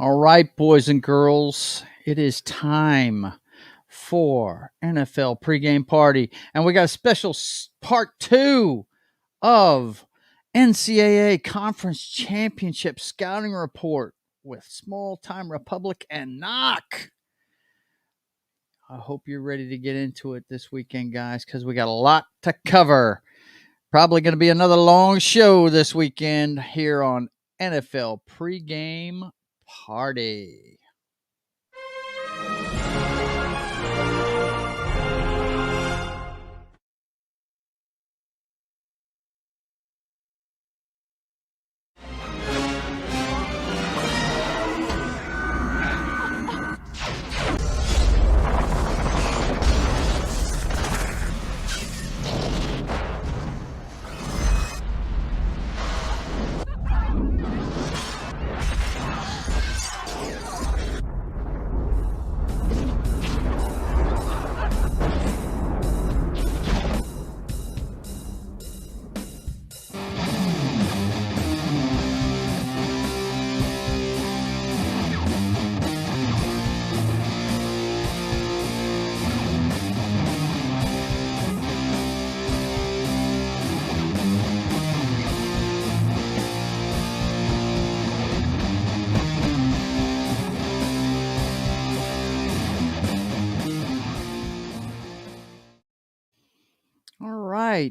All right, boys and girls, it is time for NFL Pregame Party. And we got a special part 2 of NCAA Conference Championship Scouting Report with Small Time Republic and Noc. I hope you're ready to get into it this weekend, guys, because we got a lot to cover. Probably going to be another long show this weekend here on NFL Pregame Party.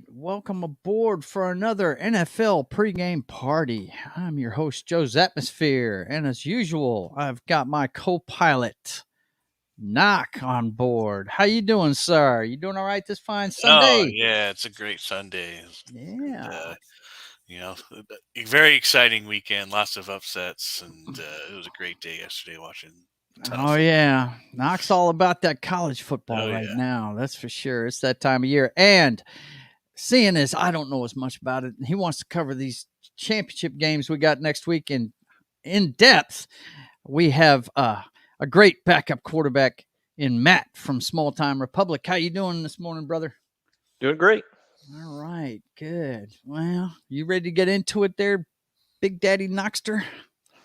Welcome aboard for another NFL pregame party. I'm your host, Joe's Atmosphere, and as usual, I've got my co-pilot, Noc, on board. How you doing, sir? You doing all right this fine Sunday? Oh, yeah, it's a great Sunday. Yeah. A very exciting weekend, lots of upsets, and it was a great day yesterday watching a ton of football. Yeah. Noc's all about that college football right now. That's for sure. It's that time of year. And seeing as I don't know as much about it, he wants to cover these championship games we got next week in depth. We have a great backup quarterback in Matt from Small Time Republic. How you doing this morning, brother? Doing great. All right, good. Well, you ready to get into it there, Big Daddy Nockster?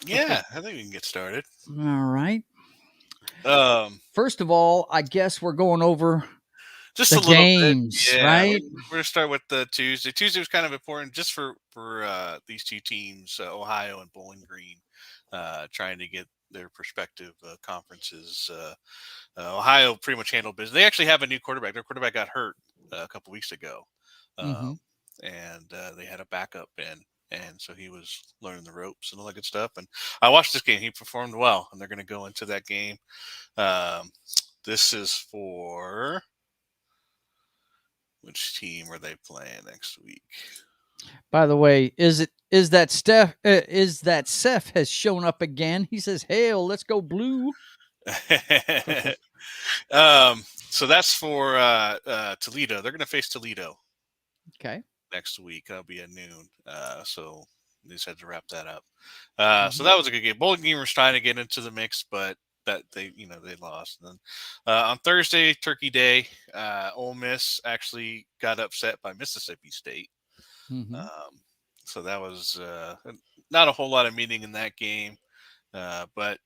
Yeah, I think we can get started. All right. First of all, I guess we're going over just the a little games, bit. Yeah, right? We're gonna start with the Tuesday. Tuesday was kind of important just for these two teams, Ohio and Bowling Green, trying to get their respective conferences. Ohio pretty much handled business. They actually have a new quarterback. Their quarterback got hurt a couple weeks ago, and they had a backup in. And so he was learning the ropes and all that good stuff. And I watched this game. He performed well, and they're going to go into that game. This is for which team are they playing next week? By the way, is that Seth has shown up again? He says, "Hail, let's go blue." So that's for Toledo. They're going to face Toledo. Okay. Next week. That'll be at noon. So they just had to wrap that up. So that was a good game. Bowling Green was trying to get into the mix, but that they lost. And then on Thursday, Turkey Day, Ole Miss actually got upset by Mississippi State. So that was not a whole lot of meaning in that game, but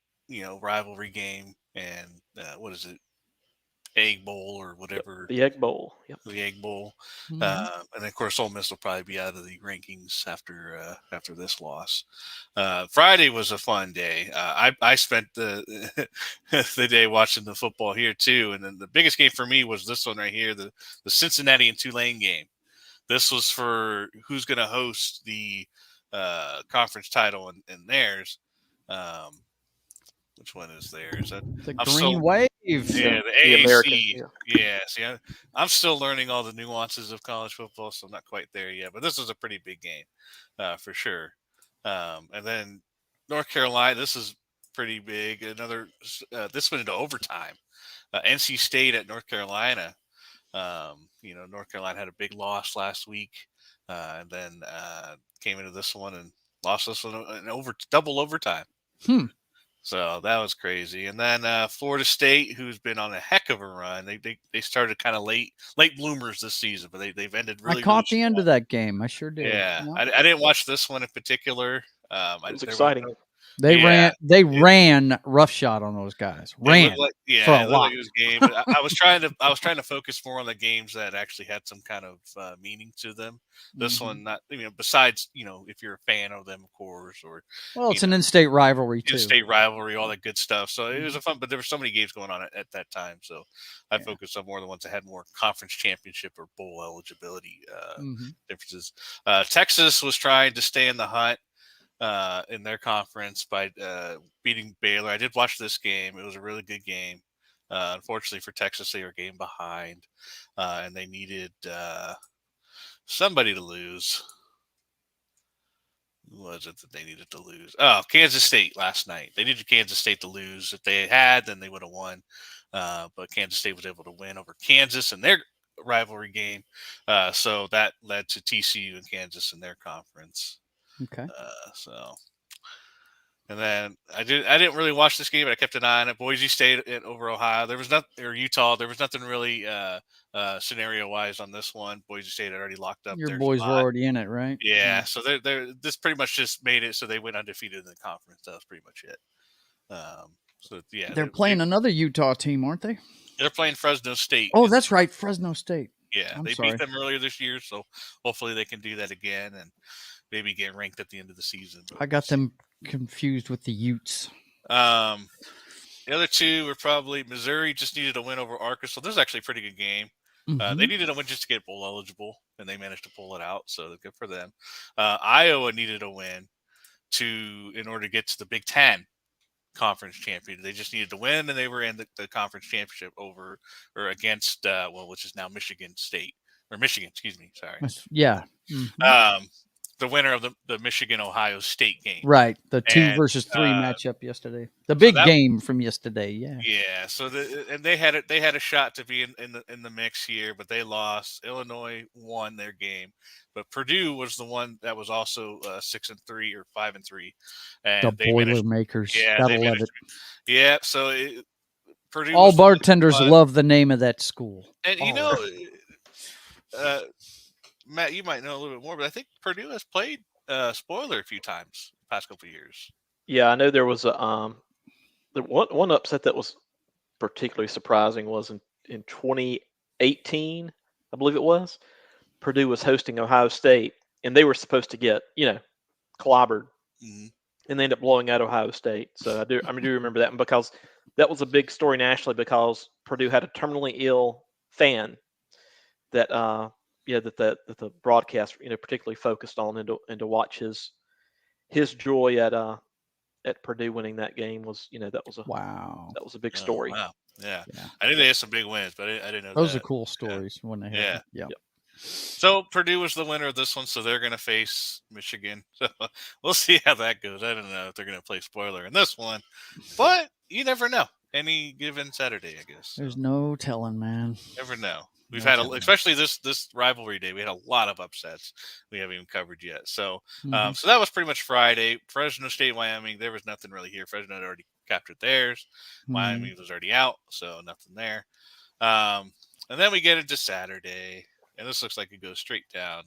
rivalry game and what is it? Egg Bowl or whatever. The Egg Bowl. Yep. The Egg Bowl. And of course, Ole Miss will probably be out of the rankings after this loss. Friday was a fun day. I spent the the day watching the football here too. And then the biggest game for me was this one right here, the Cincinnati and Tulane game. This was for who's going to host the conference title and theirs. Which one is theirs? The Green Wave. Yeah, the AAC. American, yeah. See, I'm still learning all the nuances of college football, so I'm not quite there yet. But this was a pretty big game, for sure. And then North Carolina, this is pretty big. This went into overtime. NC State at North Carolina. North Carolina had a big loss last week, and then came into this one and lost this one in double overtime. So that was crazy. And then Florida State, who's been on a heck of a run, they started kind of late bloomers this season, but they've ended really. I caught the end of that game. I sure did. Yeah, I didn't watch this one in particular. It was exciting. They ran roughshod on those guys. It Ran looked like for a it looked lot. like it was a game. But I was trying to focus more on the games that actually had some kind of meaning to them. This one, not besides if you're a fan of them, of course, or Well, it's an in-state rivalry too. in-state rivalry, all that good stuff. So it was a fun, but there were so many games going on at that time. So I focused on more the ones that had more conference championship or bowl eligibility differences. Texas was trying to stay in the hunt in their conference by beating Baylor. I did watch this game. It was a really good game. Unfortunately for Texas, they were a game behind, and they needed somebody to lose. Who was it that they needed to lose? Oh, Kansas State last night. They needed Kansas State to lose. If they had, then they would have won. But Kansas State was able to win over Kansas in their rivalry game. So that led to TCU and Kansas in their conference. Okay. And then I didn't really watch this game, but I kept an eye on it. Boise State over Ohio. There was nothing, or Utah. There was nothing really scenario wise on this one. Boise State had already locked up. Your their boys spot. were already in it, right? Yeah. So this pretty much just made it so they went undefeated in the conference. That was pretty much it. They're playing another Utah team, aren't they? They're playing Fresno State. Oh, that's right, Fresno State. Yeah, they beat them earlier this year, so hopefully they can do that again and maybe get ranked at the end of the season. I got them confused with the Utes. The other two were probably Missouri just needed a win over Arkansas. This is actually a pretty good game. They needed a win just to get bowl eligible, and they managed to pull it out, so good for them. Iowa needed a win in order to get to the Big Ten conference champion. They just needed to win, and they were in the conference championship against which is now Michigan State or Michigan, excuse me. Sorry. Yeah. The winner of the Michigan-Ohio State game. Right. The 2 versus 3 matchup yesterday. The big game from yesterday. Yeah. Yeah. So they had a shot to be in the mix here, but they lost. Illinois won their game, but Purdue was the one that was also 6-3 or 5-3. And the Boilermakers. Yeah. Gotta love it. Yeah. So Purdue. All bartenders love the name of that school. And Matt, you might know a little bit more, but I think Purdue has played spoiler a few times the past couple of years. Yeah, I know there was one upset that was particularly surprising was in 2018, I believe it was. Purdue was hosting Ohio State, and they were supposed to get clobbered, and they ended up blowing out Ohio State. So I do remember that, and because that was a big story nationally because Purdue had a terminally ill fan that that the broadcast particularly focused on, and to watch his joy at Purdue winning that game was that was a big story. Wow. Yeah. I knew they had some big wins, but I didn't know those are cool stories when they had Yep. So Purdue was the winner of this one, so they're going to face Michigan. So we'll see how that goes. I don't know if they're going to play spoiler in this one, but you never know. Any given Saturday, I guess. There's no telling, man. Never know. We've had, especially this rivalry day, we had a lot of upsets we haven't even covered yet. So, so that was pretty much Friday. Fresno State, Wyoming, there was nothing really here. Fresno had already captured theirs. Wyoming was already out, so nothing there. And then we get into Saturday, and this looks like it goes straight down.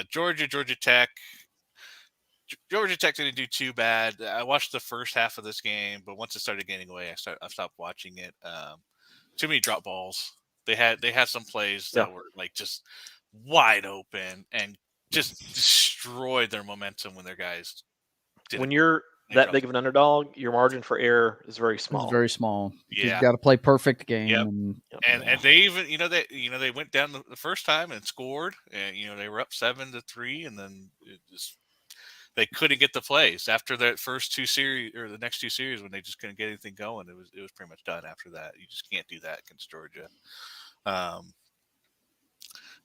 Georgia Tech. Georgia Tech didn't do too bad. I watched the first half of this game, but once it started getting away, I stopped watching it. Too many drop balls. They had some plays that were like just wide open and just destroyed their momentum when their guys when you're that big of an underdog, your margin for error is very small. It's very small. Yeah. You've got to play perfect game. And they even they went down the first time and scored, and they were up 7-3, and then they couldn't get the plays after that first 2 series or the next 2 series when they just couldn't get anything going. It was pretty much done after that. You just can't do that against Georgia.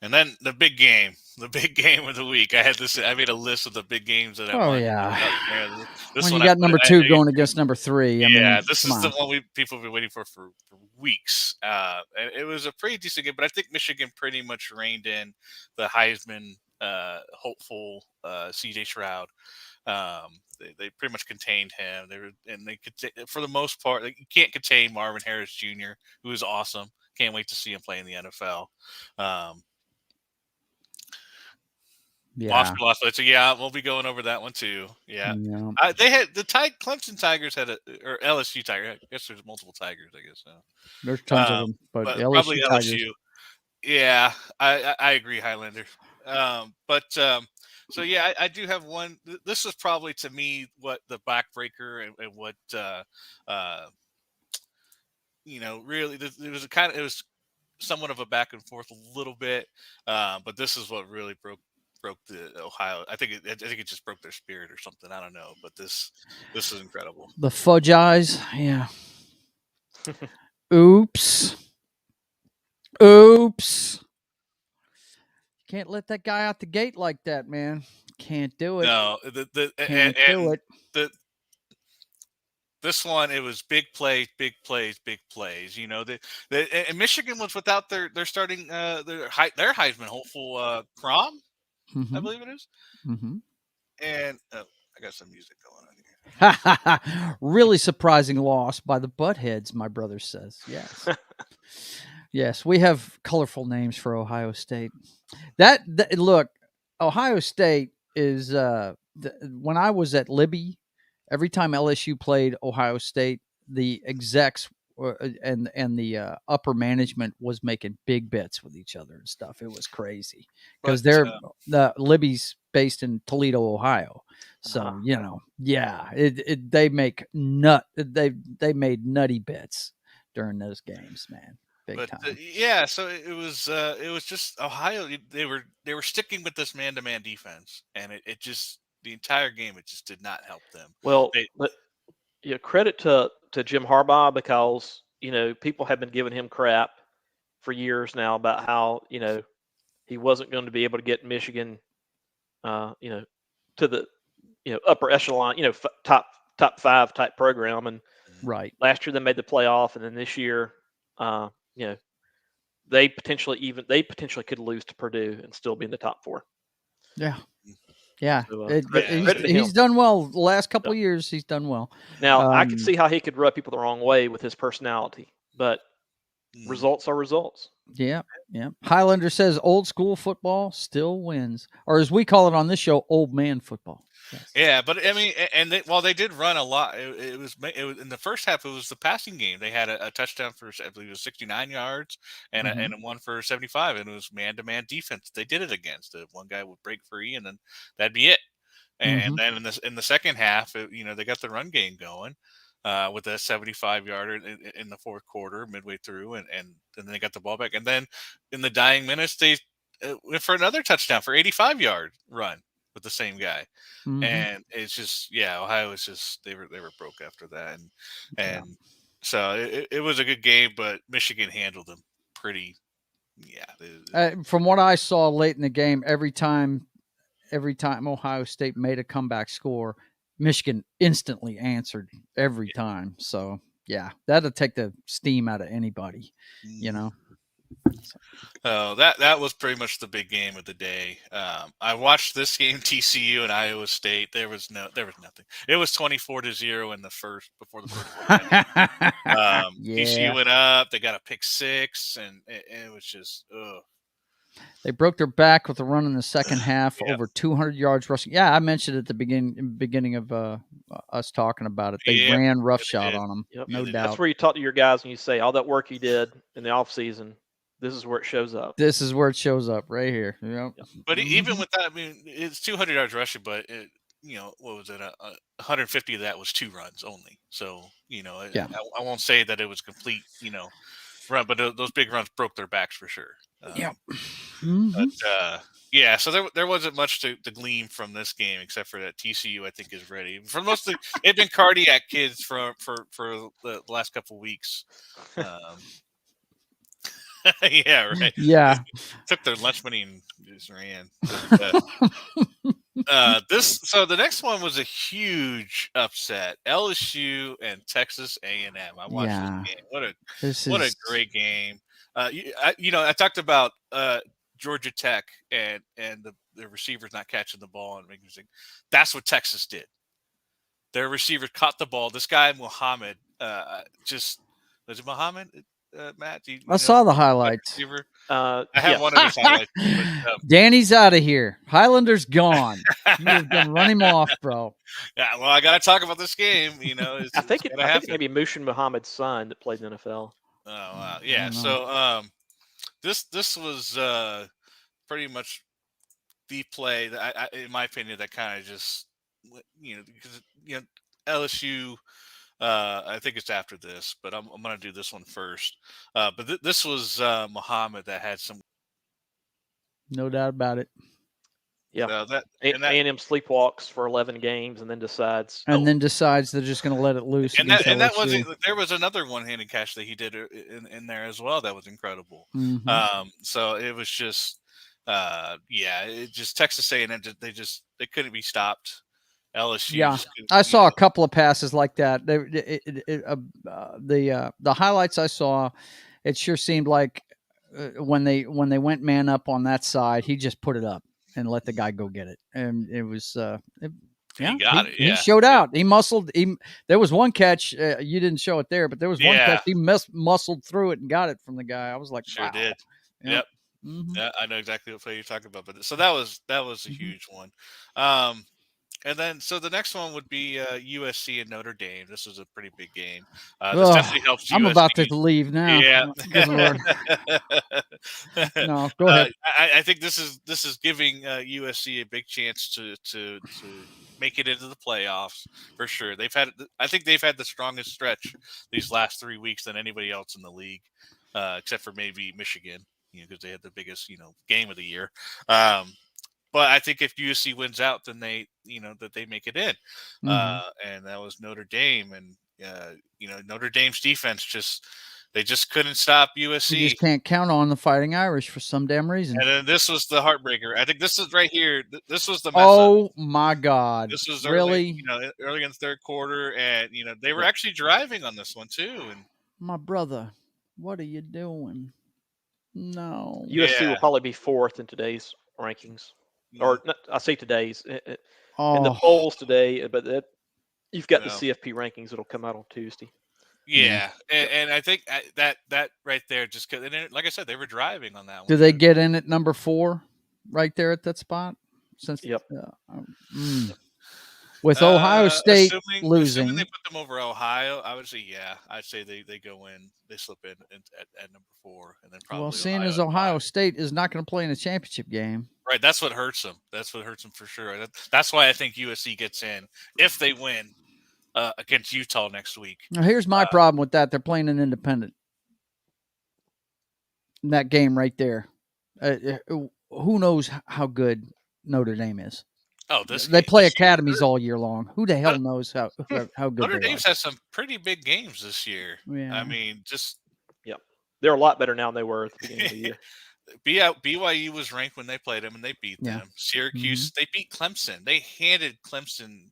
And then the big game of the week. I made a list of the big games that I wanted. When you got number 2 going against number 3. I mean, this is the one people have been waiting for weeks. And it was a pretty decent game, but I think Michigan pretty much reined in the Heisman hopeful CJ Stroud. They pretty much contained him. They could, for the most part, you can't contain Marvin Harris Jr., who is awesome. Can't wait to see him play in the NFL. Yeah. So yeah, we'll be going over that one too. Yeah. Yeah. They had Clemson Tigers or LSU Tigers. I guess there's multiple Tigers. I guess so. There's tons of them, but Probably LSU Tigers. LSU. Yeah, I agree, Highlander. So yeah, I do have one. This is probably to me what the backbreaker and what really it was somewhat of a back and forth a little bit, but this is what really broke the Ohio. I think it just broke their spirit or something. I don't know, but this is incredible. The Fudge Eyes, yeah. Oops. Can't let that guy out the gate like that, man. Can't do it. No, Can't do it. This one, it was big plays. And Michigan was without their starting their Heisman hopeful Crom, I believe it is. Mm-hmm. And I got some music going on here. Really surprising loss by the Buttheads, my brother says. Yes. Yes, we have colorful names for Ohio State. That look, Ohio State is when I was at Libby, every time LSU played Ohio State, the execs and the upper management was making big bets with each other and stuff. It was crazy because the Libby's based in Toledo, Ohio. So they make they made nutty bets during those games, man. Big time. So it was just Ohio. They were sticking with this man-to-man defense, and it just the entire game it just did not help them. Well, credit to Jim Harbaugh, because people have been giving him crap for years now about how he wasn't going to be able to get Michigan to the upper echelon, top 5 type program. And right, last year they made the playoff, and then this year they potentially could lose to Purdue and still be in the top 4. Yeah. Yeah, So, he's done well the last couple of years. He's done well. Now, I could see how he could rub people the wrong way with his personality, but results are results. Yeah, yeah. Highlander says old school football still wins, or as we call it on this show, old man football. Yes. Yeah, but I mean, while they did run a lot, it was in the first half. It was the passing game. They had a touchdown for, I believe it was 69 yards, and a one for 75, and it was man-to-man defense. They did it against it. One guy would break free, and then that'd be it. And then in the second half, they got the run game going with a 75-yarder in the fourth quarter, midway through, and then they got the ball back. And then in the dying minutes, they went for another touchdown for 85-yard run with the same guy. And it's just Ohio was just they were broke after that, and so it was a good game, but Michigan handled them pretty. From what I saw late in the game, every time Ohio State made a comeback score, Michigan instantly answered every time. So that'll take the steam out of anybody, So. That was pretty much the big game of the day. I watched this game, TCU and Iowa State. There was nothing. It was 24-0 in the first before the first. TCU went up. They got a pick 6, and it was just ugh. They broke their back with a run in the second half, over 200 yards rushing. Yeah, I mentioned at the beginning of us talking about it. They ran roughshod on them, no doubt. That's where you talk to your guys and you say, all that work you did in the offseason, this is where it shows up. This is where it shows up, right here. Yep. But even with that, I mean, it's 200 yards rushing, but what was it? 150 of that was 2 runs only. So I won't say that it was complete, run, but those big runs broke their backs for sure. But so there wasn't much to glean from this game except for that TCU I think is ready. For most of they've been cardiac kids for the last couple of weeks. Yeah, right. Yeah, took their lunch money and just ran. So the next one was a huge upset. LSU and Texas A&M. I watched this game. What a great game. I talked about Georgia Tech and the receivers not catching the ball and making mistake. That's what Texas did. Their receivers caught the ball. This guy Muhammad, was it Muhammad? Matt? I saw the highlights. I have one of his highlights. But, Danny's out of here. Highlander's gone. You have done run him off, bro. Yeah, well, I got to talk about this game. I think it may be Mushin Muhammad's son that played in the NFL. Oh wow, yeah. So this was pretty much the play that in my opinion, that kind of just because LSU. I think it's after this, but I'm going to do this one first. But this was Muhammad that had some. No doubt about it. Yeah, A&M sleepwalks for 11 games and then decides. Then decides they're just going to let it loose. And that wasn't. There was another one-handed catch that he did in there as well. That was incredible. Mm-hmm. So it was just, it just Texas A&M. They couldn't be stopped. LSU. Yeah, I saw a couple of passes like that. The highlights I saw, it sure seemed like when they went man up on that side, he just put it up and let the guy go get it, and it was he got it. He showed out. He muscled. There was one catch you didn't show it there, but there was one catch he muscled through it and got it from the guy. I was like, sure wow. did. Yep. Mm-hmm. Yeah, I know exactly what play you're talking about. But so that was a huge one. And then, so the next one would be USC and Notre Dame. This was a pretty big game. This definitely helps USC. I'm about to leave now. Yeah. No, go ahead. I think this is giving USC a big chance to make it into the playoffs for sure. I think they've had the strongest stretch these last 3 weeks than anybody else in the league, except for maybe Michigan, because they had the biggest game of the year. But I think if USC wins out, then they make it in. And that was Notre Dame, and Notre Dame's defense just couldn't stop USC. You just can't count on the Fighting Irish for some damn reason. And then this was the heartbreaker. I think this is right here. This was the mess up. My God! This was really early in the third quarter, and they were actually driving on this one too. And my brother, what are you doing? No, USC will probably be fourth in today's rankings. Or not, I say today's in the polls today, but you've got the CFP rankings that'll come out on Tuesday. Yeah, and I think that right there, just because, like I said, they were driving on that one. Do they get in at number 4, right there at that spot? With Ohio State losing, assuming they put them over Ohio, I would say I'd say they go in, they slip in at number 4, and then probably. Well, seeing as Ohio State is not going to play in a championship game, right? That's what hurts them. That's what hurts them for sure. That's why I think USC gets in if they win against Utah next week. Now, here's my problem with that: they're playing an independent. In that game right there, who knows how good Notre Dame is? Oh, they play academies all year long. Who the hell knows how good Notre Dame's had some pretty big games this year. Yeah. I mean, they're a lot better now than they were at the beginning of the year. BYU was ranked when they played them, and they beat them. Syracuse, they beat Clemson. They handed Clemson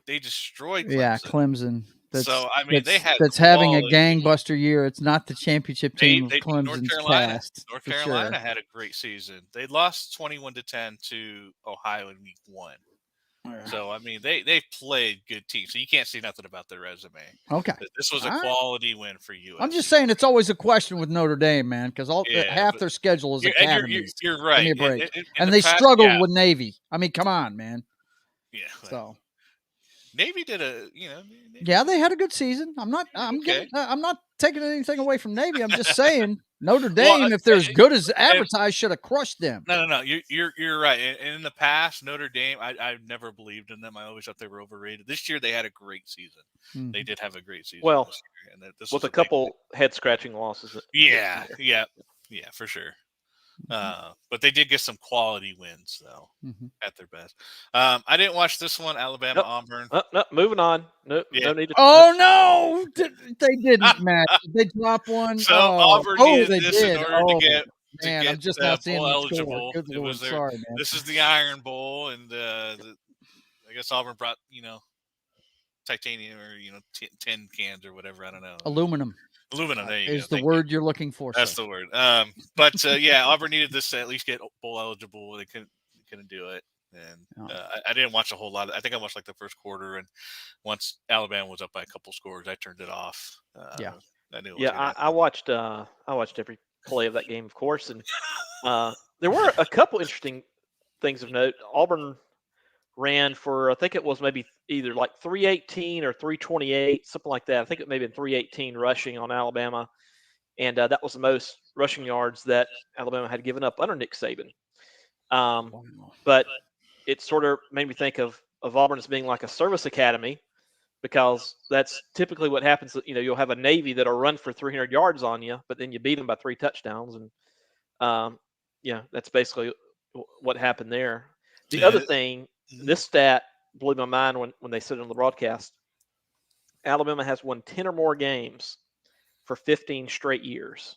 they destroyed Clemson. Yeah, Clemson. So I mean, that's having a gangbuster year. It's not the championship team of Clemson's past. North Carolina had a great season. They lost 21-10 to Ohio in week 1. So I mean, they played good teams. So you can't say nothing about their resume. Okay, this was a quality win for you. I'm just saying it's always a question with Notre Dame, man, because half their schedule is academies. You're right. Give me a break. And they struggled with Navy. I mean, come on, man. Yeah. So. Navy did Yeah, they had a good season. I'm not taking anything away from Navy. I'm just saying Notre Dame, if they're as good as advertised, should have crushed them. No. You're right. And in the past, Notre Dame, I've never believed in them. I always thought they were overrated. This year, they had a great season. Mm-hmm. They did have a great season. Well, with a couple head scratching losses. Yeah, for sure. But they did get some quality wins though at their best. I didn't watch this one, Alabama Auburn. No, moving on. No need to. Oh no, they didn't match. Did they drop one? So Auburn needed this in order to get. Man, I'm just not seeing eligible. Good Lord, sorry, man. This is the Iron Bowl, and I guess Auburn brought titanium or 10 cans or whatever. I don't know. Aluminum. There you is the word you're looking for. That's the word. But Auburn needed this to at least get bowl eligible. They couldn't do it, and I didn't watch a whole lot. I think I watched like the first quarter, and once Alabama was up by a couple scores, I turned it off. I knew it was Yeah, going to happen. I watched every play of that game, of course, and there were a couple interesting things of note. Auburn ran for, I think it was maybe either like 318 or 328, something like that. I think it may have been 318 rushing on Alabama, and that was the most rushing yards that Alabama had given up under Nick Saban. But it sort of made me think of Auburn as being like a service academy, because that's typically what happens. You'll have a Navy that'll run for 300 yards on you, but then you beat them by 3 touchdowns, and that's basically what happened there. The other thing, this stat blew my mind when they said it on the broadcast. Alabama has won 10 or more games for 15 straight years.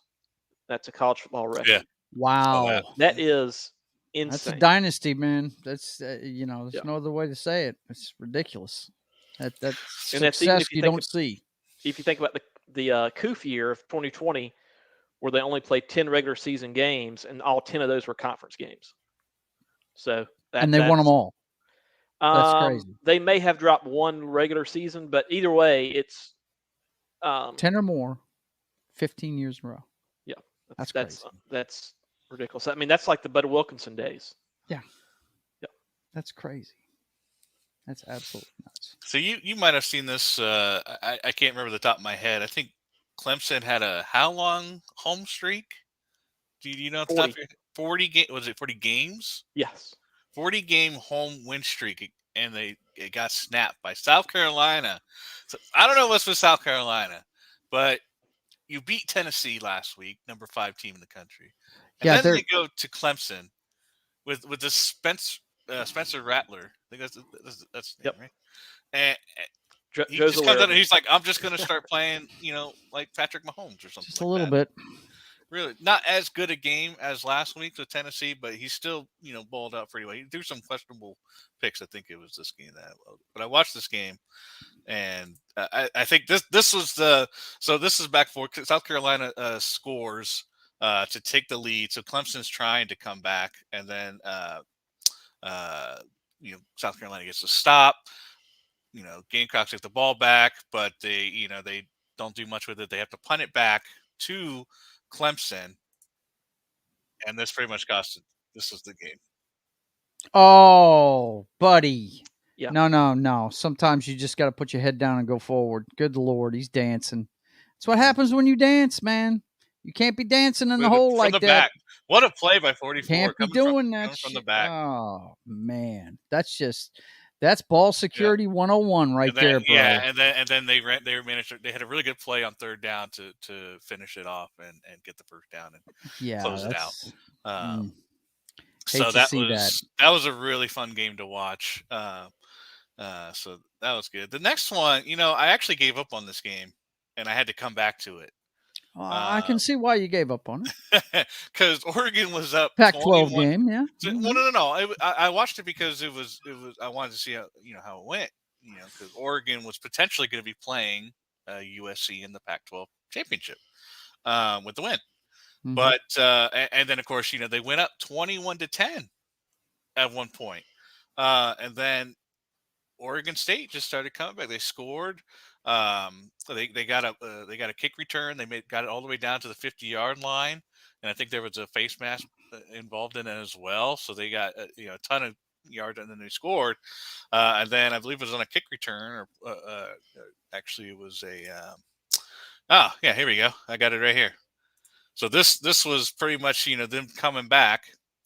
That's a college football record. Yeah. Wow. Oh, wow. That is insane. That's a dynasty, man. That's there's no other way to say it. It's ridiculous. That's success you don't see. If you think about the Koof year of 2020, where they only played 10 regular season games, and all 10 of those were conference games. So and they won them all. That's crazy. They may have dropped one regular season, but either way, it's 10 or more, 15 years in a row. Yeah, that's crazy. That's ridiculous. I mean, that's like the Bud Wilkinson days. Yeah, that's crazy. That's absolutely nuts. So you might have seen this. I can't remember the top of my head. I think Clemson had a how long home streak? Do you know? 40 was it 40 games? Yes. 40-game home win streak, and it got snapped by South Carolina. So I don't know what's with South Carolina, but you beat Tennessee last week, number 5 team in the country, and then they go to Clemson with this Spencer Rattler. I think that's the name, right? And he just comes out and he's like, I'm just going to start playing, like Patrick Mahomes or something. Just a little bit. Really not as good a game as last week with Tennessee, but he still, balled out pretty well. He threw some questionable picks. I think it was this game but I watched this game, and I think this was this is back for South Carolina scores to take the lead. So Clemson's trying to come back, and then South Carolina gets a stop. Gamecocks get the ball back, but they don't do much with it. They have to punt it back to Clemson, and this pretty much cost it. This was the game. Oh, buddy. Yeah. No. Sometimes you just got to put your head down and go forward. Good Lord, he's dancing. That's what happens when you dance, man. You can't be dancing in the hole like that. Back. What a play by 44. Can't be doing that from the back. Oh, man. That's ball security 101 right there, bro. Yeah, and then they managed. They had a really good play on third down to finish it off and get the first down and close it out. So that was a really fun game to watch. So that was good. The next one, I actually gave up on this game, and I had to come back to it. I can see why you gave up on it. Because Oregon was up Pac-12 game, yeah. So, no. I watched it because it was. I wanted to see how it went. Because Oregon was potentially going to be playing USC in the Pac-12 championship with the win. Mm-hmm. But and then of course they went up 21-10 at one point, and then Oregon State just started coming back. They scored. They got a kick return. They got it all the way down to the 50-yard line, and I think there was a face mask involved in it as well. So they got a ton of yards, and then they scored. And then I believe it was on a kick return, or actually it was a. Here we go. I got it right here. So this was pretty much them coming back,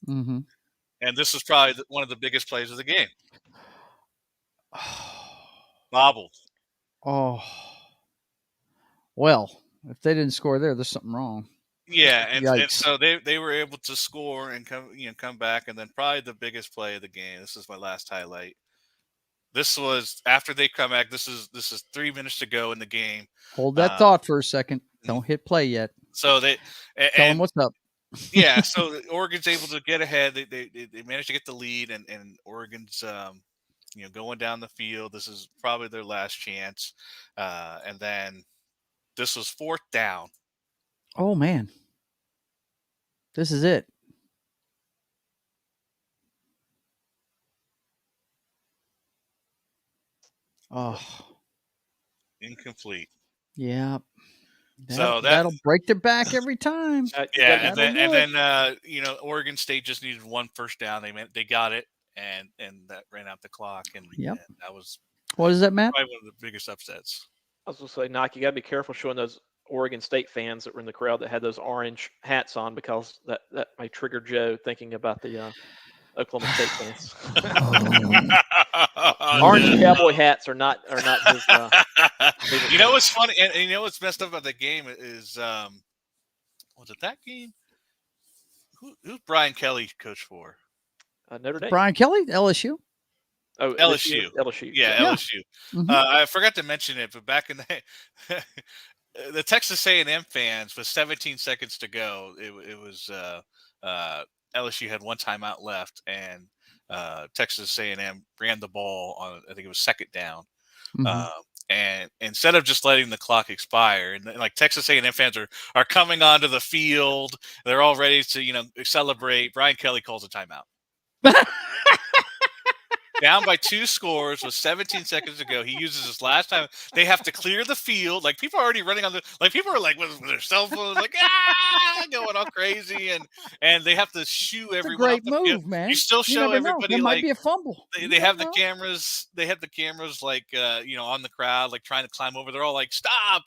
mm-hmm. And this was probably one of the biggest plays of the game. Bobbled. Oh, well, if they didn't score there's something wrong. Yeah, and so they were able to score and come back, and then probably the biggest play of the game. This is my last highlight. This was after they come back. This is 3 minutes to go in the game. Hold that thought for a second. Don't hit play yet. So they tell them what's up. Yeah, so Oregon's able to get ahead. They managed to get the lead, and Oregon's going down the field. This is probably their last chance, and then this was 4th down. Oh man, this is it. Oh, incomplete. Yeah. That'll break their back every time. And then Oregon State just needed one first down. They got it, and that ran out the clock, and that was. What is that, Matt? Probably one of the biggest upsets. I was going to say, Nike, you got to be careful showing those Oregon State fans that were in the crowd that had those orange hats on, because that may trigger Joe thinking about the Oklahoma State fans. Orange cowboy hats are not his. You know what's funny, and you know what's messed up about the game is, was it that game? Who's Brian Kelly coach for? Notre Dame. Brian Kelly, LSU. Oh, LSU. Yeah, LSU. Mm-hmm. I forgot to mention it, but back in the Texas A&M fans, with 17 seconds to go, it was LSU had one timeout left, and Texas A&M ran the ball on, I think it was second down. Mm-hmm. And instead of just letting the clock expire, and like Texas A&M fans are coming onto the field, they're all ready to celebrate. Brian Kelly calls a timeout. Down by 2 scores with 17 seconds to go. He uses his last time. They have to clear the field. Like, people are already running on people are like with their cell phones, like, going all crazy, and they have to shoo everyone. It's a great move, man. You still show everybody. There might be a fumble. They have the cameras. They have the cameras like on the crowd, like trying to climb over. They're all like, stop,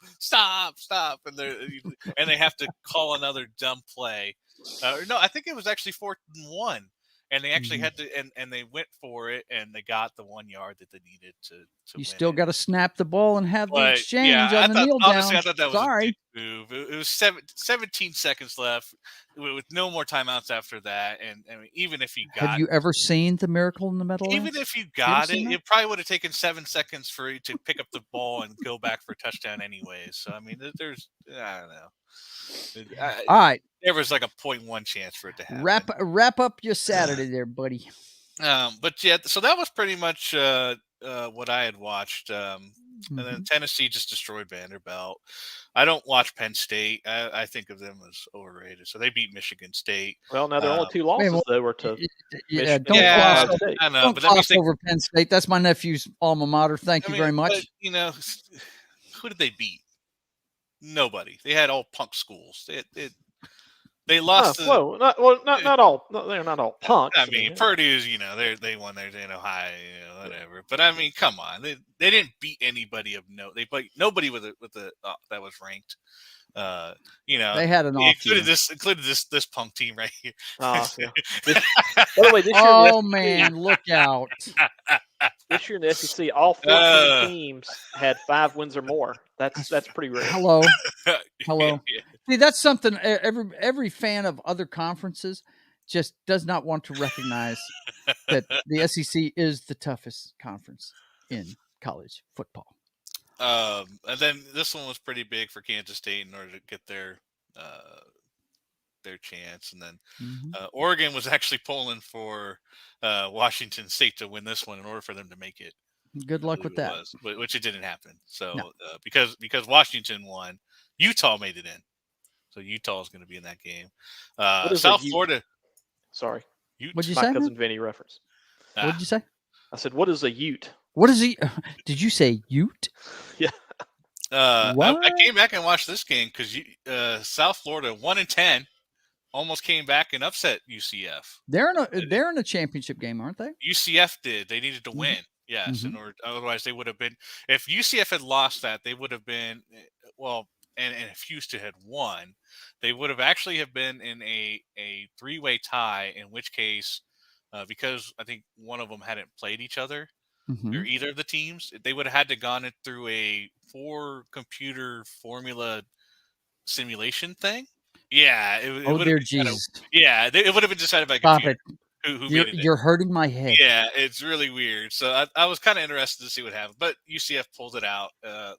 and they have to call another dumb play. No, I think it was actually 4th and 1. And they actually had to, and they went for it, and they got the 1 yard that they needed to You still got to snap the ball and have the exchange on the kneel honestly, down. I thought that was a good move. It was 17 seconds left with no more timeouts after that. And I mean, even if you got, have you ever seen the Miracle in the Meadowlands? Even if you got it probably would have taken 7 seconds for you to pick up the ball and go back for a touchdown anyways. So I mean, there's, I don't know. All right. There was like a 0.1 chance for it to happen. Wrap up your Saturday there, buddy. But yeah, so that was pretty much what I had watched. And then Tennessee just destroyed Vanderbilt. I don't watch Penn State. I think of them as overrated. So they beat Michigan State. Well, now their only 2 losses though were to Michigan. I know, don't gloss over Penn State. That's my nephew's alma mater. Thank you very much. But, who did they beat? Nobody. They had all punk schools. They lost. Not all. They're not all punks. I mean, Purdue's. They won theirs in Ohio. Whatever. But I mean, come on. They didn't beat anybody of note. They beat nobody with that was ranked. They had an off included this punk team right here. By the way, this year, man, look out! This year in the SEC, all 14 teams had 5 wins or more. That's pretty rare. Hello. See, that's something every fan of other conferences just does not want to recognize, that the SEC is the toughest conference in college football. And then this one was pretty big for Kansas State in order to get their chance. And then Oregon was actually polling for Washington State to win this one in order for them to make it. Good luck with that. Which it didn't happen. So because Washington won, Utah made it in. So Utah is going to be in that game. South Florida. Sorry. What'd you say? My cousin Vinny reference. What did you say? I said, what is a Ute? What is he? Did you say Ute? Yeah. I came back and watched this game because South Florida 1-10 almost came back and upset UCF. They're in a championship game, aren't they? UCF did. They needed to win. Yes, otherwise they would have been. If UCF had lost that, they would have been and if Houston had won, they would have actually have been in a 3-way tie. In which case, because I think one of them hadn't played each other or either of the teams, they would have had to gone it through a 4-computer formula simulation thing. Yeah, it would have been decided by a computer. You're hurting my head. Yeah, it's really weird. So I was kind of interested to see what happened, but UCF pulled it out.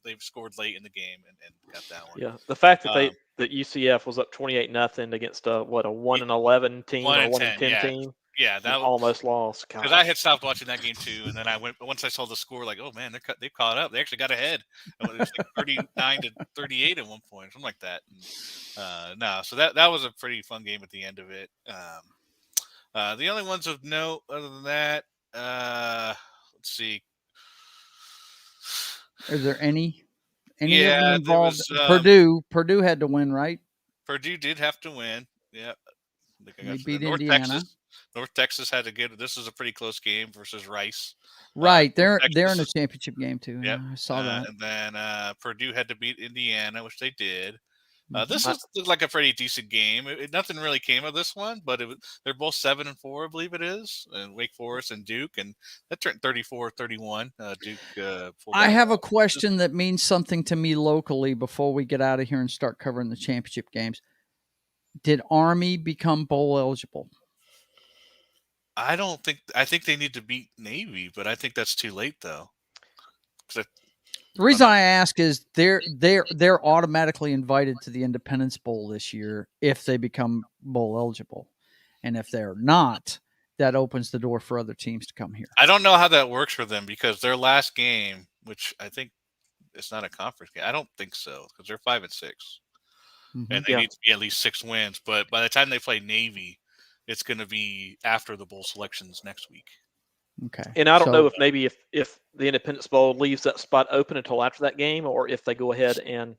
They've scored late in the game and got that one. Yeah, the fact that that UCF was up 28-0 against a 1-11 team or 1-10 team. Yeah, that almost lost. Because I had stopped watching that game too, and then I went once I saw the score, like, oh man, they've caught up. They actually got ahead. It was like 39-38 at one point, something like that. And, so that was a pretty fun game at the end of it. The only ones of note other than that, let's see. Is there any Any of them there involved? was Purdue had to win, right? Purdue did have to win. Yeah, I think I They got beat North Indiana. Texas. North Texas had to get. This is a pretty close game versus Rice. Right, North they're in a Texas, championship game too. yep. Yeah, I saw that. And then Purdue had to beat Indiana, which they did. This Mhm. looked like a pretty decent game. Nothing really came of this one, but they're both 7-4, I believe it is, and Wake Forest and Duke, and that turned 34-31. Duke pulled I that have a one. question that means something to me locally before we get out of here and start covering the championship games. Did Army become bowl eligible? I don't think. I think they need to beat Navy, but I think that's too late though. The reason I ask is they're automatically invited to the Independence Bowl this year if they become bowl eligible, and if they're not, that opens the door for other teams to come here. I don't know how that works for them because their last game, which I think it's not a conference game. I don't think so because they're 5-6, and they need to be at least 6 wins. But by the time they play Navy, it's going to be after the bowl selections next week. Okay. And I don't know if maybe if the Independence Bowl leaves that spot open until after that game, or if they go ahead and.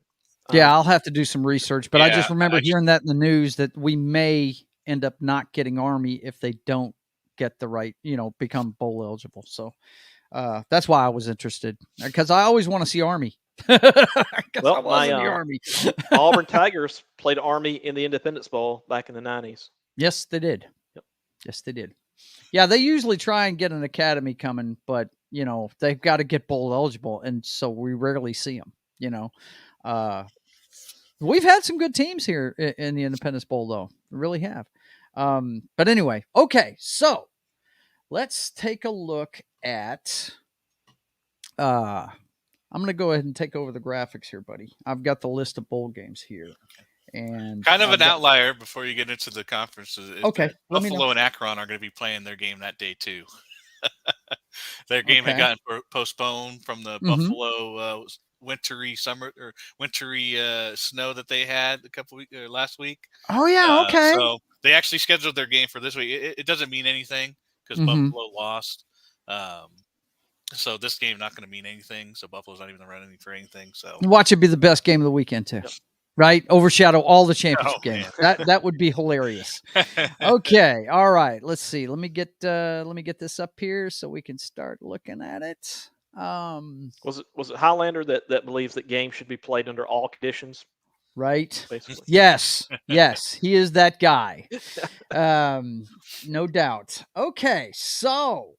Yeah, I'll have to do some research, but I just remember hearing that in the news that we may end up not getting Army if they don't get the right, become bowl eligible. So that's why I was interested, because I always want to see Army. Well, my Army. Auburn Tigers played Army in the Independence Bowl back in the 90s. Yes, they did. Yep. Yes, they did. Yeah, they usually try and get an academy coming, but they've got to get bowl eligible, and so we rarely see them. We've had some good teams here in the Independence Bowl, though. We really have. But anyway, okay, so let's take a look at. I'm going to go ahead and take over the graphics here, buddy. I've got the list of bowl games here. And kind of an outlier before you get into the conferences. Okay. Buffalo and Akron are going to be playing their game that day too. Their game had gotten postponed from the Buffalo wintry summer or wintry snow that they had last week. Oh yeah, okay. So they actually scheduled their game for this week. It doesn't mean anything because Buffalo lost. So this game not going to mean anything. So Buffalo's not even running for anything. So watch it be the best game of the weekend too. Yep. Right? Overshadow all the championship games. That would be hilarious. Okay. All right. Let's see. Let me get this up here so we can start looking at it. Was it Highlander that believes that games should be played under all conditions? Right. Basically. Yes. He is that guy. No doubt. Okay. So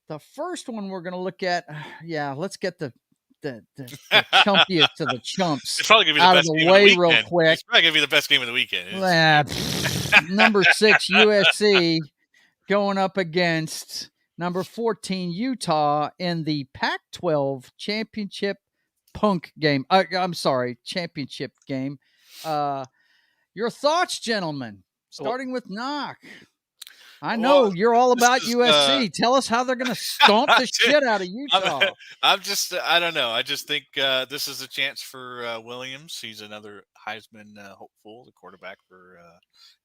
the first one we're going to look at, let's get the chumpiest of the chumps out of the way real quick. It's probably going to be the best game of the weekend. Number 6, USC going up against number 14, Utah in the Pac-12 championship championship game. Your thoughts, gentlemen, starting with Noc. I know you're all about USC. Tell us how they're going to stomp the shit out of Utah. I don't know. I just think this is a chance for Williams. He's another Heisman hopeful, the quarterback for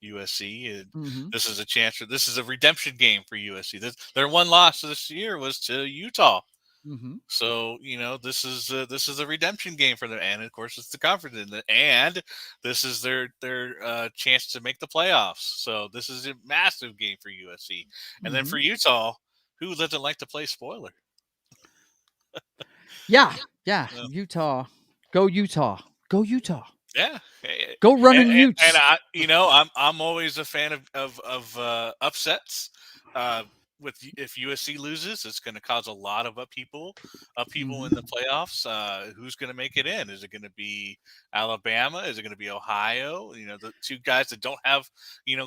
USC. This is a chance this is a redemption game for USC. Their one loss this year was to Utah. So this is a redemption game for them, and of course it's the conference, and this is their chance to make the playoffs. So this is a massive game for USC, and then for Utah, who doesn't like to play spoiler? Yeah, Utah, go Utah, go Utah. Yeah, go running Utes. And I'm always a fan of upsets. If USC loses, it's going to cause a lot of upheaval in the playoffs. Who's going to make it in? Is it going to be Alabama? Is it going to be Ohio? The two guys that don't have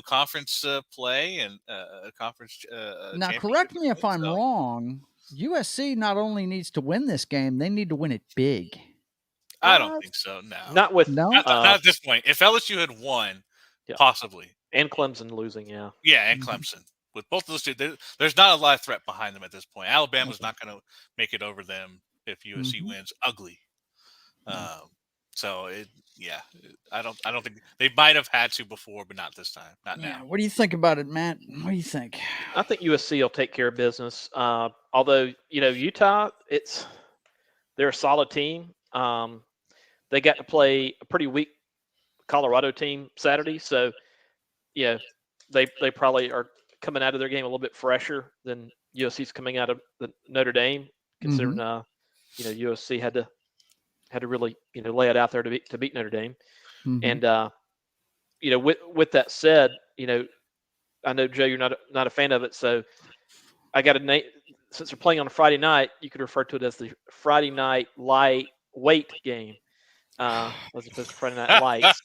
conference play and conference. Now, correct me if I'm wrong. USC not only needs to win this game, they need to win it big. I don't think so. No, not at this point. If LSU had won, possibly, and Clemson losing, and Clemson. With both of those two, there's not a lot of threat behind them at this point. Alabama's not going to make it over them if USC wins ugly. I don't think they might have had to before, but not this time. Not now. What do you think about it, Matt? What do you think? I think USC will take care of business. Although Utah, they're a solid team. they got to play a pretty weak Colorado team Saturday, so they probably are coming out of their game a little bit fresher than USC's coming out of the Notre Dame, considering USC had to really lay it out there to beat Notre Dame, and with that said, I know Joe, you're not a fan of it, so I got to name, since they're playing on a Friday night, you could refer to it as the Friday night light weight game, as opposed to Friday night lights.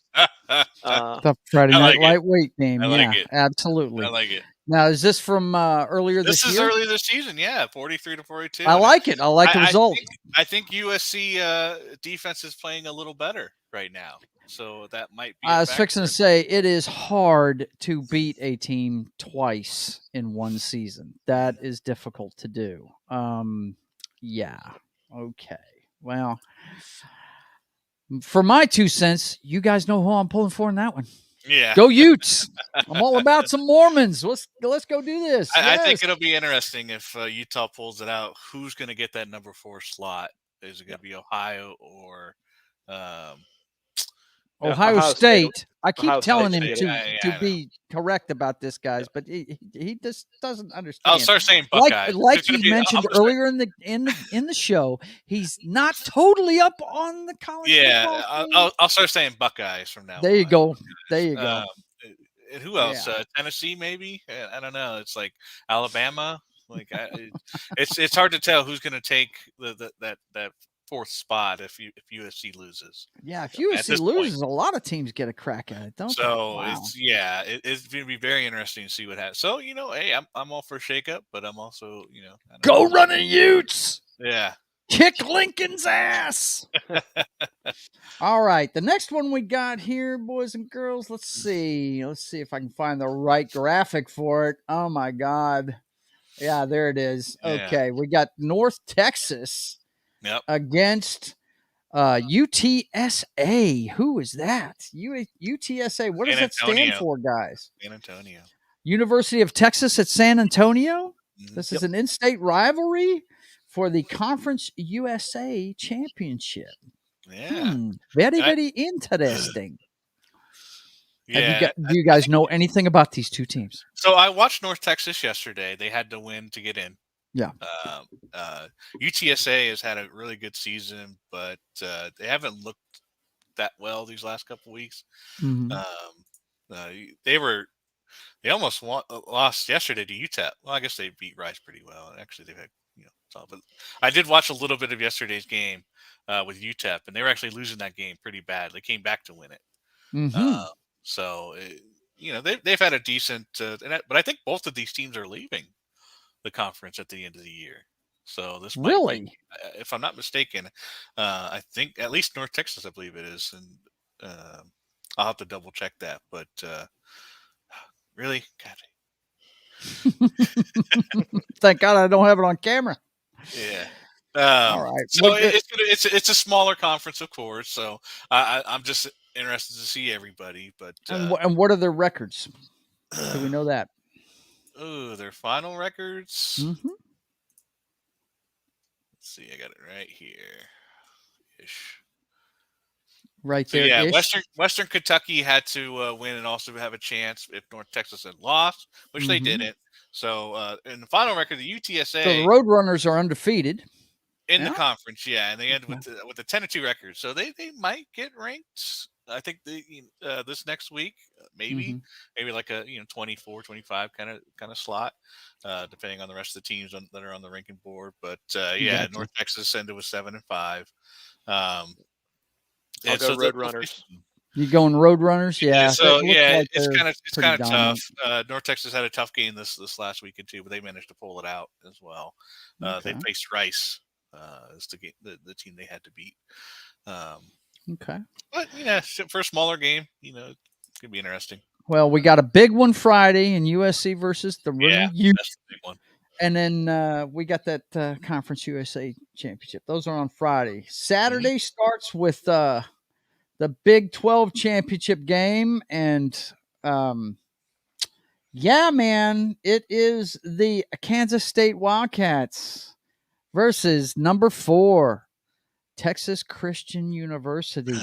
The Friday night lightweight game. Like it. Absolutely. I like it. Now, is this from earlier this year? This is earlier this season, 43-42. I like it. I like the result. I think USC defense is playing a little better right now, so that might be. I was fixing to say it is hard to beat a team twice in one season. That is difficult to do. Yeah. Okay. Well, for my 2 cents, you guys know who I'm pulling for in that one. Yeah. Go Utes. I'm all about some Mormons. Let's go do this. I think it'll be interesting if Utah pulls it out. Who's going to get that number 4 slot? Is it going to be Ohio or Ohio State? I keep telling him to be correct about this, guys, but he just doesn't understand. I'll start saying Buckeyes. Like you mentioned earlier in the show, he's not totally up on the college. Yeah, I'll start saying Buckeyes from now. There you go. There you go. And who else? Yeah. Tennessee, maybe. I don't know. It's like Alabama. Like it's hard to tell who's going to take that 4th spot if USC loses. Yeah, if USC loses, a lot of teams get a crack at it, don't they? So it's going to be very interesting to see what happens. So hey, I'm all for a shakeup, but I'm also go running Utes. Yeah, kick Lincoln's ass. All right, the next one we got here, boys and girls. Let's see if I can find the right graphic for it. Oh my God, yeah, there it is. Yeah. Okay, we got North Texas. Yep. Against UTSA. Who is that? UTSA. What does that stand for, guys? San Antonio. University of Texas at San Antonio. This is an in-state rivalry for the Conference USA Championship. Yeah. Very, very interesting. Yeah. Do you guys know anything about these two teams? So I watched North Texas yesterday. They had to win to get in. Yeah. UTSA has had a really good season, but they haven't looked that well these last couple of weeks. Mm-hmm. They almost lost yesterday to UTEP. Well, I guess they beat Rice pretty well. Actually, they've had but I did watch a little bit of yesterday's game with UTEP, and they were actually losing that game pretty bad. They came back to win it. Mm-hmm. They've had a decent, but I think both of these teams are leaving the conference at the end of the year. So this really, if I'm not mistaken, I think at least North Texas, I believe it is, and I'll have to double check that. But really, God. Thank God I don't have it on camera. Yeah. All right. So it's a smaller conference, of course. So I'm just interested to see everybody. But and what are their records? Do we know that? Oh, their final records. Mm-hmm. Let's see, I got it right here. Ish. Right there. So, yeah, Western Kentucky had to win and also have a chance if North Texas had lost, which they didn't. So in the final record, the UTSA. So the Roadrunners are undefeated in the conference, and they end with the 10-2 record. So they might get ranked. I think this next week, maybe like a 24, 25 kind of slot, depending on the rest of the teams that are on the ranking board. But North Texas ended with 7-5. I'll go Roadrunners. You going Roadrunners? Yeah. So it's kind of tough. North Texas had a tough game this last weekend too, but they managed to pull it out as well. They faced Rice as the team they had to beat. Okay. But for a smaller game, it could be interesting. Well, we got a big one Friday in USC versus the that's the big one. And then we got that Conference USA Championship. Those are on Friday. Saturday starts with the Big 12 championship game, and man, it is the Kansas State Wildcats versus number 4 Texas Christian University,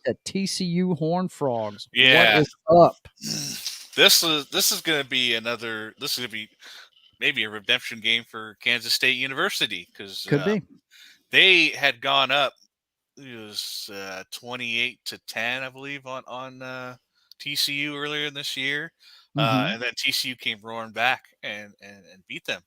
the TCU Horned Frogs. Yeah. What is up? This is going to be maybe a redemption game for Kansas State University, because Could be. they had gone up. It was 28-10, I believe, on TCU earlier in this year, and then TCU came roaring back and beat them.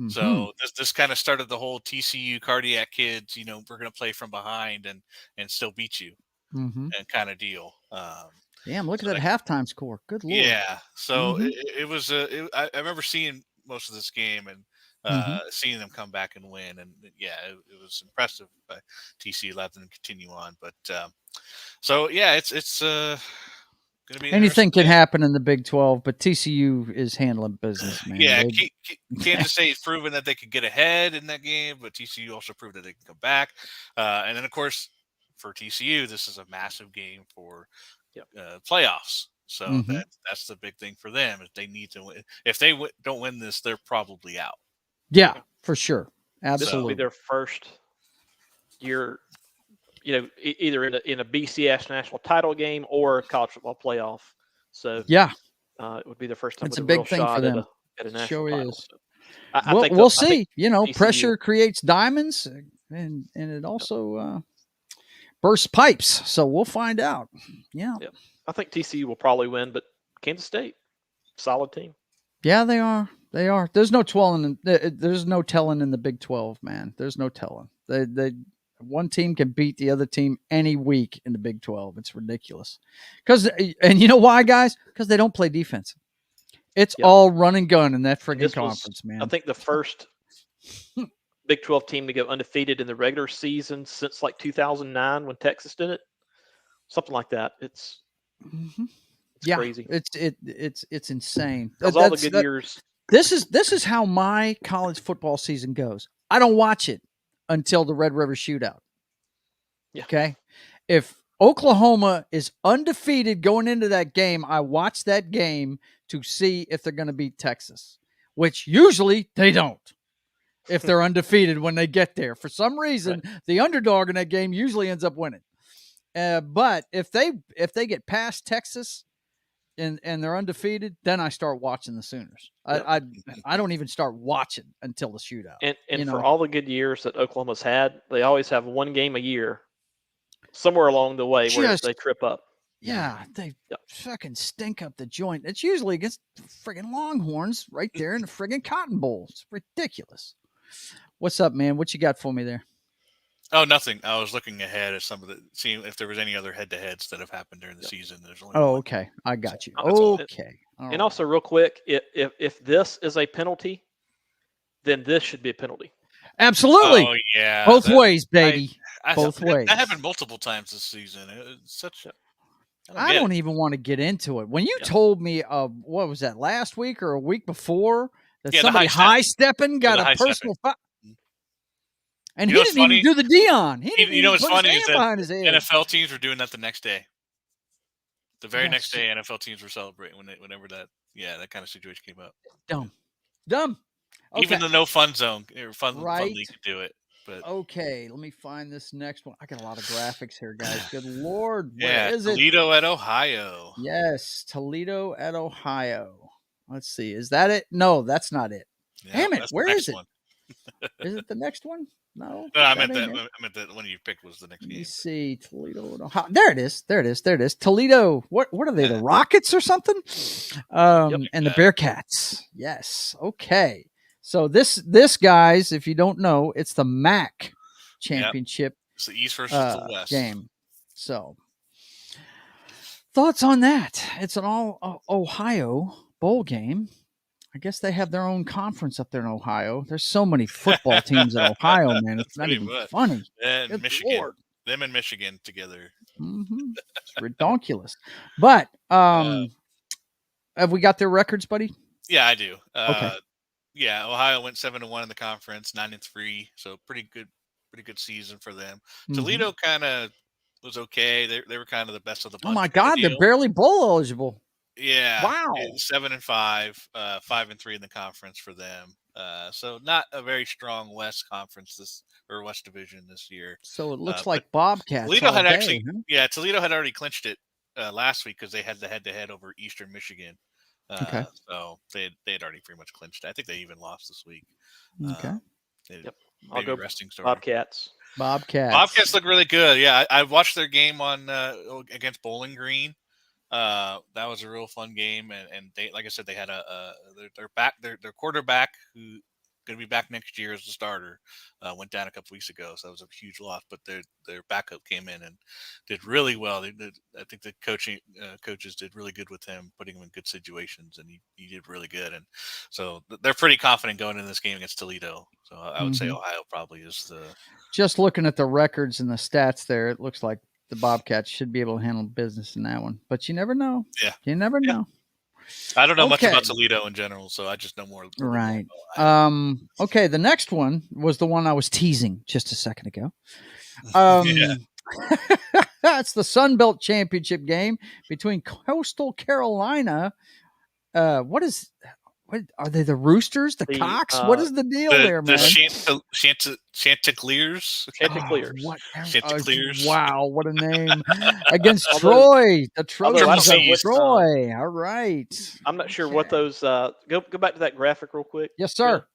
So this kind of started the whole TCU cardiac kids. We're going to play from behind and still beat you, and kind of deal. Damn, look at that halftime score. Good Lord. Yeah. So it was I remember seeing most of this game and seeing them come back and win, and it was impressive by TCU. Let them continue on, but so yeah, it's gonna be anything can happen in the Big 12, but TCU is handling business, man. Yeah, Kansas State's proven that they could get ahead in that game, but TCU also proved that they can come back. And then, of course, for TCU, this is a massive game for playoffs. So that's the big thing for them, is they need to win. If they don't win this, they're probably out. Yeah, for sure. Absolutely. This will be their first year, either in a BCS national title game or a college football playoff. So it would be their first time. It's a big thing for them. At a national title. Is. So I think we'll see. TCU, pressure creates diamonds, and it also bursts pipes. So we'll find out. Yeah. I think TCU will probably win, but Kansas State, solid team. Yeah, they are. They are. There's no telling. There's no telling in the Big 12, man. There's no telling. They one team can beat the other team any week in the Big 12. It's ridiculous. And you know why, guys? Because they don't play defense. It's all run and gun in that friggin' conference, man. I think the first Big 12 team to go undefeated in the regular season since like 2009 when Texas did it. Something like that. It's crazy. It's insane. All the good years. This is how my college football season goes. I don't watch it until the Red River Shootout. Yeah. Okay. If Oklahoma is undefeated going into that game, I watch that game to see if they're going to beat Texas, which usually they don't. If they're undefeated when they get there, for some reason, the underdog in that game usually ends up winning. But if they get past Texas and they're undefeated, then I start watching the Sooners. I don't even start watching until the shootout. And for all the good years that Oklahoma's had, they always have one game a year somewhere along the way where they trip up. Yeah, they fucking stink up the joint. It's usually against friggin' Longhorns right there in the friggin' Cotton Bowl. It's ridiculous. What's up, man? What you got for me there? Oh, nothing. I was looking ahead at seeing if there was any other head-to-heads that have happened during the season. There's only one. Okay. I got you. Okay. And also, real quick, if this is a penalty, then this should be a penalty. Absolutely. Oh, yeah. Both ways, baby. Both ways. That happened multiple times this season. It's such a... I don't even want to get into it. When you told me, what was that, last week or a week before, that somebody high-stepping got a personal foul. And he didn't even do the Dion. He didn't even what's put funny his hand behind his head. NFL teams were doing that the next day. The very next day, NFL teams were celebrating whenever that kind of situation came up. Dumb. Okay. Even the no fun zone, fun league could do it. But okay, let me find this next one. I got a lot of graphics here, guys. Good Lord. Where is Toledo at Ohio. Yes, Toledo at Ohio. Let's see. Is that it? No, that's not it. Yeah, damn it. Where is it? Is it the next one? No. I meant that one you picked was the next game. Let me see. Toledo at Ohio. There it is. Toledo. What are they? The Rockets or something? And the Bearcats. Yes. Okay. So this guys, if you don't know, it's the MAC championship. It's the East versus the West game. So thoughts on that? It's an all Ohio bowl game. I guess they have their own conference up there in Ohio. There's so many football teams in Ohio, man. It's not even funny. And Michigan. Lord. Them and Michigan together. It's ridiculous. But have we got their records, buddy? Yeah, I do. Okay. Yeah, Ohio went 7-1 in the conference, 9-3, so pretty good season for them. Toledo kind of was okay. They were kind of the best of the bunch. Oh my God, they're barely bowl eligible. Yeah. Wow. 7-5, 5-3 in the conference for them. So not a very strong West Conference West Division this year. So it looks But like Bobcats Toledo all had day. actually, Huh? Toledo had already clinched it last week because they had the head-to-head over Eastern Michigan. Okay. So they had already pretty much clinched it. I think they even lost this week. Okay. Yep. Maybe I'll go resting story. Bobcats. Bobcats look really good. Yeah, I watched their game on against Bowling Green. That was a real fun game, and they, like I said, they had their quarterback who going to be back next year as the starter. Went down a couple weeks ago, so that was a huge loss. But their backup came in and did really well. I think the coaches did really good with him, putting him in good situations, and he did really good. And so they're pretty confident going into this game against Toledo. So I would say Ohio probably is the. Just looking at the records and the stats there, it looks like the Bobcats should be able to handle business in that one. But you never know. Yeah. You never know. I don't know much about Toledo in general, so I just know more. Right. Okay. The next one was the one I was teasing just a second ago. It's the Sun Belt Championship game between Coastal Carolina. What are they? The Roosters, the Cocks? What is the deal there, man? Chanticleers. Chanticleers. Wow, what a name! Against Troy, the Trojans of Troy. All right. I'm not sure what those. Go back to that graphic real quick. Yes, sir.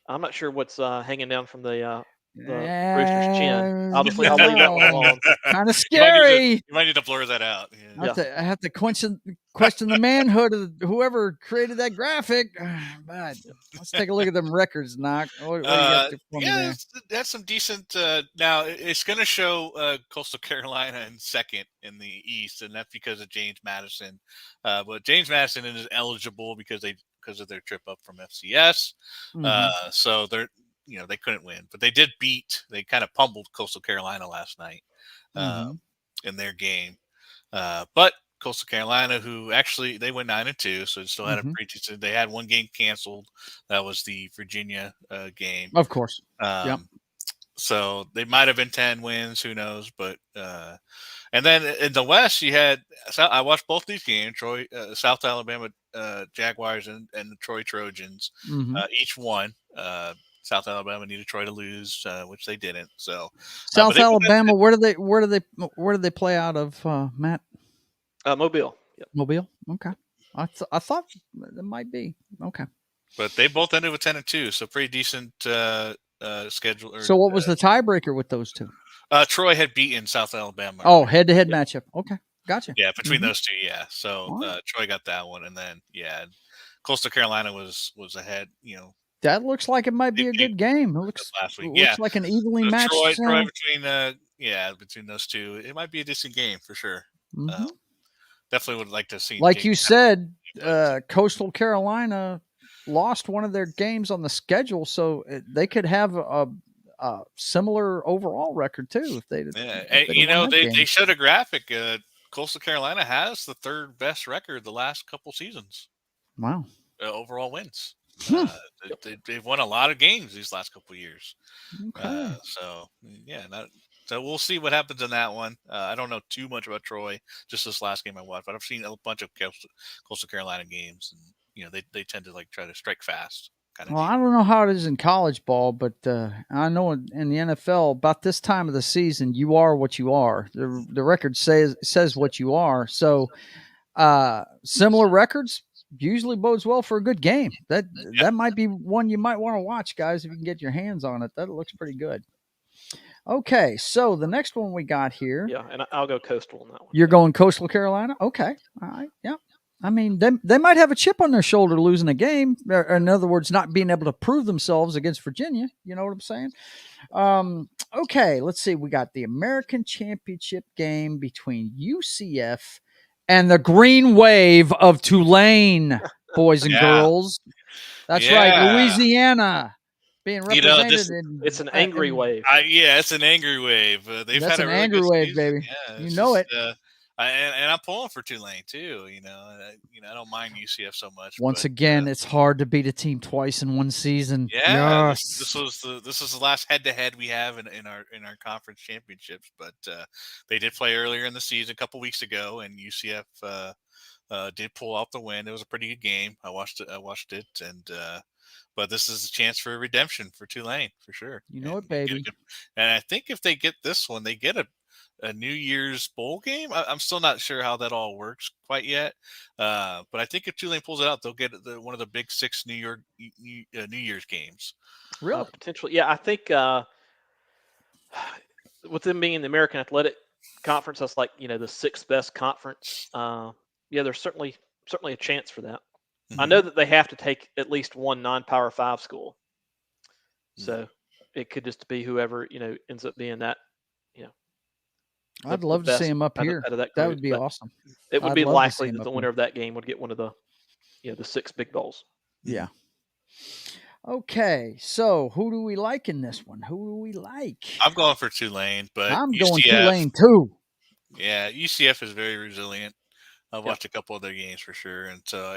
I'm not sure what's hanging down from the Rooster's chin. I'll leave that one alone. Kind of scary. You might need to blur that out. Yeah. I have to question the manhood of whoever created that graphic. But let's take a look at them records, Noc. What do you got for me there? That's some decent. Now it's going to show Coastal Carolina in second in the East, and that's because of James Madison. But James Madison is eligible because of their trip up from FCS. So they couldn't win, but they did they kind of pummeled Coastal Carolina last night in their game. But Coastal Carolina, who actually they went 9-2, so it still had a pretty decent. They had one game canceled. That was the Virginia game, of course. So they might have been 10 wins. Who knows? But and then in the West, you had. I watched both these games. South Alabama Jaguars and the Troy Trojans. Each won. South Alabama needed Troy to lose, which they didn't. So South Alabama, where do they play out of, Matt? Mobile. Yep. Mobile. Okay. I thought it might be okay. But they both ended with 10-2, so pretty decent schedule. So what was the tiebreaker with those two? Troy had beaten South Alabama. Oh, head-to-head matchup. Okay, gotcha. Yeah, between those two. Yeah, so Troy got that one, and then Coastal Carolina was ahead. That looks like it might be a good game. It looks last week. Looks like an evenly matched. Troy between those two, it might be a decent game for sure. Definitely would like to see. Like you said, Coastal Carolina lost one of their games on the schedule, so they could have a similar overall record too if they. They showed a graphic. Coastal Carolina has the third best record the last couple seasons. Wow. Overall wins. They've won a lot of games these last couple of years. Okay. So we'll see what happens in that one. I don't know too much about Troy, just this last game I watched, but I've seen a bunch of Coastal Carolina games, and they tend to try to strike fast. Well, I don't know how it is in college ball, but I know in the NFL about this time of the season, you are what you are. The record says what you are. So similar records usually bodes well for a good game. That might be one you might want to watch, guys, if you can get your hands on it. That looks pretty good. Okay, so the next one we got here. Yeah, and I'll go Coastal on that one. You're going Coastal Carolina? Okay. All right. Yeah. I mean, they might have a chip on their shoulder losing a game. Or in other words, not being able to prove themselves against Virginia. You know what I'm saying? Okay, let's see. We got the American Championship game between UCF and the Green Wave of Tulane, boys and girls. That's right, Louisiana. Being represented it's an angry wave. It's an angry wave. They've had a really angry good wave, season. baby. Yeah, you know it. And I'm pulling for Tulane too. I don't mind UCF so much. Once again, it's hard to beat a team twice in one season. Yeah, yes. This is the last head-to-head we have in our conference championships. But they did play earlier in the season, a couple weeks ago, and UCF did pull out the win. It was a pretty good game. I watched it, and but this is a chance for redemption for Tulane for sure. You know it, baby. And I think if they get this one, they get a New Year's bowl game. I'm still not sure how that all works quite yet, but I think if Tulane pulls it out, they'll get one of the big 6 New Year's games. Really? Potentially, yeah. I think with them being in the American Athletic Conference, that's like the 6th best conference. Yeah, there's certainly a chance for that. Mm-hmm. I know that they have to take at least one non-Power 5 school, so it could just be whoever ends up being that. I'd love to see him up here. Out of that would be awesome. It would be likely that the winner of that game would get one of the, the 6 big bowls. Yeah. Okay, so who do we like in this one? Who do we like? I'm going for Tulane, but I'm going Tulane too. Yeah, UCF is very resilient. I've watched a couple of their games for sure, and so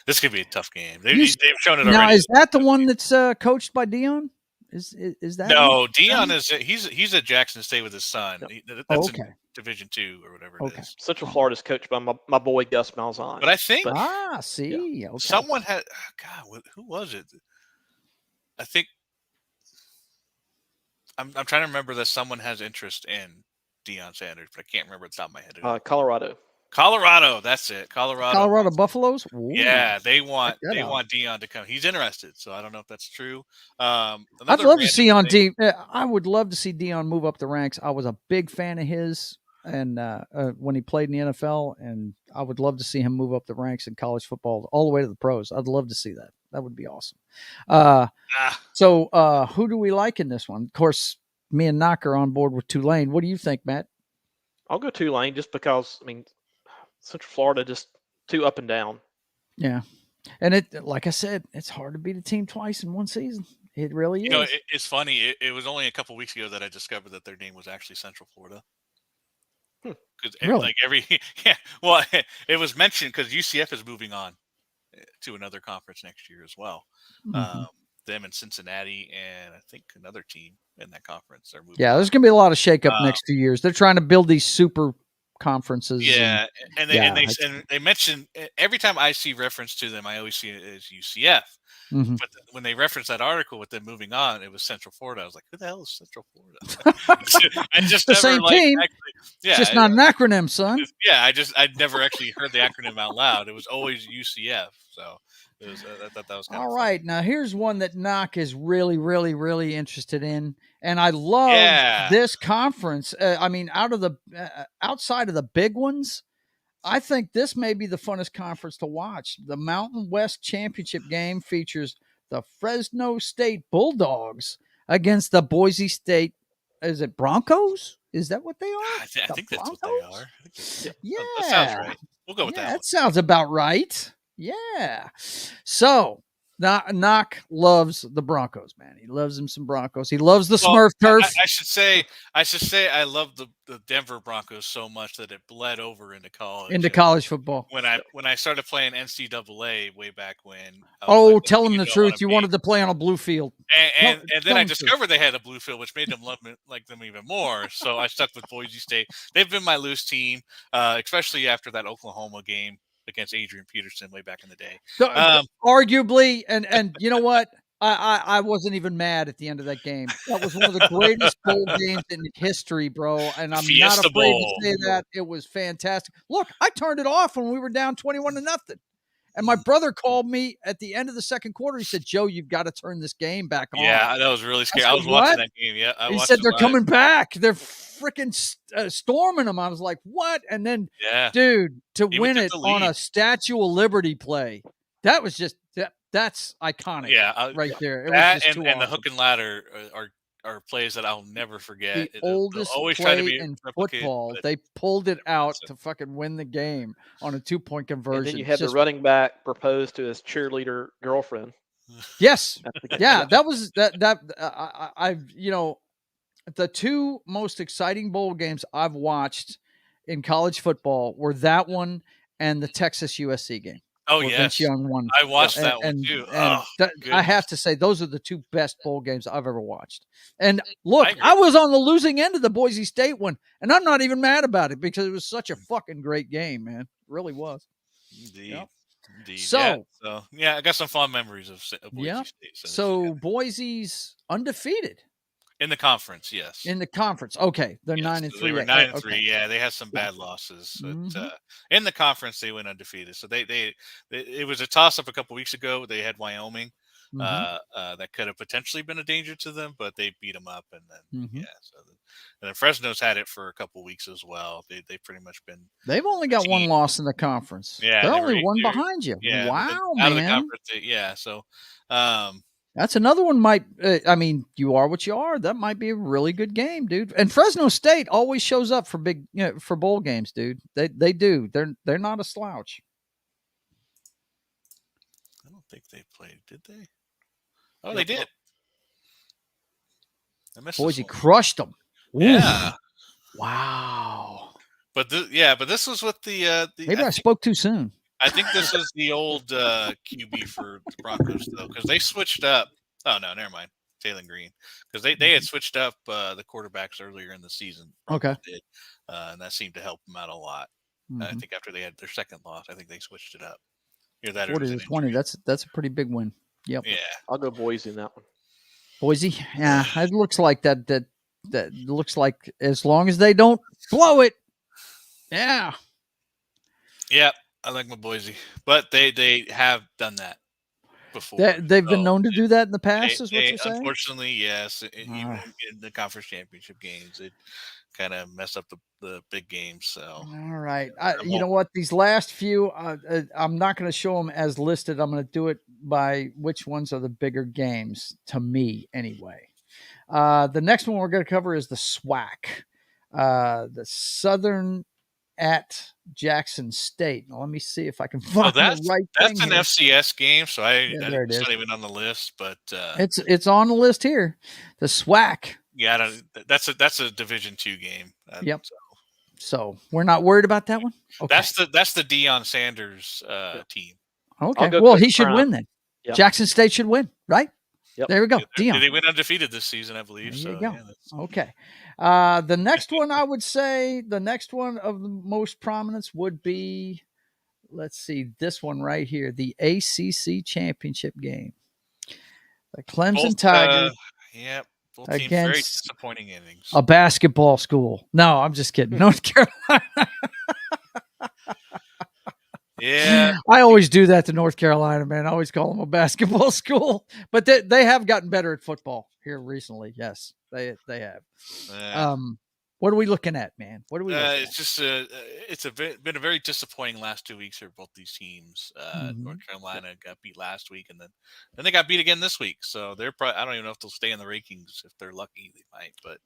this could be a tough game. They've shown it already. Now, is that the one that's coached by Dion? Is that? No, Dion is he's at Jackson State with his son. Yep. That's in Division II or whatever it is. Central Florida is coached by my boy Gus Malzahn. But I think someone had who was it? I think I'm trying to remember that someone has interest in Deion Sanders, but I can't remember at the top of my head. Colorado, that's it. Colorado Buffaloes. Ooh. Yeah, they want Deion to come. He's interested, so I don't know if that's true. I'd love to see I would love to see Deion move up the ranks. I was a big fan of his, and when he played in the NFL, and I would love to see him move up the ranks in college football all the way to the pros. I'd love to see that. That would be awesome. So who do we like in this one? Of course, me and Noc are on board with Tulane. What do you think, Matt? I'll go Tulane just because, Central Florida just too up and down. Yeah. And like I said, it's hard to beat a team twice in one season. It really is. It's funny. It was only a couple weeks ago that I discovered that their name was actually Central Florida. Really? It was mentioned because UCF is moving on to another conference next year as well. Mm-hmm. Them and Cincinnati and I think another team in that conference are moving. Yeah, there's going to be a lot of shakeup next 2 years. They're trying to build these super conferences. Yeah, and they mention every time I see reference to them, I always see it as UCF. Mm-hmm. But when they referenced that article with them moving on, it was Central Florida. I was like, who the hell is Central Florida? I just the same team. It's just not an acronym, son. I'd never actually heard the acronym out loud. It was always UCF. So I thought that was kind of all right. Now here's one that Noc is really, really, really interested in, and I love this conference. Outside of the big ones, I think this may be the funnest conference to watch. The Mountain West Championship game features the Fresno State Bulldogs against the Boise State. Is it Broncos? Is that what they are? I think that's what they are. Yeah, that sounds right. We'll go with that. That sounds about right. Yeah. So Noc loves the Broncos, man. He loves him some Broncos. He loves the Smurf turf. I should say I love the Denver Broncos so much that it bled over into college. Into college football. When I started playing NCAA way back when. Tell them the truth. You wanted to play on a blue field. And then I discovered they had a blue field, which made them like them even more. So I stuck with Boise State. They've been my loose team, especially after that Oklahoma game against Adrian Peterson way back in the day. Arguably, and you know what? I wasn't even mad at the end of that game. That was one of the greatest bowl games in history, bro. And I'm not afraid to say that. It was fantastic. Look, I turned it off when we were down 21-0. And my brother called me at the end of the second quarter. He said, "Joe, you've got to turn this game back on." Yeah, that was really scary. I was watching that game. Yeah, he said they're coming back. They're freaking storming them. I was like, "What?" And then, dude, to win it on a Statue of Liberty play, that was just that's iconic. Yeah, right there. It was just too awesome. The hook and ladder are plays that I'll never forget. The oldest play in football. They pulled it out to fucking win the game on a 2-point conversion. And then you had the running back propose to his cheerleader girlfriend. Yes. Yeah, that was the two most exciting bowl games I've watched in college football were that one and the Texas USC game. Oh, where yes. Vince Young won. I watched that one too. And Oh, I have to say, those are the two best bowl games I've ever watched. And I look, agree. I was on the losing end of the Boise State one, and I'm not even mad about it because it was such a fucking great game, man. It really was. Indeed. Yep. Indeed. So, yeah, I got some fond memories of Boise yep. State. So Boise's undefeated in the conference, yes. in the conference. Okay, they're Yes, 9-3. they were 9-3. Okay. Yeah, they had some bad losses, but in the conference they went undefeated. So they it was a toss up a couple weeks ago. They had Wyoming, that could have potentially been a danger to them, but they beat them up, and then and then Fresno's had it for a couple weeks as well. They've pretty much been. They've only got one loss in the conference. Yeah, they're only one behind you. Yeah, wow, out man. of the conference. So. That's another one. I mean, you are what you are. That might be a really good game, dude. And Fresno State always shows up for big, for bowl games, dude. They do. They're not a slouch. I don't think they played, did they? Oh, they did. Boise crushed them. Yeah. Oof. Wow. But this was with the maybe I spoke too soon. I think this was the old QB for the Broncos, though, because they switched up. Oh, no, never mind. Taylor Green. Because they had switched up the quarterbacks earlier in the season. Okay. Did, and that seemed to help them out a lot. I think after they had their second loss, I think they switched it up. 40-20. That's a pretty big win. Yep. Yeah. I'll go Boise in that one. Boise? Yeah. It looks like that looks like as long as they don't blow it. Yeah. Yeah. I like my Boise, but they have done that before. They've been known to do that in the past, is what you're saying? Unfortunately, yes. Even in the conference championship games, it kind of mess up the big games. So, all right. You know what? These last few, I'm not going to show them as listed. I'm going to do it by which ones are the bigger games to me, anyway. The next one we're going to cover is the SWAC, the Southern at Jackson State. Now, let me see if I can find the right thing. That's an FCS game, so it's not even on the list, but it's on the list here. The SWAC. Yeah, that's a Division II game. Yep. So we're not worried about that one. Okay. That's the Deion Sanders team. Okay. Well, he should win then. Yep. Jackson State should win, right? Yep. There we go. Deion. They went undefeated this season, I believe. There you go. Yeah, okay. The next one, I would say, the next one of the most prominence would be, let's see, this one right here, the ACC championship game. The Clemson Tigers. Both teams very disappointing innings. A basketball school. No, I'm just kidding. North Carolina. Yeah. I always do that to North Carolina, man. I always call them a basketball school. But they have gotten better at football here recently. Yes, they have. What are we looking at, man? What are we looking at? It's just been a very disappointing last 2 weeks for both these teams. North Carolina got beat last week, and then they got beat again this week. So they're probably, I don't even know if they'll stay in the rankings. If they're lucky, they might. But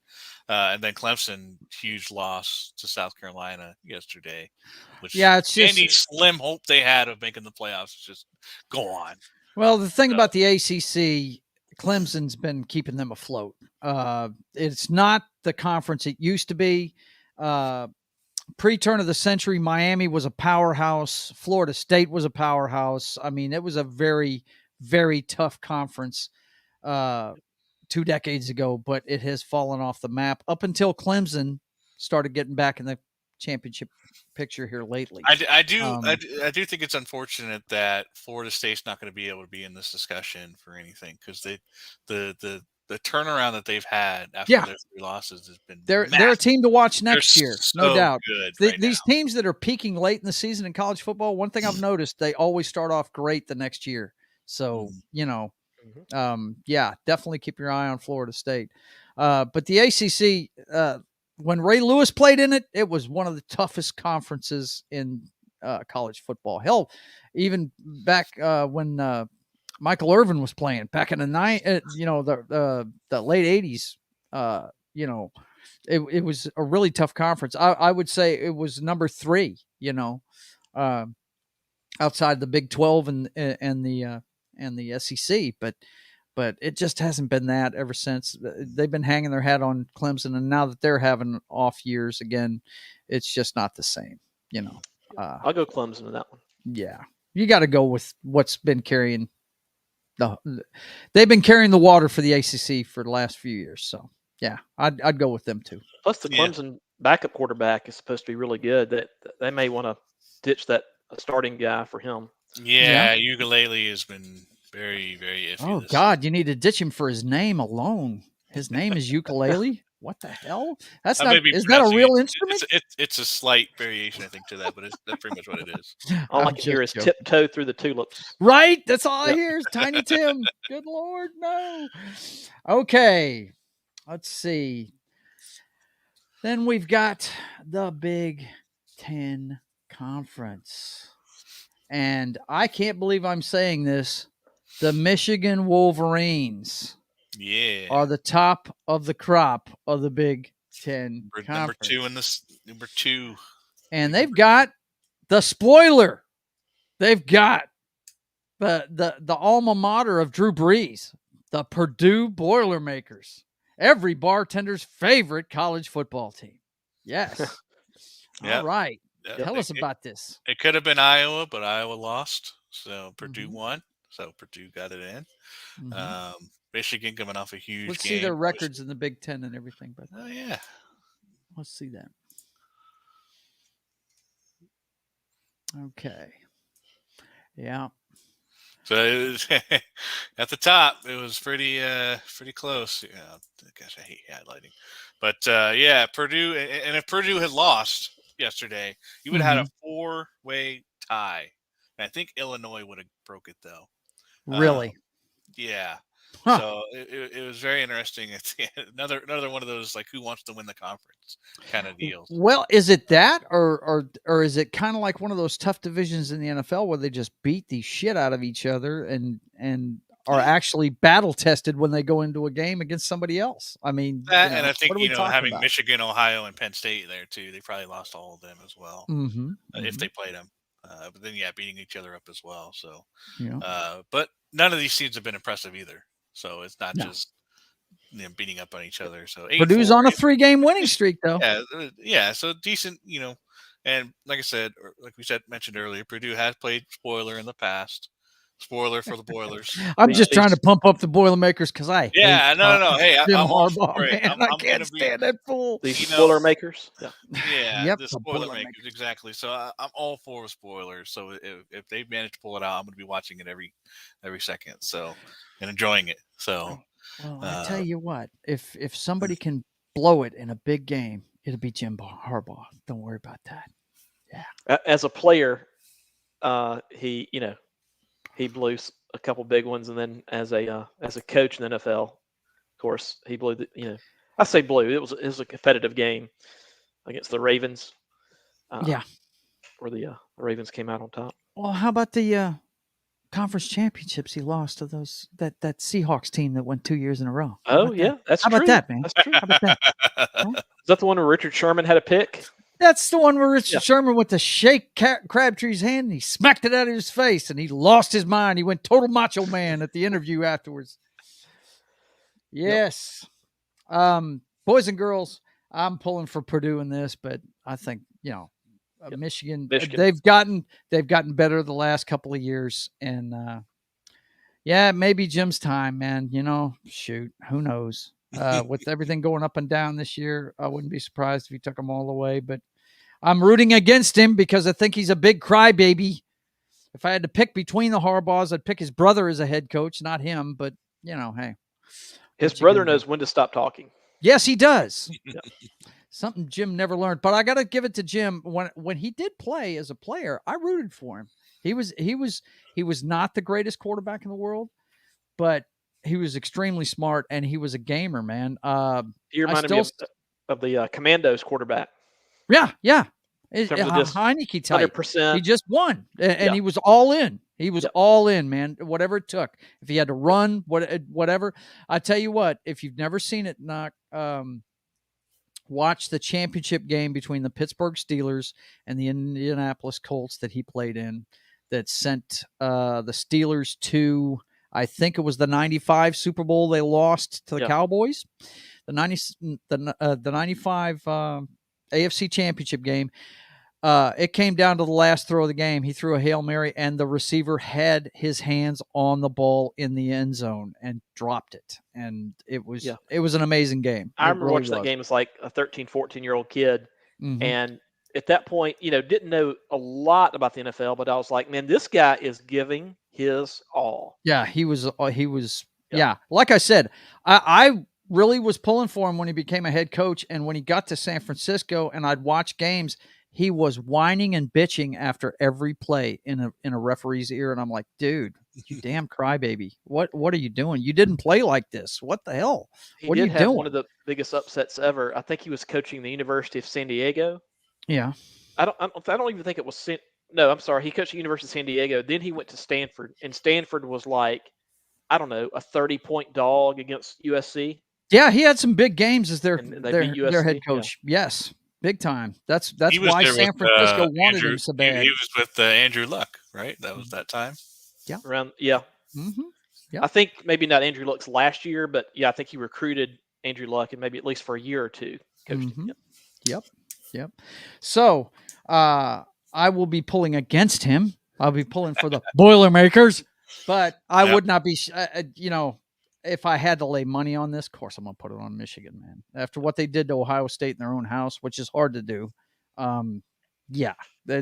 and then Clemson, huge loss to South Carolina yesterday. Which it's just any slim hope they had of making the playoffs is just gone. Well, the thing about the ACC, Clemson's been keeping them afloat. It's not the conference it used to be. Pre-turn of the century, Miami was a powerhouse. Florida State was a powerhouse. I mean, it was a very, very tough conference 2 decades ago, but it has fallen off the map up until Clemson started getting back in the championship picture here lately. I do think it's unfortunate that Florida State's not going to be able to be in this discussion for anything, because the turnaround that they've had after their 3 losses has been they're a team to watch next year, no doubt. These teams that are peaking late in the season in college football, one thing I've noticed, they always start off great the next year. So definitely keep your eye on Florida State. But the ACC, when Ray Lewis played in it, it was one of the toughest conferences in college football. Hell, even back when Michael Irvin was playing back in the the late 80s, it was a really tough conference. I would say it was number 3, outside the Big 12 and the SEC, but it just hasn't been that ever since. They've been hanging their hat on Clemson, and now that they're having off years again, it's just not the same, I'll go Clemson in that one. Yeah. You got to go with what's been carrying they've been carrying the water for the ACC for the last few years. So yeah, I'd go with them too. Plus the Clemson backup quarterback is supposed to be really good. That they may want to ditch that starting guy for him. Yeah, Ukulele has been very, very iffy. Oh this God, season. you need to ditch him for his name alone. His name is Ukulele. What the hell? That's not. Is that a real instrument? It's a slight variation, I think, to that, but that's pretty much what it is. All I can hear is tiptoe through the tulips. Right? That's all I hear is Tiny Tim. Good Lord, no. Okay, let's see. Then we've got the Big Ten Conference. And I can't believe I'm saying this. The Michigan Wolverines are the top of the crop of the Big Ten Conference. Number two. And they've got the spoiler. They've got the alma mater of Drew Brees, the Purdue Boilermakers, every bartender's favorite college football team. Yes. All right. Tell us about this. It could have been Iowa, but Iowa lost. So Purdue won. So Purdue got it in. Michigan coming off a huge game. Let's see their records in the Big Ten and everything. But let's see that. Okay. Yeah. So it was at the top, it was pretty close. Yeah, gosh, I hate highlighting, but Purdue. And if Purdue had lost yesterday, you would have had a 4-way tie. And I think Illinois would have broke it though. Really? Yeah. Huh. So it was very interesting. It's another one of those like who wants to win the conference kind of deals. Well, is it that or is it kind of like one of those tough divisions in the NFL where they just beat the shit out of each other and are actually battle tested when they go into a game against somebody else? I mean, and I think having Michigan, Ohio, and Penn State there too, they probably lost all of them as well if they played them. But then beating each other up as well. So, but none of these teams have been impressive either. So it's not just beating up on each other. So Purdue's on a 3-game winning streak, though. Yeah. So decent, and like I said, or like we mentioned earlier, Purdue has played spoiler in the past. Spoiler for the Boilers. I'm just trying to pump up the Boilermakers because I hate no. Hey, Jim Harbaugh, man. I can't stand that fool. The Boilermakers. The Boilermakers, exactly. So I'm all for spoilers. So if they manage to pull it out, I'm going to be watching it every second. So and enjoying it. So well, I tell you what, if somebody can blow it in a big game, it'll be Jim Harbaugh. Don't worry about that. Yeah. As a player, he blew a couple big ones, and then as a coach in the NFL, of course, he blew I say blew. It was a competitive game against the Ravens. Where the Ravens came out on top. Well, how about the conference championships he lost to that Seahawks team that went 2 years in a row? Oh yeah, that's true. How about that, man? That's true. How about that? Is that the one where Richard Sherman had a pick? That's the one where Richard Sherman went to shake Crabtree's hand and he smacked it out of his face and he lost his mind. He went total macho man at the interview afterwards. Yes. Boys and girls, I'm pulling for Purdue in this, but I think, Michigan, they've gotten better the last couple of years. And maybe Jim's time, man. Shoot, who knows? With everything going up and down this year, I wouldn't be surprised if he took them all away. But I'm rooting against him because I think he's a big crybaby. If I had to pick between the Harbaughs, I'd pick his brother as a head coach, not him. But, hey. His brother knows when to stop talking. Yes, he does. Something Jim never learned. But I got to give it to Jim. When he did play as a player, I rooted for him. He was not the greatest quarterback in the world, but he was extremely smart, and he was a gamer, man. He reminded me of the Commandos quarterback. Yeah. Heineke type. 100%. He just won, and he was all in. He was all in, man, whatever it took. If he had to run, whatever. I tell you what, if you've never seen it, Noc, watch the championship game between the Pittsburgh Steelers and the Indianapolis Colts that he played in that sent the Steelers to – I think it was the 95 Super Bowl they lost to the Cowboys. The 95 AFC Championship game. It came down to the last throw of the game. He threw a Hail Mary, and the receiver had his hands on the ball in the end zone and dropped it. And it was an amazing game. I remember watching that game as like a 13, 14-year-old kid. Mm-hmm. And at that point, didn't know a lot about the NFL, but I was like, man, this guy is giving his all. Yeah, he was. Yeah. Like I said, I really was pulling for him when he became a head coach. And when he got to San Francisco and I'd watch games, he was whining and bitching after every play in a referee's ear. And I'm like, dude, you damn crybaby. What are you doing? You didn't play like this. What the hell? What are you doing? He did have one of the biggest upsets ever. I think he was coaching the University of San Diego. Yeah. I don't even think it was no, I'm sorry. He coached the University of San Diego. Then he went to Stanford, and Stanford was like, I don't know, a 30-point dog against USC. Yeah, he had some big games as their head coach. Yeah. Yes, big time. That's why San Francisco wanted him so bad. He was with Andrew Luck, right? That was that time. Yeah. Mm-hmm. Yeah. I think maybe not Andrew Luck's last year, but I think he recruited Andrew Luck, and maybe at least for a year or two coached him. Yep. So I will be pulling against him. I'll be pulling for the Boilermakers, but I would not be, if I had to lay money on this, of course I'm going to put it on Michigan, man. After what they did to Ohio State in their own house, which is hard to do. They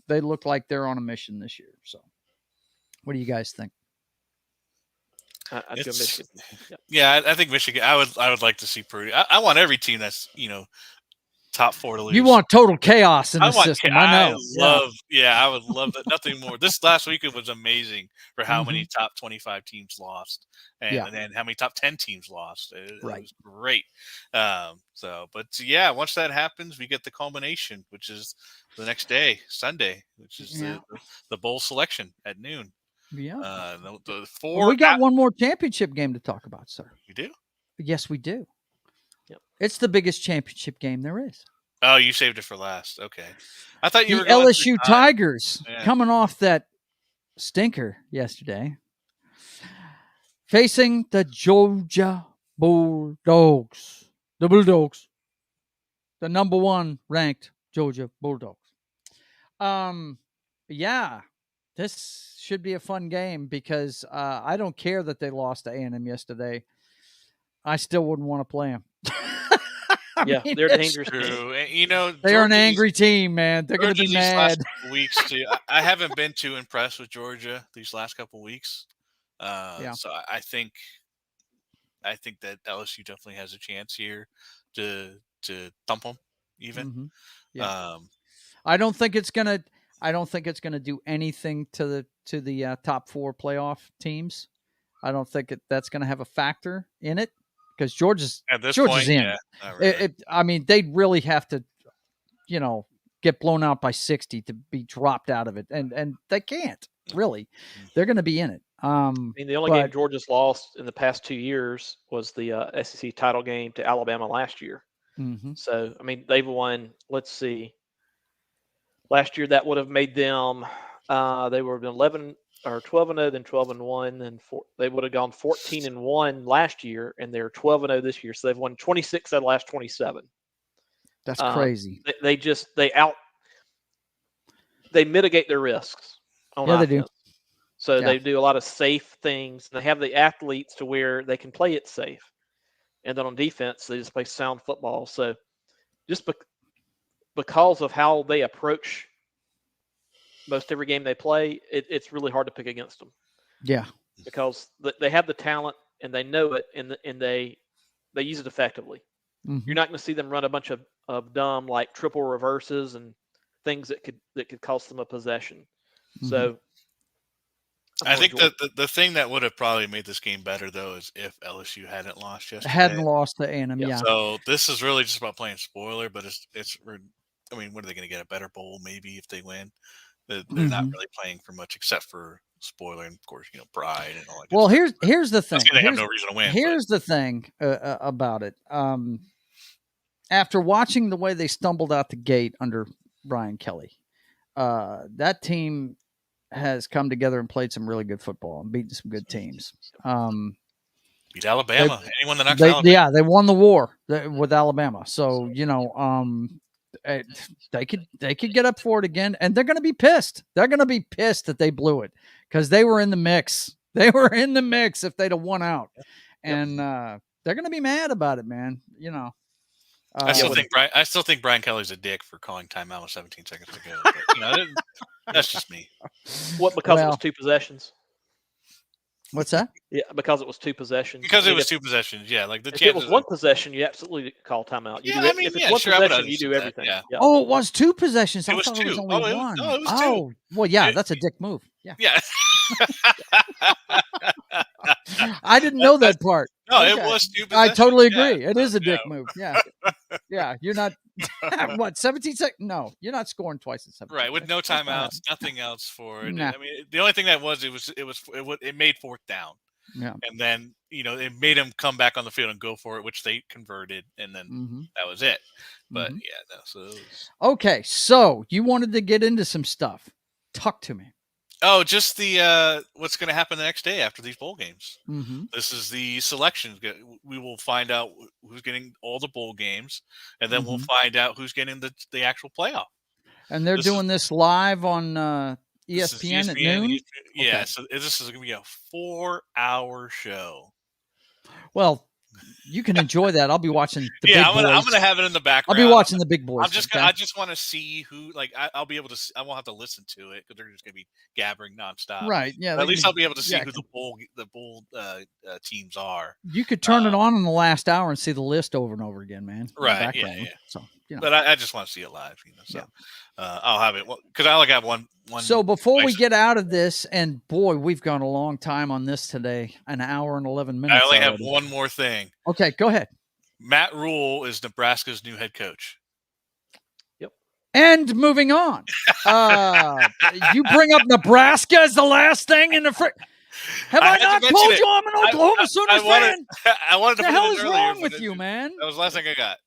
look like they're on a mission this year. So what do you guys think? I'd go Michigan. Yeah, I think Michigan. I would like to see Purdue. I want every team that's top 4 to lose. You want total chaos in the system. I know. I would love that. Nothing more. This last weekend was amazing for how many top 25 teams lost, and then how many top 10 teams lost. It was great. Once that happens, we get the culmination, which is the next day, Sunday, which is the bowl selection at noon. Yeah. We got one more championship game to talk about, sir. We do? Yes, we do. Yep. It's the biggest championship game there is. Oh, you saved it for last. Okay. I thought you were going LSU Tigers coming off that stinker yesterday, facing the Georgia Bulldogs. The Bulldogs. The number 1 ranked Georgia Bulldogs. This should be a fun game because I don't care that they lost to A&M yesterday. I still wouldn't want to play them. They're dangerous. True. They're an angry team, man. They're going to be mad. Last couple weeks too. I haven't been too impressed with Georgia these last couple of weeks. So I think that LSU definitely has a chance here to thump them even. Mm-hmm. Yeah. I don't think it's going to do anything to the top 4 playoff teams. I don't think that's going to have a factor in it because Georgia's in. Yeah, really. They'd really have to, get blown out by 60 to be dropped out of it, and they can't really. They're going to be in it. The only game Georgia's lost in the past 2 years was the SEC title game to Alabama last year. Mm-hmm. So they've won. Let's see. Last year that would have made them. They would have been 11 or 12-0, then 12-1, then they would have gone 14-1 last year, and they're 12-0 this year. So they've won 26 out of the last 27. That's crazy. They mitigate their risks on offense. They do. So they do a lot of safe things. And they have the athletes to where they can play it safe. And then on defense, they just play sound football. So just because of how they approach most every game they play, it's really hard to pick against them. Yeah. Because they have the talent and they know it and they use it effectively. Mm-hmm. You're not going to see them run a bunch of dumb like triple reverses and things that could cost them a possession. Mm-hmm. So I think that the thing that would have probably made this game better though is if LSU hadn't lost yesterday. Hadn't lost to A&M, yeah. So this is really just about playing spoiler, but it's. I mean, what are they going to get? A better bowl maybe if they win? They're not really playing for much except for spoiler and of course pride and all that. Well, here's the thing. They have no reason to win. Here's the thing about it. After watching the way they stumbled out the gate under Brian Kelly, that team has come together and played some really good football and beaten some good teams. Beat Alabama. Anyone that knocks Alabama. Yeah, they won the war with Alabama. So, they could get up for it again, and they're going to be pissed. They're going to be pissed that they blew it because they were in the mix. They were in the mix if they'd have won out, and they're going to be mad about it, man. I still think Brian Kelly's a dick for calling timeout with 17 seconds to go. But, that's just me. What? Because it was 2 possessions. What's that? Yeah, because it was 2 possessions. Because it was 2 possessions. Yeah, like if it was 1 possession, you absolutely call timeout. If it's 1 possession, you do everything. Yeah. Yeah. Oh, it was 2 possessions. I was thought 2. It was only 1. No, it was 2. Well, yeah, that's a dick move. Yeah. Yeah. I didn't know that part. No, it was 2 possessions. I totally agree. It is a dick move. Yeah. Yeah. You're not, 17 seconds? No, you're not scoring twice in 17 Right, with no timeouts, nothing else for it. I mean, the only thing that it made 4th down. Yeah. And then, it made them come back on the field and go for it, which they converted, and then that was it. But Okay, so you wanted to get into some stuff. Talk to me. Oh, just the what's going to happen the next day after these bowl games. Mm-hmm. This is the selections. We will find out who's getting all the bowl games, and then we'll find out who's getting the actual playoff. And they're doing this live on ESPN at noon? Yeah, okay. So this is going to be a 4-hour show. Well, you can enjoy that. I'll be watching the big boys. I'm gonna have it in the background. I'll be watching the big boys. I just want to see who. Like, I'll be able to. I won't have to listen to it because they're just gonna be gabbering nonstop. Right. Yeah. But at least I'll be able to see who the bowl teams are. You could turn it on in the last hour and see the list over and over again, man. Right. Yeah. So, But I just want to see it live. So I'll have it because I only got one. So before we get out of this, and boy, we've gone a long time on this today, an hour and 11 minutes. I only have one more thing. Okay, go ahead. Matt Rule is Nebraska's new head coach. Yep. And moving on, you bring up Nebraska as the last thing in the Have I not told you I'm an Oklahoma Sooners fan? I wanted to. What the hell is wrong with you, man? That was the last thing I got.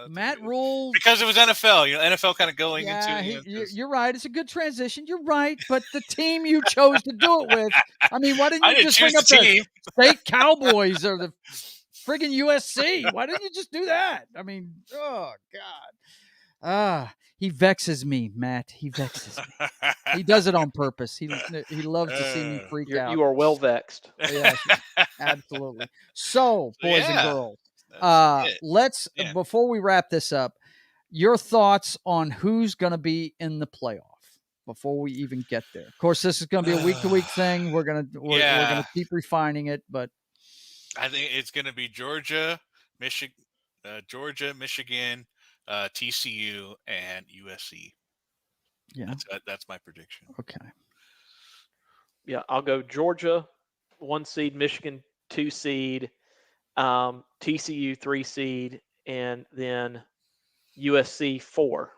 Matt Rule, because it was NFL. NFL kind of going into. You're right. It's a good transition. You're right, but the team you chose to do it with. I mean, why didn't you just bring up the State Cowboys or the friggin' USC? Why didn't you just do that? I mean, oh God. He vexes me, Matt. He vexes me. He does it on purpose. He loves to see me freak out. You are well vexed. Yeah, absolutely. So, boys and girls. Before we wrap this up, your thoughts on who's going to be in the playoff before we even get there. Of course, this is going to be a week-to-week thing. We're going to keep refining it, but I think it's going to be Georgia, Michigan, TCU, and USC. Yeah, that's my prediction. Okay. Yeah, I'll go Georgia, 1 seed, Michigan, 2 seed. TCU 3 seed, and then USC 4.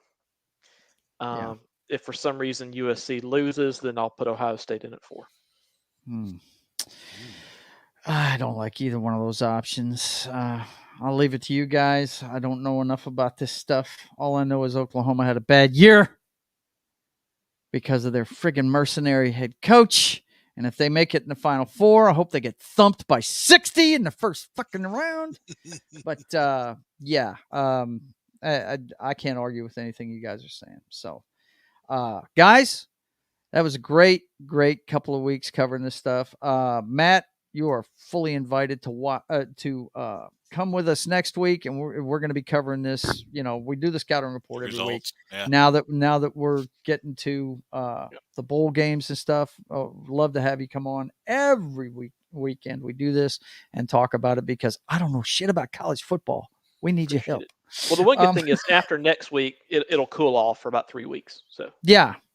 If for some reason USC loses, then I'll put Ohio State in at 4. I don't like either one of those options. I'll leave it to you guys. I don't know enough about this stuff. All I know is Oklahoma had a bad year because of their friggin' mercenary head coach. And if they make it in the Final Four, I hope they get thumped by 60 in the first fucking round. But, I can't argue with anything you guys are saying. So, guys, that was a great couple of weeks covering this stuff. Matt, you are fully invited to come with us next week, and we're going to be covering this. We do the scouting report every week. Yeah. Now that we're getting to the bowl games and stuff, love to have you come on every weekend. We do this and talk about it because I don't know shit about college football. We need your help. Well, the one good thing is after next week, it'll cool off for about 3 weeks. So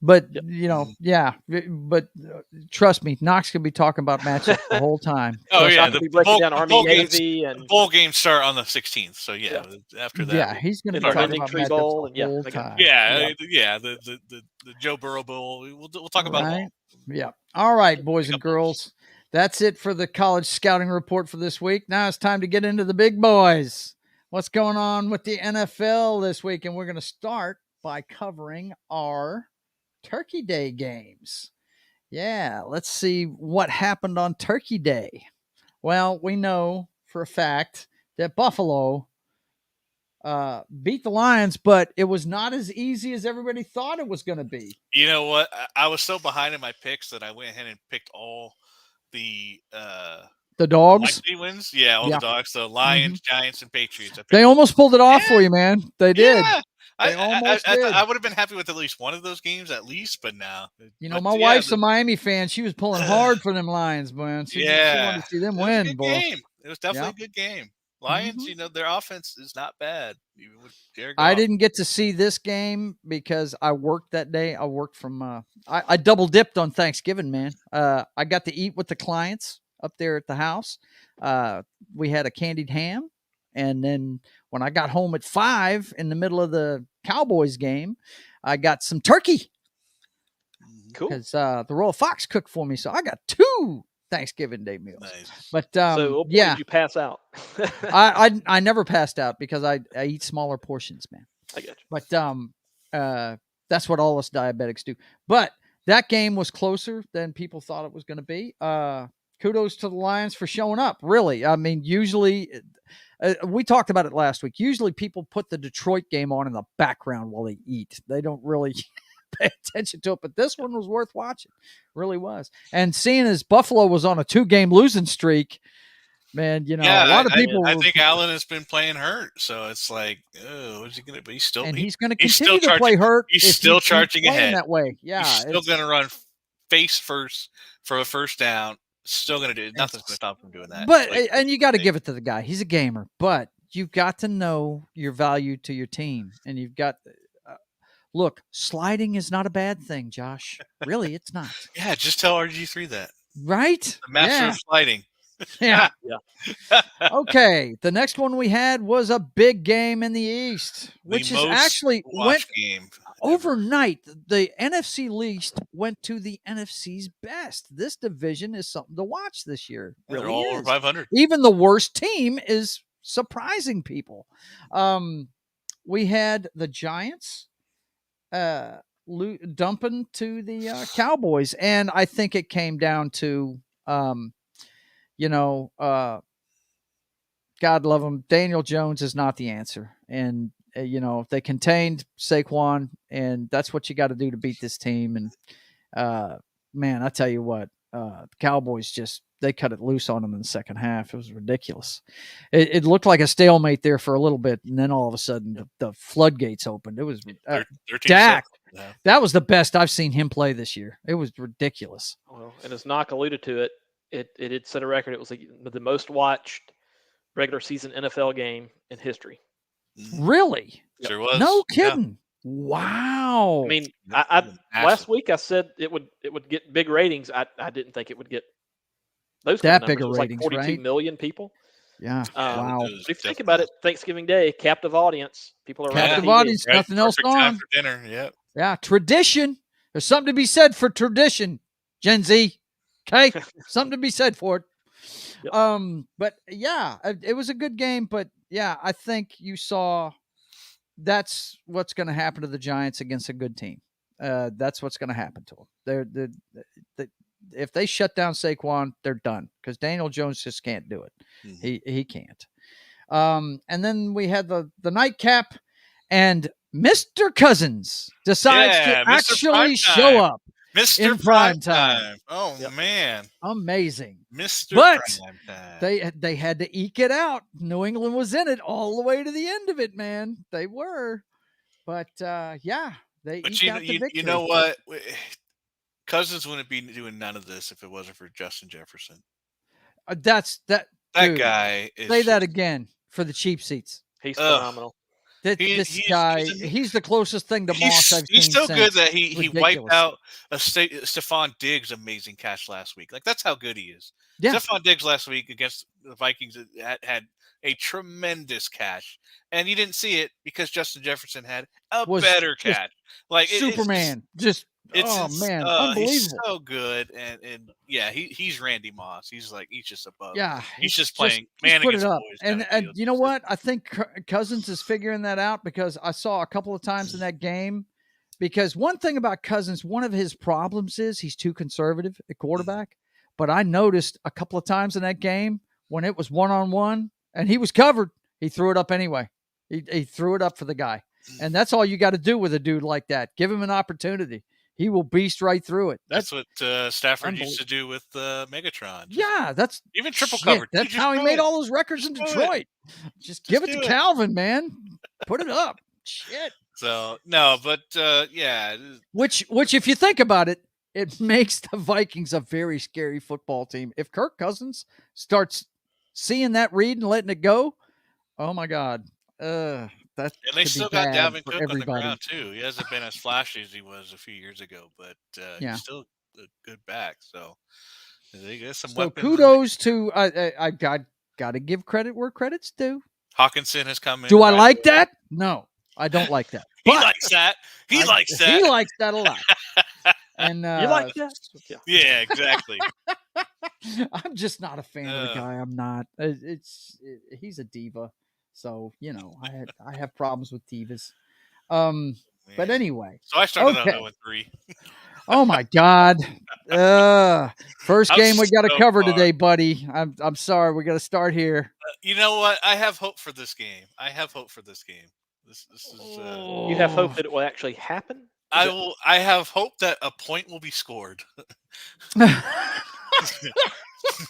but trust me, Knox could be talking about matchups the whole time. Be breaking down Army Navy and bowl games start on the 16th. So after that, he's going to be talking about matchups Bowl the whole time. The Joe Burrow Bowl. We'll talk about it. Yeah. All right, boys and girls, that's it for the college scouting report for this week. Now it's time to get into the big boys. What's going on with the NFL this week? And we're going to start by covering our Turkey Day games. Yeah, let's see what happened on Turkey Day. Well, we know for a fact that Buffalo beat the Lions, but it was not as easy as everybody thought it was going to be. You know what? I was so behind in my picks that I went ahead and picked all the dogs. likely wins. Yeah, all the dogs. So Lions, Giants, and Patriots. They almost pulled it off for you, man. They did. Yeah. They almost did. I would have been happy with at least one of those games, at least, but no. My wife's a Miami fan. She was pulling hard for them Lions, man. She wanted to see them win. It was definitely a good game. Lions, their offense is not bad. Even with Jared Goff. I didn't get to see this game because I worked that day. I worked from I double dipped on Thanksgiving, man. I got to eat with the clients up there at the house. We had a candied ham, and then when I got home at 5 in the middle of the Cowboys game, I got some turkey. Cool. Because the Royal Fox cooked for me, so I got 2 Thanksgiving Day meals. Nice. But so yeah, did you pass out? I never passed out because I eat smaller portions, man. I got you. But that's what all us diabetics do. But that game was closer than people thought it was going to be. Kudos to the Lions for showing up. Really, I mean, usually we talked about it last week. Usually, people put the Detroit game on in the background while they eat. They don't really pay attention to it, but this one was worth watching. Really was. And seeing as Buffalo was on a 2-game losing streak, man, a lot of people. I think Allen has been playing hurt, so it's like, oh, what's he going to be? He's going to continue to play hurt. He's still charging ahead that way. Yeah, he's still going to run face first for a first down. Still going to do it. Nothing's going to stop him doing that. But and you got to give it to the guy. He's a gamer, but you've got to know your value to your team, and you've got. Look, sliding is not a bad thing, Josh. Really, it's not. Yeah, just tell RG3 that. Right? The master of sliding. Yeah. Okay, the next one we had was a big game in the East, which is actually went overnight. The NFC least went to the NFC's best. This division is something to watch this year. Really, they're all over 500. Even the worst team is surprising people. We had the Giants dumping to the Cowboys, and I think it came down to God love him, Daniel Jones is not the answer, and they contained Saquon, and that's what you got to do to beat this team. And man, I tell you what, the Cowboys they cut it loose on them in the second half. It was ridiculous. It looked like a stalemate there for a little bit, and then all of a sudden the floodgates opened. It was Dak. Yeah. That was the best I've seen him play this year. It was ridiculous. Well, and as Noc alluded to it, it did set a record. It was the most watched regular season NFL game in history. Really? Sure was. No kidding. Yeah. Wow. I mean, I last week I said it would get big ratings. I didn't think it would get those that kind of big of ratings, like 42 right? million people. Yeah. Wow. If you think about it, Thanksgiving Day, captive audience. People are captive audience, right? Nothing else on. Time for dinner. Yep. Yeah. Tradition. There's something to be said for tradition, Gen Z. Okay. Something to be said for it. Yep. But yeah, it was a good game. But yeah, I think you saw that's what's going to happen to the Giants against a good team. That's what's going to happen to them. If they shut down Saquon, they're done because Daniel Jones just can't do it. Mm-hmm. He can't. And then we had the nightcap, and Mr. Cousins decides to actually show up. Mr. In prime time. Oh, man. Amazing. Mr. But Prime Time. They had to eke it out. New England was in it all the way to the end of it, man. They were. But, yeah, they eked out the victory. You know what? Cousins wouldn't be doing none of this if it wasn't for Justin Jefferson. That dude, guy is... Say that again for the cheap seats. He's phenomenal. This guy, he's the closest thing to Moss I've seen. He's so good that he wiped out Stephon Diggs' amazing catch last week. Like, that's how good he is. Yeah. Stephon Diggs last week against the Vikings had a tremendous catch, and you didn't see it because Justin Jefferson had a better catch. Like Superman, unbelievable. He's so good, and yeah, he's Randy Moss. He's just above. Yeah, he's just playing man against boys. And you know what? I think Cousins is figuring that out because I saw a couple of times in that game. Because one thing about Cousins, one of his problems is he's too conservative at quarterback. But I noticed a couple of times in that game when it was 1-on-1 and he was covered, he threw it up anyway. He threw it up for the guy. And that's all you got to do with a dude like that. Give him an opportunity. He will beast right through it. That's what Stafford used to do with Megatron. Yeah, that's even triple coverage. That's how he made all those records in Detroit. Just give it to Calvin, man. Put it up. Shit. So no, but yeah. Which if you think about it, it makes the Vikings a very scary football team. If Kirk Cousins starts seeing that read and letting it go, oh my God. And they still got Dalvin Cook on the ground too. He hasn't been as flashy as he was a few years ago, but he's still a good back. So they got some weapons. Kudos to I got to give credit where credit's due. Hawkinson has come in. Do I like that? No, I don't like that. He likes that. He likes that. He likes that a lot. And you like that? Yeah, exactly. I'm just not a fan of the guy. I'm not. He's a diva. So, I have problems with divas. But anyway. So I started out 0-3. Oh my God. First game we got to cover today, buddy. I'm sorry. We got to start here. You know what? I have hope for this game. This is you have hope that it will actually happen? I have hope that a point will be scored.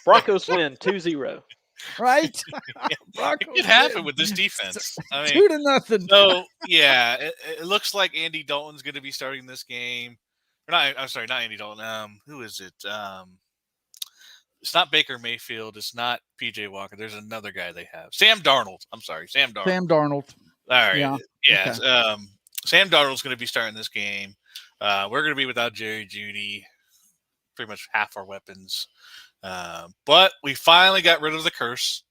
Broncos win 2-0. Right? It could happen with this defense. I mean, 2-0. So yeah, it looks like Andy Dalton's going to be starting this game. Or not? I'm sorry, not Andy Dalton. Who is it? It's not Baker Mayfield. It's not PJ Walker. There's another guy they have. Sam Darnold. I'm sorry, Sam Darnold. Sam Darnold. All right. Yeah. Okay. Sam Darnold's going to be starting this game. We're going to be without Jerry Jeudy, pretty much half our weapons. But we finally got rid of the curse.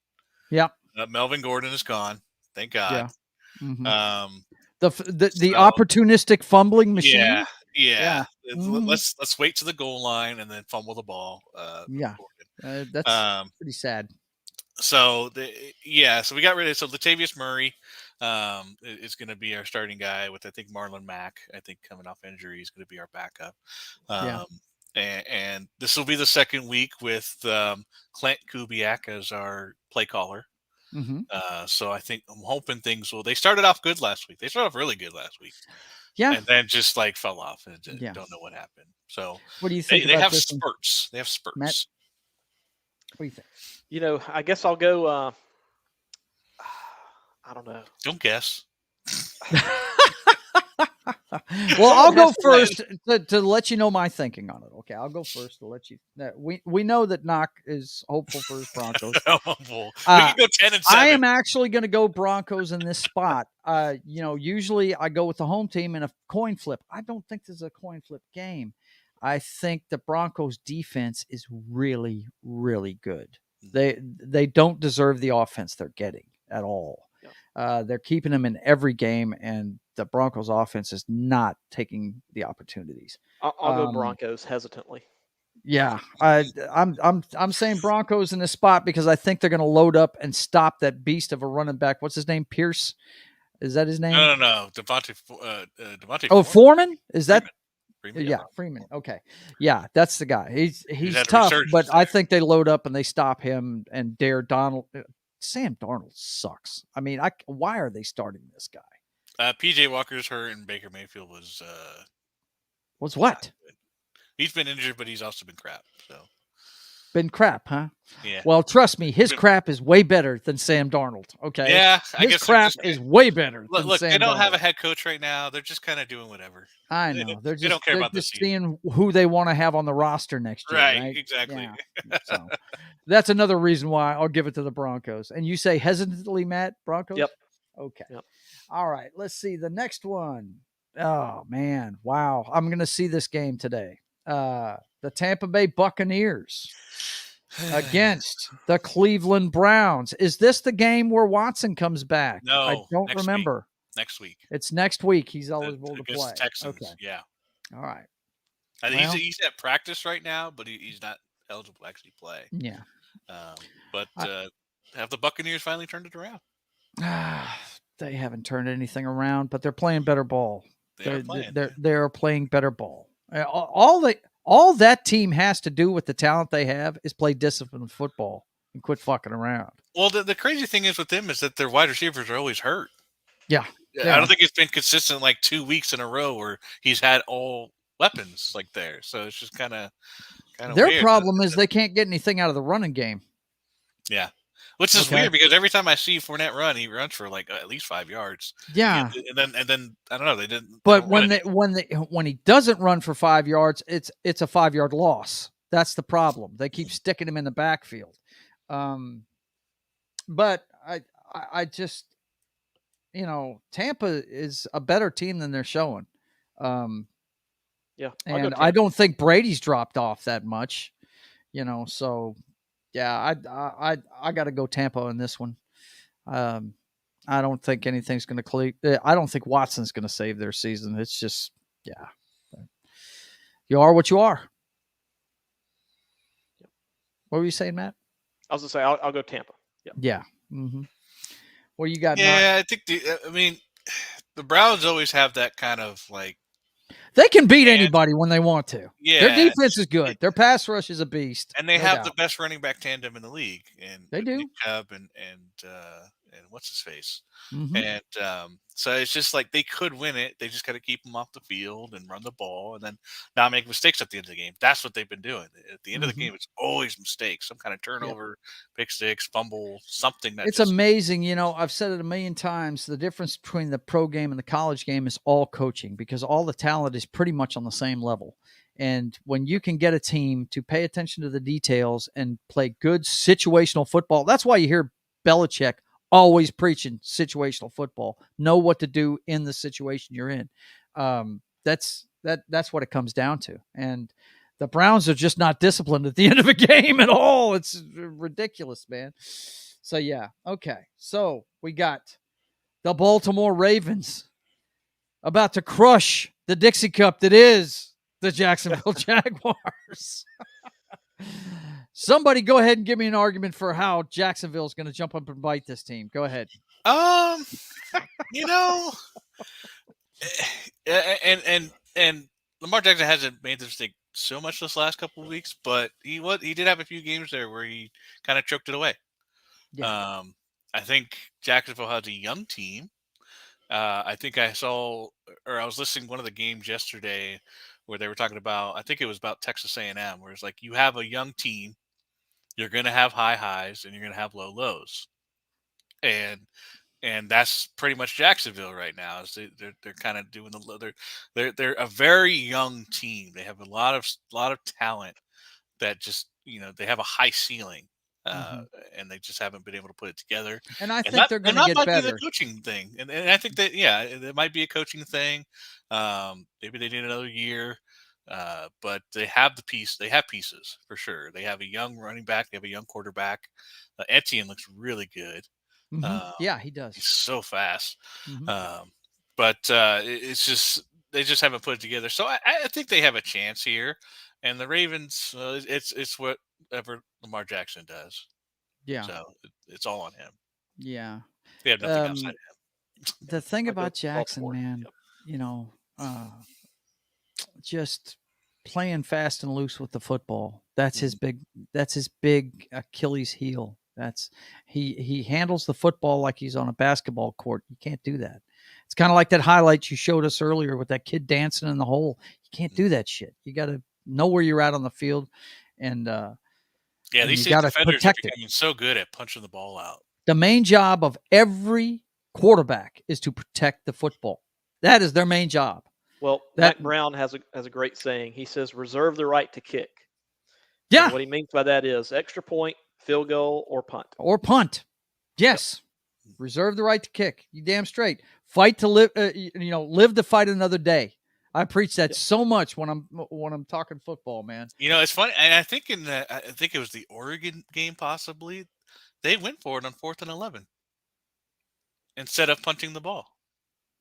Yeah. Melvin Gordon is gone. Thank God. Yeah. Mm-hmm. The opportunistic fumbling machine. Yeah. Let's wait to the goal line and then fumble the ball. That's pretty sad. So so we got rid of Latavius Murray is going to be our starting guy with I think Marlon Mack. I think coming off injury is going to be our backup. And this will be the second week with Clint Kubiak as our play caller. Mm-hmm. So I'm hoping things will. They started off good last week. They started off really good last week. Yeah. And then just fell off and don't know what happened. So what do you think? They have spurts. They have spurts. Matt? What do you think? I guess I'll go. I don't know. Don't guess. Well, I'll go first to let you know my thinking on it. Okay, I'll go first to let you. We know that Noc is hopeful for his Broncos. We can go 10-7. I am actually going to go Broncos in this spot. Usually I go with the home team in a coin flip. I don't think this is a coin flip game. I think the Broncos defense is really, really good. They don't deserve the offense they're getting at all. They're keeping them in every game, and the Broncos offense is not taking the opportunities. I'll go Broncos hesitantly. Yeah, I'm saying Broncos in this spot because I think they're going to load up and stop that beast of a running back. What's his name? Pierce? Is that his name? No. Devontae. Oh, Foreman? Is that? Freeman, yeah, Freeman. Okay, yeah, that's the guy. He's tough, but I think they load up and they stop him and dare Donald. Sam Darnold sucks. I mean, why are they starting this guy? PJ Walker's hurt and Baker Mayfield was what? He's been injured, but he's also been crap. So been crap, huh? Yeah. Well, trust me, his crap is way better than Sam Darnold. Okay. Yeah, his crap is way better. Look, Sam they don't Darnold. have a head coach right now. They're just kind of doing whatever. I know. They don't care about just seeing who they want to have on the roster next year. Right? Exactly. Yeah. So that's another reason why I'll give it to the Broncos. And you say hesitantly, Matt, Broncos? Yep. Okay. Yep. All right. Let's see the next one. Oh man. Wow. I'm going to see this game today. The Tampa Bay Buccaneers against the Cleveland Browns. Is this the game where Watson comes back? No. I don't remember. Next week. It's next week. He's eligible to play. Texans. Okay. Yeah. All right. I think he's at practice right now, but he's not eligible to actually play. Yeah. But have the Buccaneers finally turned it around? They haven't turned anything around, but they're playing better ball. They're playing better ball. All that team has to do with the talent they have is play disciplined football and quit fucking around. Well, the crazy thing is with them is that their wide receivers are always hurt. Yeah. I don't think it's been consistent like 2 weeks in a row where he's had all weapons like there. So it's just kind of Their weird. problem is they can't get anything out of the running game. Yeah. Which is weird because every time I see Fournette run, he runs for like at least 5 yards. Yeah. And then I don't know, they didn't. But when he doesn't run for 5 yards, it's a 5-yard loss. That's the problem. They keep sticking him in the backfield. But I just, Tampa is a better team than they're showing. Yeah, and I don't think Brady's dropped off that much. So yeah, I got to go Tampa in this one. I don't think anything's going to I don't think Watson's going to save their season. It's just, yeah, you are what you are. What were you saying, Matt? I was going to say I'll go Tampa. Yeah. Mm-hmm. Well, you got. Yeah, I think the Browns always have that kind of like. They can beat anybody when they want to. Yeah, their defense is good. Their pass rush is a beast, and they have the best running back tandem in the league. And they do. Nick Chubb and what's his face, and so it's just like they could win it. They just got to keep them off the field and run the ball, and then not make mistakes at the end of the game. That's what they've been doing. At the end of the game, it's always mistakes, some kind of turnover, pick six, fumble, something. It's amazing. I've said it a million times. The difference between the pro game and the college game is all coaching, because all the talent is pretty much on the same level. And when you can get a team to pay attention to the details and play good situational football, that's why you hear Belichick always preaching situational football. Know what to do in the situation you're in. That's what it comes down to. And the Browns are just not disciplined at the end of a game at all. It's ridiculous, man. So yeah, okay. So we got the Baltimore Ravens about to crush the Dixie Cup that is the Jacksonville Jaguars. Somebody go ahead and give me an argument for how Jacksonville is going to jump up and bite this team. Go ahead. And Lamar Jackson hasn't made this mistake so much this last couple of weeks, but he did have a few games there where he kind of choked it away. Yeah. I think Jacksonville has a young team. I think I was listening to one of the games yesterday where they were talking about, I think it was about Texas A&M, where it's like you have a young team, you're going to have high highs and you're going to have low lows, and that's pretty much Jacksonville right now. Is they're kind of doing they're a very young team. They have a lot of talent that just they have a high ceiling. And they just haven't been able to put it together. And I think they're going to get better. Be the coaching thing, and I think that it might be a coaching thing. Maybe they need another year, but they have the piece. They have pieces for sure. They have a young running back. They have a young quarterback. Etienne looks really good. Yeah, he does. He's so fast. But it's just they just haven't put it together. So I think they have a chance here. And the Ravens, it's whatever Lamar Jackson does. Yeah. So it's all on him. Yeah. They have nothing outside of him. The thing about Jackson, man, just playing fast and loose with the football. That's his big Achilles heel. He handles the football like he's on a basketball court. You can't do that. It's kind of like that highlight you showed us earlier with that kid dancing in the hole. You can't do that shit. You got to know where you're at on the field, and these defenders are becoming so good at punching the ball out. The main job of every quarterback is to protect the football. That is their main job. Well, Matt Brown has a great saying. He says, "Reserve the right to kick." Yeah. And what he means by that is extra point, field goal, or punt. Or punt. Yes. Yep. Reserve the right to kick. You damn straight. Fight to live. Live to fight another day. I preach that so much when I'm talking football, man. It's funny, and I think I think it was the Oregon game, possibly they went for it on 4th and 11 instead of punting the ball.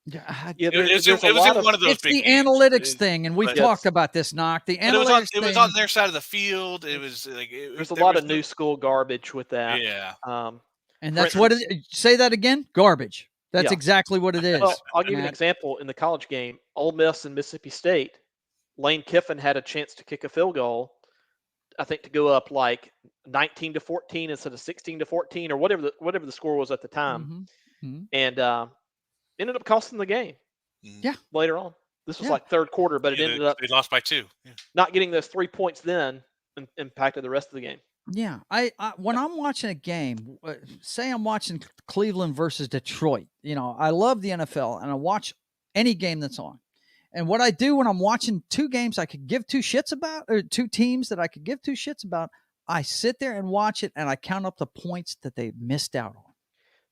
Yeah, it was one of those. It's the analytics thing, and we've talked about this. Noc. The analytics. It was on their side of the field. It was like there's a lot of new school garbage with that. Yeah. And that's what it. Say that again. Garbage. That's exactly what it is. Well, I'll give you an example. In the college game, Ole Miss and Mississippi State, Lane Kiffin had a chance to kick a field goal, I think, to go up like 19-14 instead of 16-14 or whatever the score was at the time. And ended up costing the game. Yeah. Later on, this was like third quarter, but it ended up they lost by 2. Yeah. Not getting those 3 points then impacted the rest of the game. Yeah, I when I'm watching a game, say I'm watching Cleveland versus Detroit, I love the NFL and I watch any game that's on. And what I do when I'm watching two games I could give two shits about, or two teams that I could give two shits about, I sit there and watch it and I count up the points that they missed out on.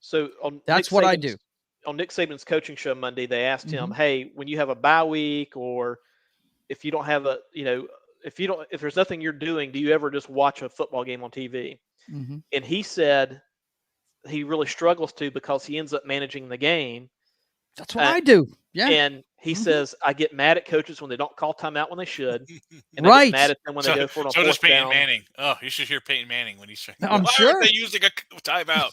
So that's what I do. On Nick Saban's coaching show Monday, they asked him, "Hey, when you have a bye week, or if you don't have if there's nothing you're doing, do you ever just watch a football game on TV?" And he said he really struggles to, because he ends up managing the game. That's what I do. Yeah. And he says, I get mad at coaches when they don't call timeout when they should. And I get mad at them when they go for it on so does fourth Peyton down. Manning. Oh, you should hear Peyton Manning when he's saying, I'm sure. Why aren't they using a timeout?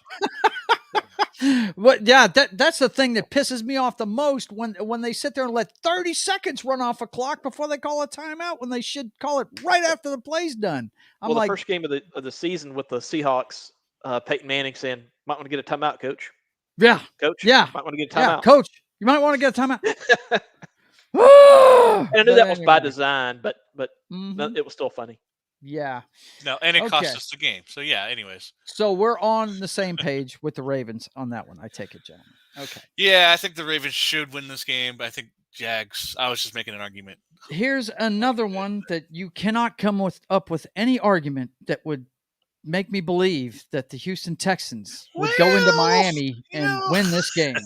But yeah, that's the thing that pisses me off the most, when they sit there and let 30 seconds run off a clock before they call a timeout, when they should call it right after the play's done. The first game of the season with the Seahawks, Peyton Manning saying, "Might want to get a timeout, coach." Yeah, coach. Yeah, might want to get a timeout. Yeah, coach, you might want to get a timeout. And I knew that was by design, but it was still funny. Yeah. No, and it cost us the game. So yeah. Anyways. So we're on the same page with the Ravens on that one. I take it, gentlemen. Okay. Yeah, I think the Ravens should win this game, but I think Jags. I was just making an argument. Here's another one that you cannot come up with any argument that would make me believe that the Houston Texans would go into Miami and win this game.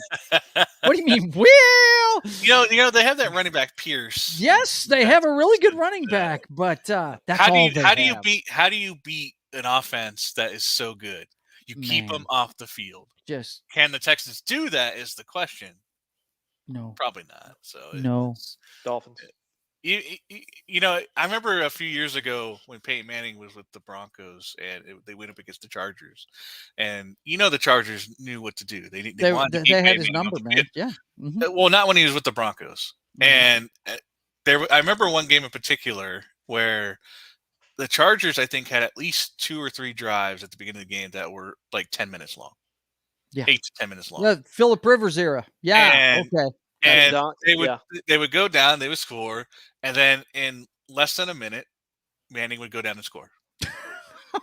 What do you mean, they have that running back Pierce. Yes, they have a really good running back, but that's how all how do you beat an offense that is so good? You keep them off the field. Can the Texans do that is the question. No. Probably not. So no. Dolphins. I remember a few years ago when Peyton Manning was with the Broncos and they went up against the Chargers, and the Chargers knew what to do. They had his number, man. Yeah. Well, not when he was with the Broncos. And I remember one game in particular where the Chargers, I think, had at least 2 or 3 drives at the beginning of the game that were like 10 minutes long. Yeah. 8 to 10 minutes long. The Phillip Rivers era. Yeah. Okay. And they would go down, they would score, and then in less than a minute, Manning would go down and score.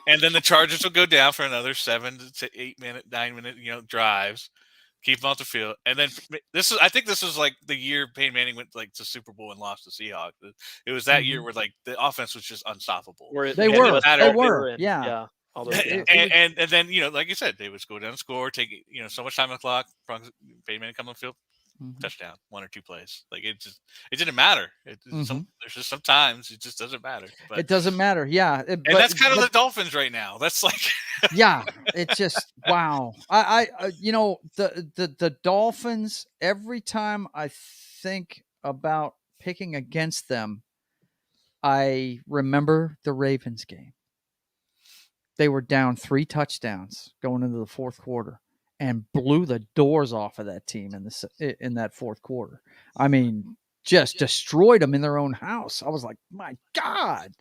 And then the Chargers would go down for another 7 to 8 minute, 9 minute, drives, keep them off the field. And then I think this was like the year Peyton Manning went like to Super Bowl and lost to Seahawks. It was that year where like the offense was just unstoppable. They were. Yeah. And then like you said, they would go down and score, take so much time on the clock. Peyton Manning come on the field, touchdown, 1 or 2 plays. Like it didn't matter. There's just sometimes it just doesn't matter. But it doesn't matter. Yeah, and that's kind of the Dolphins right now. That's like yeah, it's just wow. I the Dolphins. Every time I think about picking against them, I remember the Ravens game. They were down 3 touchdowns going into the fourth quarter and blew the doors off of that team in that fourth quarter. I mean, just destroyed them in their own house. I was like, my God.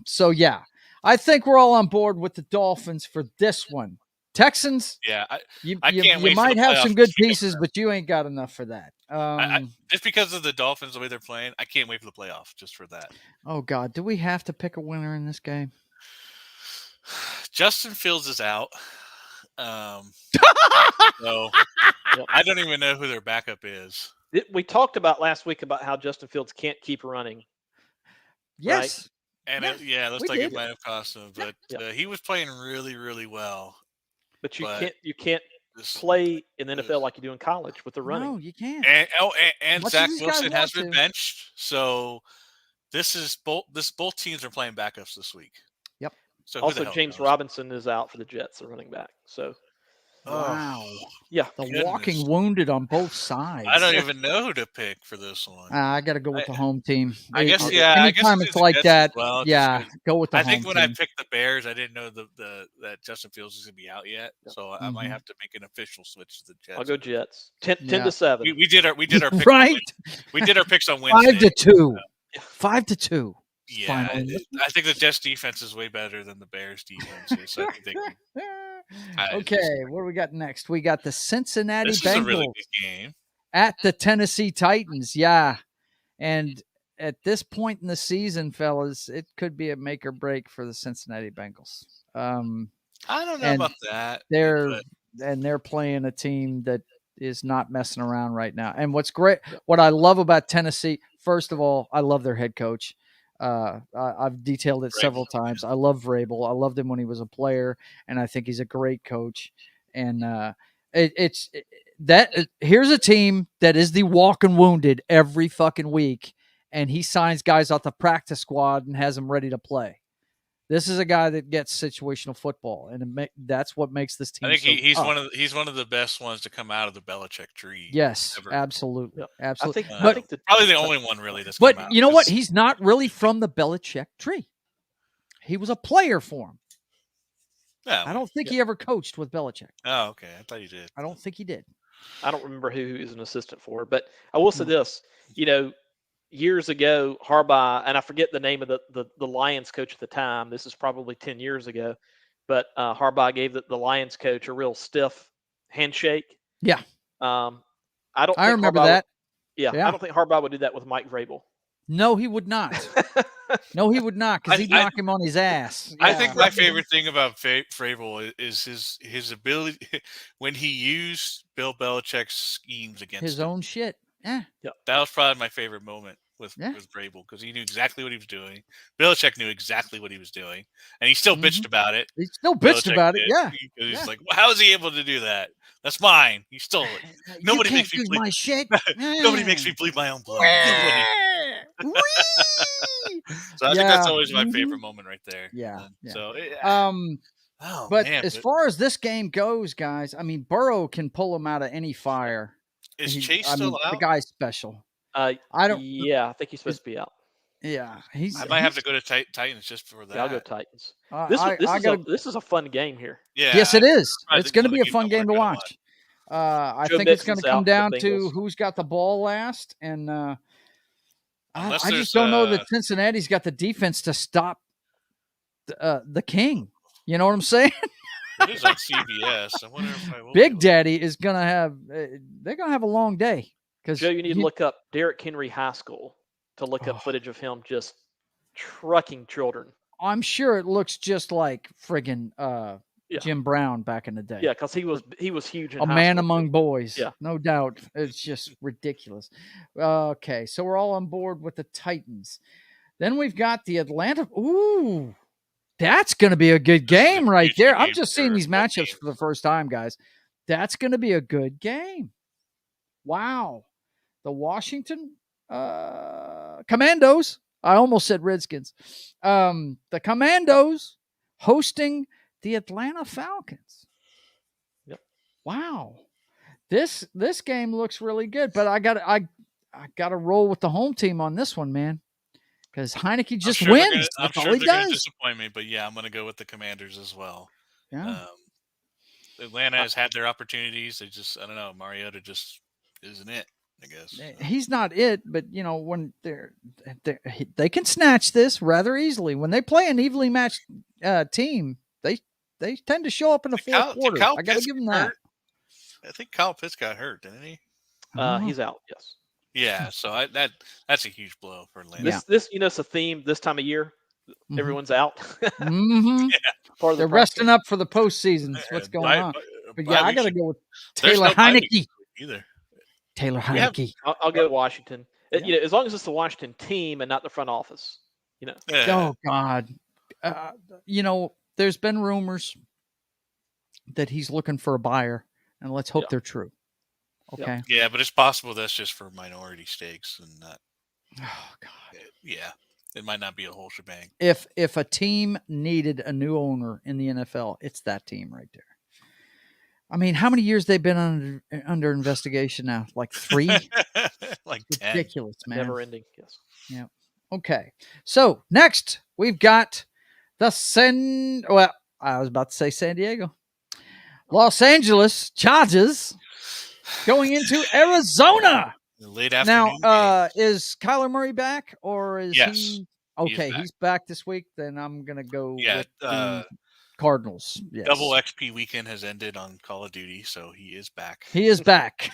So yeah, I think we're all on board with the Dolphins for this one. Texans, yeah, you might have some good pieces, but you ain't got enough for that. Just because of the Dolphins, the way they're playing, I can't wait for the playoffs just for that. Oh God, do we have to pick a winner in this game? Justin Fields is out. So I don't even know who their backup is. We talked about last week about how Justin Fields can't keep running. Yes. Right? And looks like it might have cost him, but he was playing really, really well. But you can't play in the NFL like you do in college with the running. No, you can't. And Zach Wilson has been benched, so both teams are playing backups this week. Yep. So also, James Robinson is out for the Jets, the running back. So, wow. Yeah. Walking wounded on both sides. I don't even know who to pick for this one. I got to go with the home team. I guess, anytime it's like that, well, go with the home team. I think when I picked the Bears, I didn't know that Justin Fields was going to be out yet. So I might have to make an official switch to the Jets. I'll go Jets. 10-7. We did our picks right. We did our picks on Wednesday. 5-2. 5-2. Yeah, I think the Jets defense is way better than the Bears defense. So I think Okay, what do we got next? We got the Cincinnati This is a really Bengals good game. at the Tennessee Titans. Yeah. And at this point in the season, fellas, it could be a make or break for the Cincinnati Bengals. I don't know and about that. they're playing a team that is not messing around right now. And what I love about Tennessee, first of all, I love their head coach. I've detailed it several times. I love Vrabel. I loved him when he was a player, and I think he's a great coach. And here's a team that is the walking wounded every fucking week, and he signs guys off the practice squad and has them ready to play. This is a guy that gets situational football, and that's what makes this team. I think he's tough. he's one of the best ones to come out of the Belichick tree. Yes, ever. Absolutely, Yep. absolutely. I think probably the only one really that's. But come out, you know what? He's not really from the Belichick tree. He was a player for him. Yeah, I don't think he ever coached with Belichick. Oh, okay. I thought you did. I don't think he did. I don't remember who he was an assistant for, but I will say this: years ago, Harbaugh, and I forget the name of the Lions coach at the time. This is probably 10 years ago, but Harbaugh gave the Lions coach a real stiff handshake. Yeah. I remember that. I don't think Harbaugh would do that with Mike Vrabel. No, he would not. No, he would not, because he'd knock him on his ass. I think my favorite thing about Vrabel is his ability when he used Bill Belichick's schemes against his own shit. Yeah. That was probably my favorite moment with Vrabel, because he knew exactly what he was doing. Belichick knew exactly what he was doing, and he still bitched about it. He still bitched about it. Yeah. He's like, well, how is he able to do that? That's mine. He stole it. Nobody makes me bleed my shit. Nobody makes me bleed my own blood. So I think that's always my favorite moment right there. Yeah. So, as far as this game goes, guys, I mean, Burrow can pull him out of any fire. Is Chase still out? The guy's special. I think he's supposed to be out. Yeah, I might have to go to Titans just for that. Yeah, I'll go Titans. This is a fun game here. Yeah, yes, it is. It's going to be a fun game to watch. I think it's going to come down to who's got the ball last, and I just don't know that Cincinnati's got the defense to stop the king. You know what I'm saying? It is on CBS. I wonder if I will. Big Daddy is going to have. They're going to have a long day. Joe, you need to look up Derrick Henry High School to look up footage of him just trucking children. I'm sure it looks just like friggin' Jim Brown back in the day. Yeah, because he was huge. In a man among boys. Yeah, no doubt. It's just ridiculous. Okay, so we're all on board with the Titans. Then we've got the Atlanta. Ooh, that's going to be a good game right there. I'm just seeing these matchups for the first time, guys. That's going to be a good game. Wow. The Washington Commandos. I almost said Redskins. The Commandos hosting the Atlanta Falcons. Yep. Wow. This game looks really good, but I got to roll with the home team on this one, man. Because Heineke just wins. I'm sure they're going to disappoint me, but yeah, I'm going to go with the Commanders as well. Yeah. Atlanta has had their opportunities. I don't know. Mariota just isn't it, I guess. He's not it, but when they can snatch this rather easily. When they play an evenly matched team, they tend to show up in the fourth quarter. I got to give them that. I think Kyle Pitts got hurt, didn't he? He's out. Yes. Yeah, so that's a huge blow for Atlanta. This it's a theme this time of year. Mm-hmm. Everyone's out. Mm-hmm. Part of They're resting up for the postseason. That's what's going on. But yeah, I got to go with Taylor Heineke. Either Taylor Heineke. I'll go Washington. As long as it's the Washington team and not the front office. Oh God. There's been rumors that he's looking for a buyer, and let's hope they're true. Okay. Yeah, but it's possible that's just for minority stakes and not. Oh God. Yeah, it might not be a whole shebang. If a team needed a new owner in the NFL, it's that team right there. I mean, how many years they've been under investigation now? Like 3? Like 10. Ridiculous, man. Never ending. Yes. Yeah. Okay. So next we've got the I was about to say San Diego. Los Angeles Chargers going into Arizona. Late afternoon. Now, is Kyler Murray back, or is he? Okay, he's back this week. Then I'm gonna go. Yeah, with Cardinals. Yes. Double XP weekend has ended on Call of Duty, so he is back. He is back.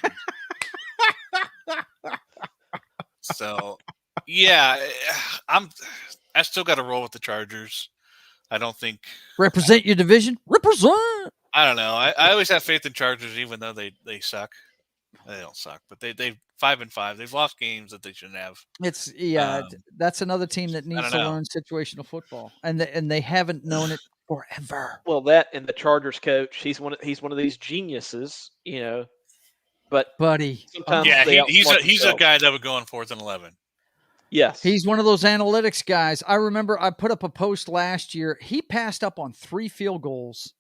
So, yeah, I still got to roll with the Chargers. I don't think Represent your division. Represent. I don't know. I always have faith in Chargers, even though they suck. They don't suck, but they 5-5. They've lost games that they shouldn't have. It's that's another team that needs to learn situational football, and they haven't known it forever. Well, that and the Chargers coach, he's one of these geniuses, But buddy, sometimes he's a guy that would go on 4th and 11. Yes, he's one of those analytics guys. I remember I put up a post last year. He passed up on 3 field goals,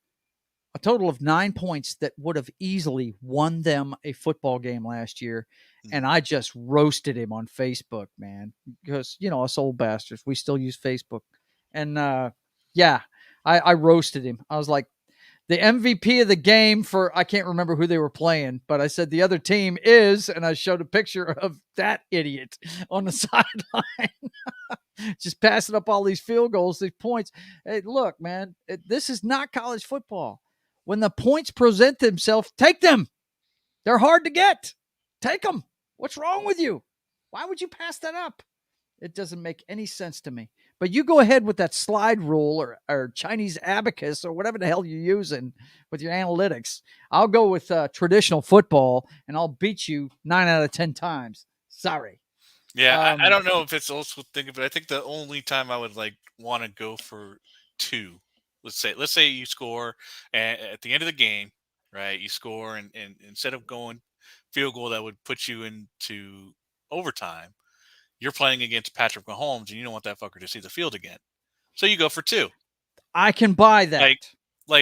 a total of 9 points that would have easily won them a football game last year. And I just roasted him on Facebook, man, because, us old bastards, we still use Facebook. And I roasted him. I was like, the MVP of the game for, I can't remember who they were playing, but I said the other team is, and I showed a picture of that idiot on the sideline. Just passing up all these field goals, these points. Hey, look, man, this is not college football. When the points present themselves, take them. They're hard to get. Take them. What's wrong with you? Why would you pass that up? It doesn't make any sense to me. But you go ahead with that slide rule or Chinese abacus or whatever the hell you're using with your analytics. I'll go with traditional football, and I'll beat you 9 out of 10 times. Sorry. Yeah, I don't know if it's also thinking, but I think the only time I would want to go for 2. Let's say you score at the end of the game, right? You score, and instead of going field goal that would put you into overtime, you're playing against Patrick Mahomes, and you don't want that fucker to see the field again. So you go for 2. I can buy that.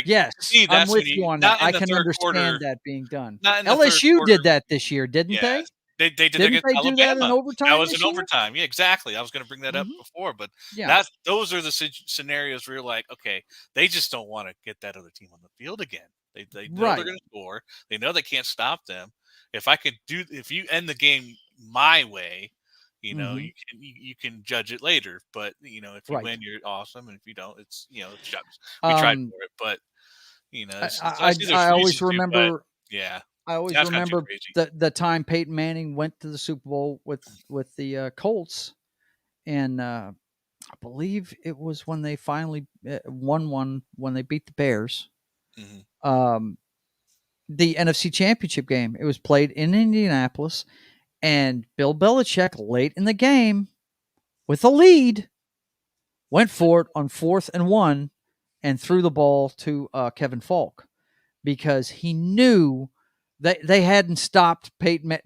Yes, see, I'm with you on that. I can understand that being done. LSU did that this year, didn't they? They did Didn't against they Alabama. do that in overtime? That was in overtime. Yeah, exactly. I was going to bring that up before, but those are the scenarios where you're like, okay, they just don't want to get that other team on the field again. They know they're going to score. They know they can't stop them. If you end the game my way, you can judge it later. But if you win, you're awesome, and if you don't, it's shucks. We tried for it, but I always remember. I always That's remember the time Peyton Manning went to the Super Bowl with the Colts, and I believe it was when they finally won one when they beat the Bears. The NFC Championship game. It was played in Indianapolis, and Bill Belichick late in the game with a lead went for it on 4th and 1 and threw the ball to Kevin Falk because he knew they hadn't stopped Peyton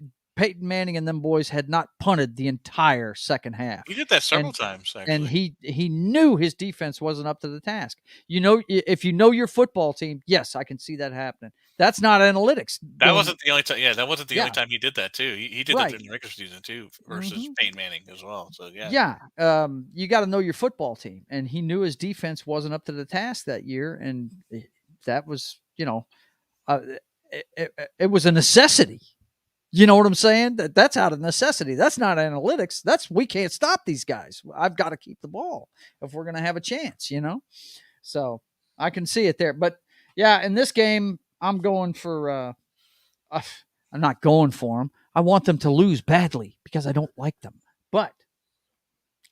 Manning, and them boys had not punted the entire second half. He did that several times, actually. And he knew his defense wasn't up to the task. If you know your football team, yes, I can see that happening. That's not analytics. That wasn't the only time. Yeah, that wasn't the only time he did that too. He did that in the regular season too, versus Peyton Manning as well. So you got to know your football team, and he knew his defense wasn't up to the task that year, and that was it was a necessity. You know what I'm saying? That's out of necessity. That's not analytics. We can't stop these guys. I've got to keep the ball if we're going to have a chance, So I can see it there. But yeah, in this game, I'm going for, I'm not going for them. I want them to lose badly because I don't like them. But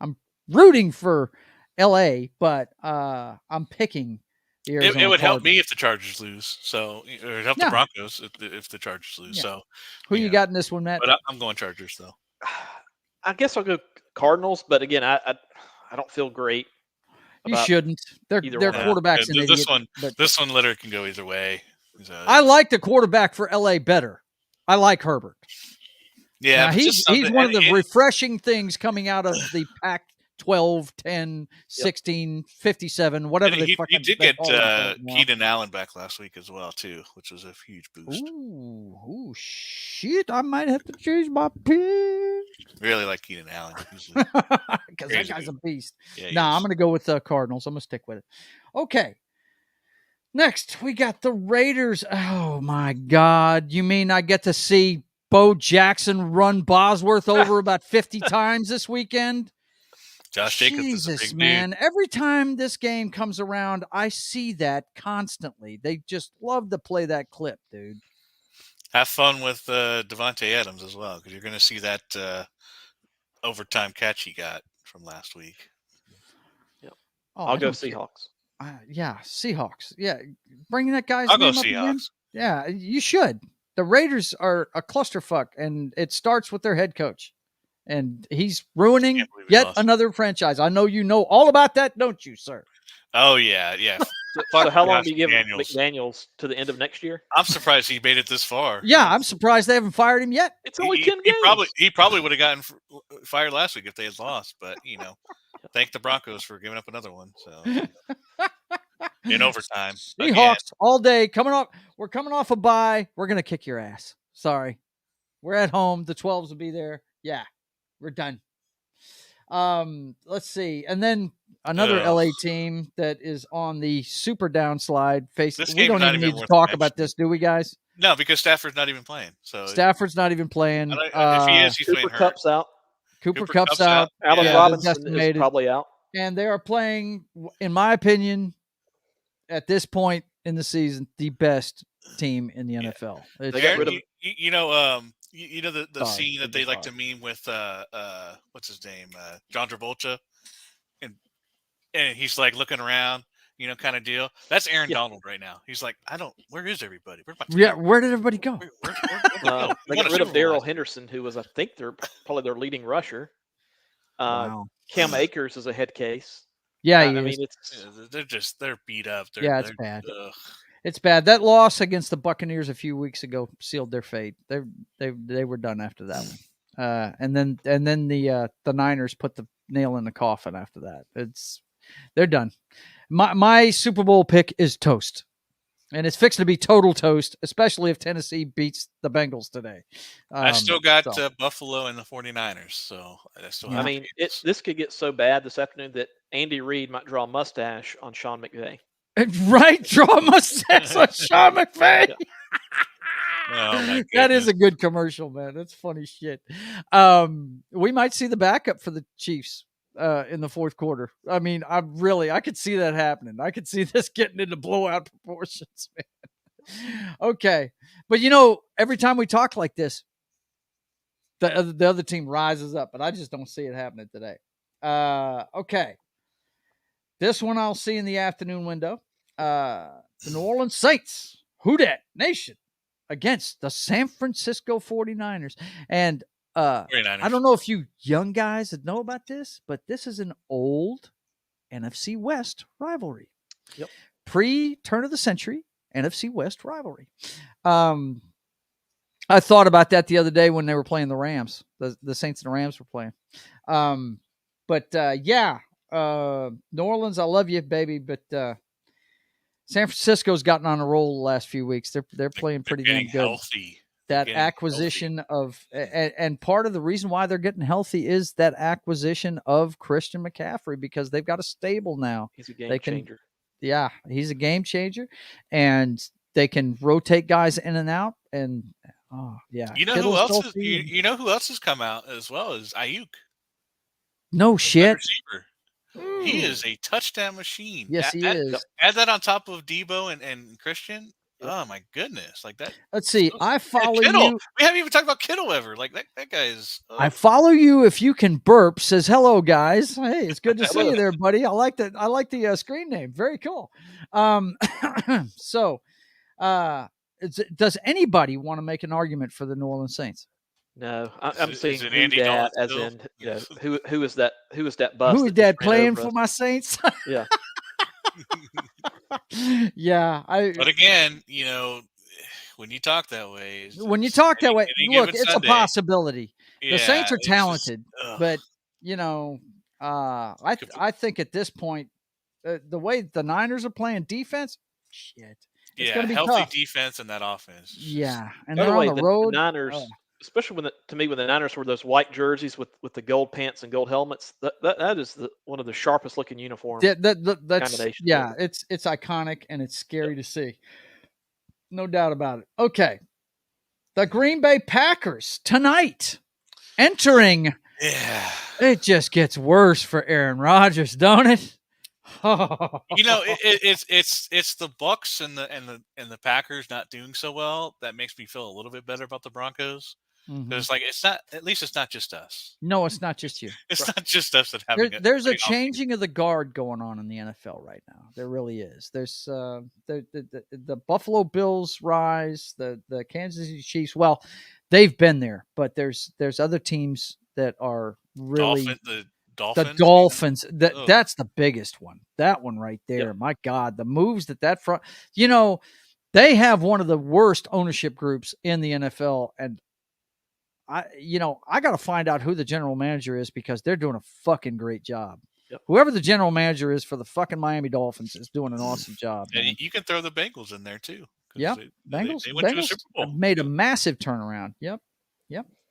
I'm rooting for LA, but I'm picking the Arizona It would help Cardinals. me if the Chargers lose. So it would help the Broncos if the Chargers lose. So who you got in this one, Matt? But I'm going Chargers though. I guess I'll go Cardinals, but again, I don't feel great. You shouldn't. Their quarterback's an idiot. This one literally can go either way. I like the quarterback for LA better. I like Herbert. Yeah, he's one of the refreshing things coming out of the Pac-12, 10, 16, 57, whatever they fucking. He did get Keenan Allen back last week as well too, which was a huge boost. Ooh, shit! I might have to change my pick. Really like Keenan Allen because that guy's a beast. Yeah, I'm going to go with the Cardinals. I'm going to stick with it. Okay. Next, we got the Raiders. Oh, my God. You mean I get to see Bo Jackson run Bosworth over about 50 times this weekend? Josh Jacobs is a Jesus, big man. dude. Every time this game comes around, I see that constantly. They just love to play that clip, dude. Have fun with Devontae Adams as well, because you're going to see that overtime catch he got from last week. Yep. Oh, I'll go Seahawks. Yeah, Seahawks. Yeah, bring that guy's I'll go name up again. Seahawks. Yeah, you should. The Raiders are a clusterfuck, and it starts with their head coach. And he's ruining Can't believe we yet lost. another franchise. I know you know all about that, don't you, sir? Oh, yeah. So how long do you give McDaniels. McDaniels to the end of next year? I'm surprised he made it this far. Yeah, I'm surprised they haven't fired him yet. It's only 10 games. He probably would have gotten fired last week if they had lost, but thank the Broncos for giving up another one. So in overtime, Seahawks all day coming off. We're coming off a bye. We're gonna kick your ass. Sorry, we're at home. The 12s will be there. Yeah, we're done. Let's see, and then another LA team that is on the super downslide. We don't even need to talk about this, do we, guys? No, because Stafford's not even playing. So Stafford's not even playing. If he is, he's Cooper playing Kupp's out. Cooper Kupp's out. Allen Robinson is probably out. And they are playing, in my opinion, at this point in the season, the best team in the NFL. They got rid of the scene that they like to meme with what's his name, John Travolta, and he's like looking around, kind of deal. That's Aaron Donald right now. He's like, where is everybody? Where did everybody go? They got rid of Darrell Henderson, who was, I think, probably their leading rusher. Wow. Cam Akers is a head case. Yeah, I mean, they're beat up. It's bad. It's bad. That loss against the Buccaneers a few weeks ago sealed their fate. They were done after that one. And then the Niners put the nail in the coffin after that. They're done. My Super Bowl pick is toast. And it's fixed to be total toast, especially if Tennessee beats the Bengals today. I still got Buffalo and the 49ers, so I still have this could get so bad this afternoon that Andy Reid might draw a mustache on Sean McVay. Right? Draw a mustache on Sean McVay. Oh, that is a good commercial, man. That's funny shit. We might see the backup for the Chiefs in the fourth quarter. I mean, I could see that happening. I could see this getting into blowout proportions, man. Okay. But every time we talk like this, the other team rises up, but I just don't see it happening today. Okay. This one I'll see in the afternoon window. The New Orleans Saints, Who Dat Nation, against the San Francisco 49ers. And 49ers. I don't know if you young guys know about this, but this is an old NFC West rivalry. Yep. Pre-turn of the century NFC West rivalry. I thought about that the other day when they were playing the Rams. The Saints and the Rams were playing. New Orleans, I love you, baby, but San Francisco's gotten on a roll the last few weeks. They're playing pretty damn good. Healthy. That acquisition of and part of the reason why they're getting healthy is that acquisition of Christian McCaffrey, because they've got a stable now. He's a game changer. Yeah, he's a game changer, and they can rotate guys in and out. And you know who else? You know who else has come out as well as Ayuk. No shit. He is a touchdown machine. Yes, he is. Add that on top of Debo and Christian. Oh my goodness! Like that. Let's see. I follow you. We haven't even talked about Kittle ever. Like that guy is. Oh. I follow you. If you can burp, says hello, guys. Hey, it's good to see you there, buddy. I like that. I like the screen name. Very cool. So, does anybody want to make an argument for the New Orleans Saints? No, I'm saying Andy Dalton, as in who is that? Who is that bust? Who is that playing for my Saints? Yeah. Yeah, but again, when you talk that way, look, it's a possibility. Yeah, the Saints are talented, but I think at this point, the way the Niners are playing defense, shit, it's gonna be healthy tough. Defense in that offense. Yeah, and they're on the road. The Niners, especially when the Niners wore those white jerseys with the gold pants and gold helmets, that is one of the sharpest looking uniforms. That's it's iconic and it's scary to see. No doubt about it. Okay. The Green Bay Packers tonight entering It just gets worse for Aaron Rodgers, don't it? It's the Bucks and the Packers not doing so well that makes me feel a little bit better about the Broncos. Because it's not. At least it's not just us. No, it's not just you. It's not just us that having. There's a changing of the guard going on in the NFL right now. There really is. There's the Buffalo Bills rise, the Kansas City Chiefs. Well, they've been there, but there's other teams that are really the Dolphins. That's the biggest one. That one right there. Yep. My God, the moves that front. They have one of the worst ownership groups in the NFL, and I got to find out who the general manager is because they're doing a fucking great job. Yep. Whoever the general manager is for the fucking Miami Dolphins is doing an awesome job. And you can throw the Bengals in there too. Yeah, Bengals. They went to the Super Bowl. Made a massive turnaround. Yep.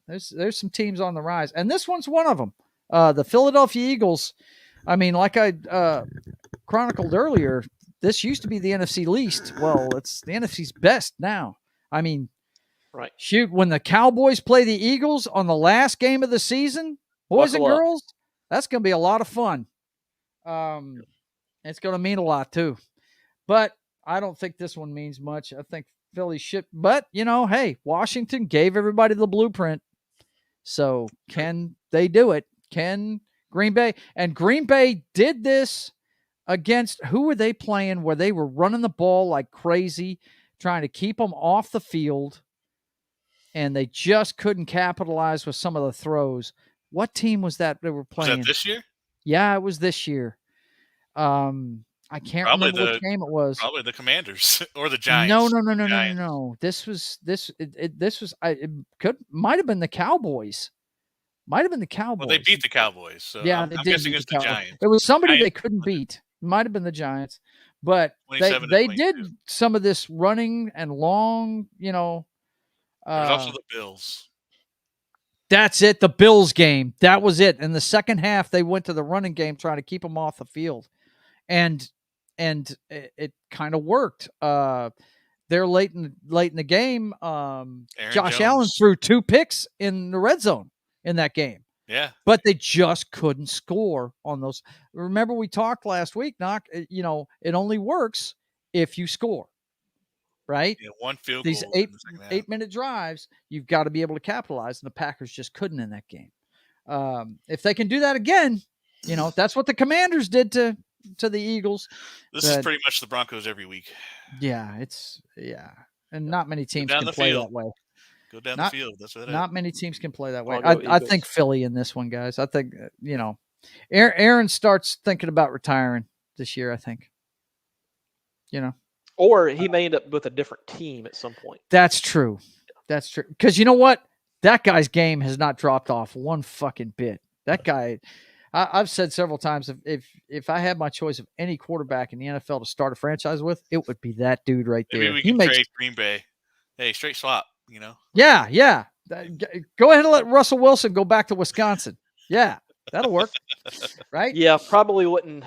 There's some teams on the rise, and this one's one of them. The Philadelphia Eagles. I mean, like I chronicled earlier, this used to be the NFC least. Well, it's the NFC's best now. I mean. Right. Shoot, when the Cowboys play the Eagles on the last game of the season, boys and girls, that's going to be a lot of fun. It's going to mean a lot too. But I don't think this one means much. I think Philly should. But, hey, Washington gave everybody the blueprint. So can they do it? Can Green Bay? And Green Bay did this against who were they playing where they were running the ball like crazy, trying to keep them off the field. And they just couldn't capitalize with some of the throws. What team was that they were playing? Was that this year? Yeah, it was this year. I can't remember which game it was. Probably the Commanders or the Giants. No. This was might have been the Cowboys. Might have been the Cowboys. Well, they beat the Cowboys. So yeah, I'm guessing it's the Giants. It was somebody they couldn't beat. Might have been the Giants, but they did some of this running and long. There's also the Bills. That's it. The Bills game. That was it. In the second half, they went to the running game trying to keep them off the field. And it kind of worked. They're late in the game. Josh Allen threw 2 picks in the red zone in that game. Yeah. But they just couldn't score on those. Remember we talked last week, Noc, it only works if you score. Right? Yeah, one field goal. These 8-minute drives, you've got to be able to capitalize, and the Packers just couldn't in that game. If they can do that again, that's what the Commanders did to the Eagles. This is pretty much the Broncos every week. Yeah, and not many teams can play that way. Go down the field. That's what not many teams can play that way. I think Philly in this one, guys. I think Aaron starts thinking about retiring this year. I think. Or he may end up with a different team at some point. That's true. Because you know what? That guy's game has not dropped off one fucking bit. That guy, I've said several times, if I had my choice of any quarterback in the NFL to start a franchise with, it would be that dude right there. Maybe we can trade Green Bay. Hey, straight swap, Yeah. Go ahead and let Russell Wilson go back to Wisconsin. Yeah, that'll work. Right? Yeah, probably wouldn't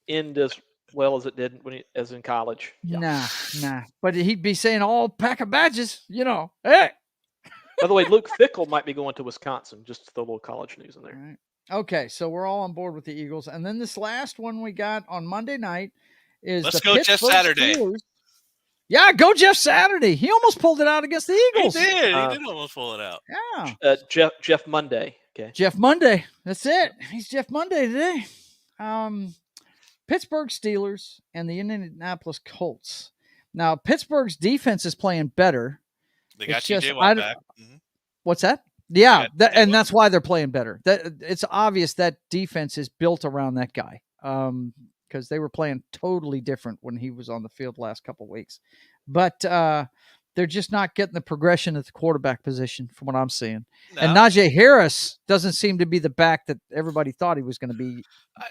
end as well as it did as in college. Yeah. Nah. But he'd be saying all pack of badges, Hey. By the way, Luke Fickell might be going to Wisconsin. Just to throw a little college news in there. All right. Okay, so we're all on board with the Eagles. And then this last one we got on Monday night is Let's go Jeff Saturday. Steelers. Yeah, go Jeff Saturday. He almost pulled it out against the Eagles. He did. He did almost pull it out. Yeah. Jeff Monday. Okay. Jeff Monday. That's it. He's Jeff Monday today. Pittsburgh Steelers and the Indianapolis Colts. Now, Pittsburgh's defense is playing better. They got TJ Watt back. Mm-hmm. What's that? Yeah, that's why they're playing better. It's obvious that defense is built around that guy because they were playing totally different when he was on the field last couple of weeks. But they're just not getting the progression at the quarterback position from what I'm seeing. No. And Najee Harris doesn't seem to be the back that everybody thought he was going to be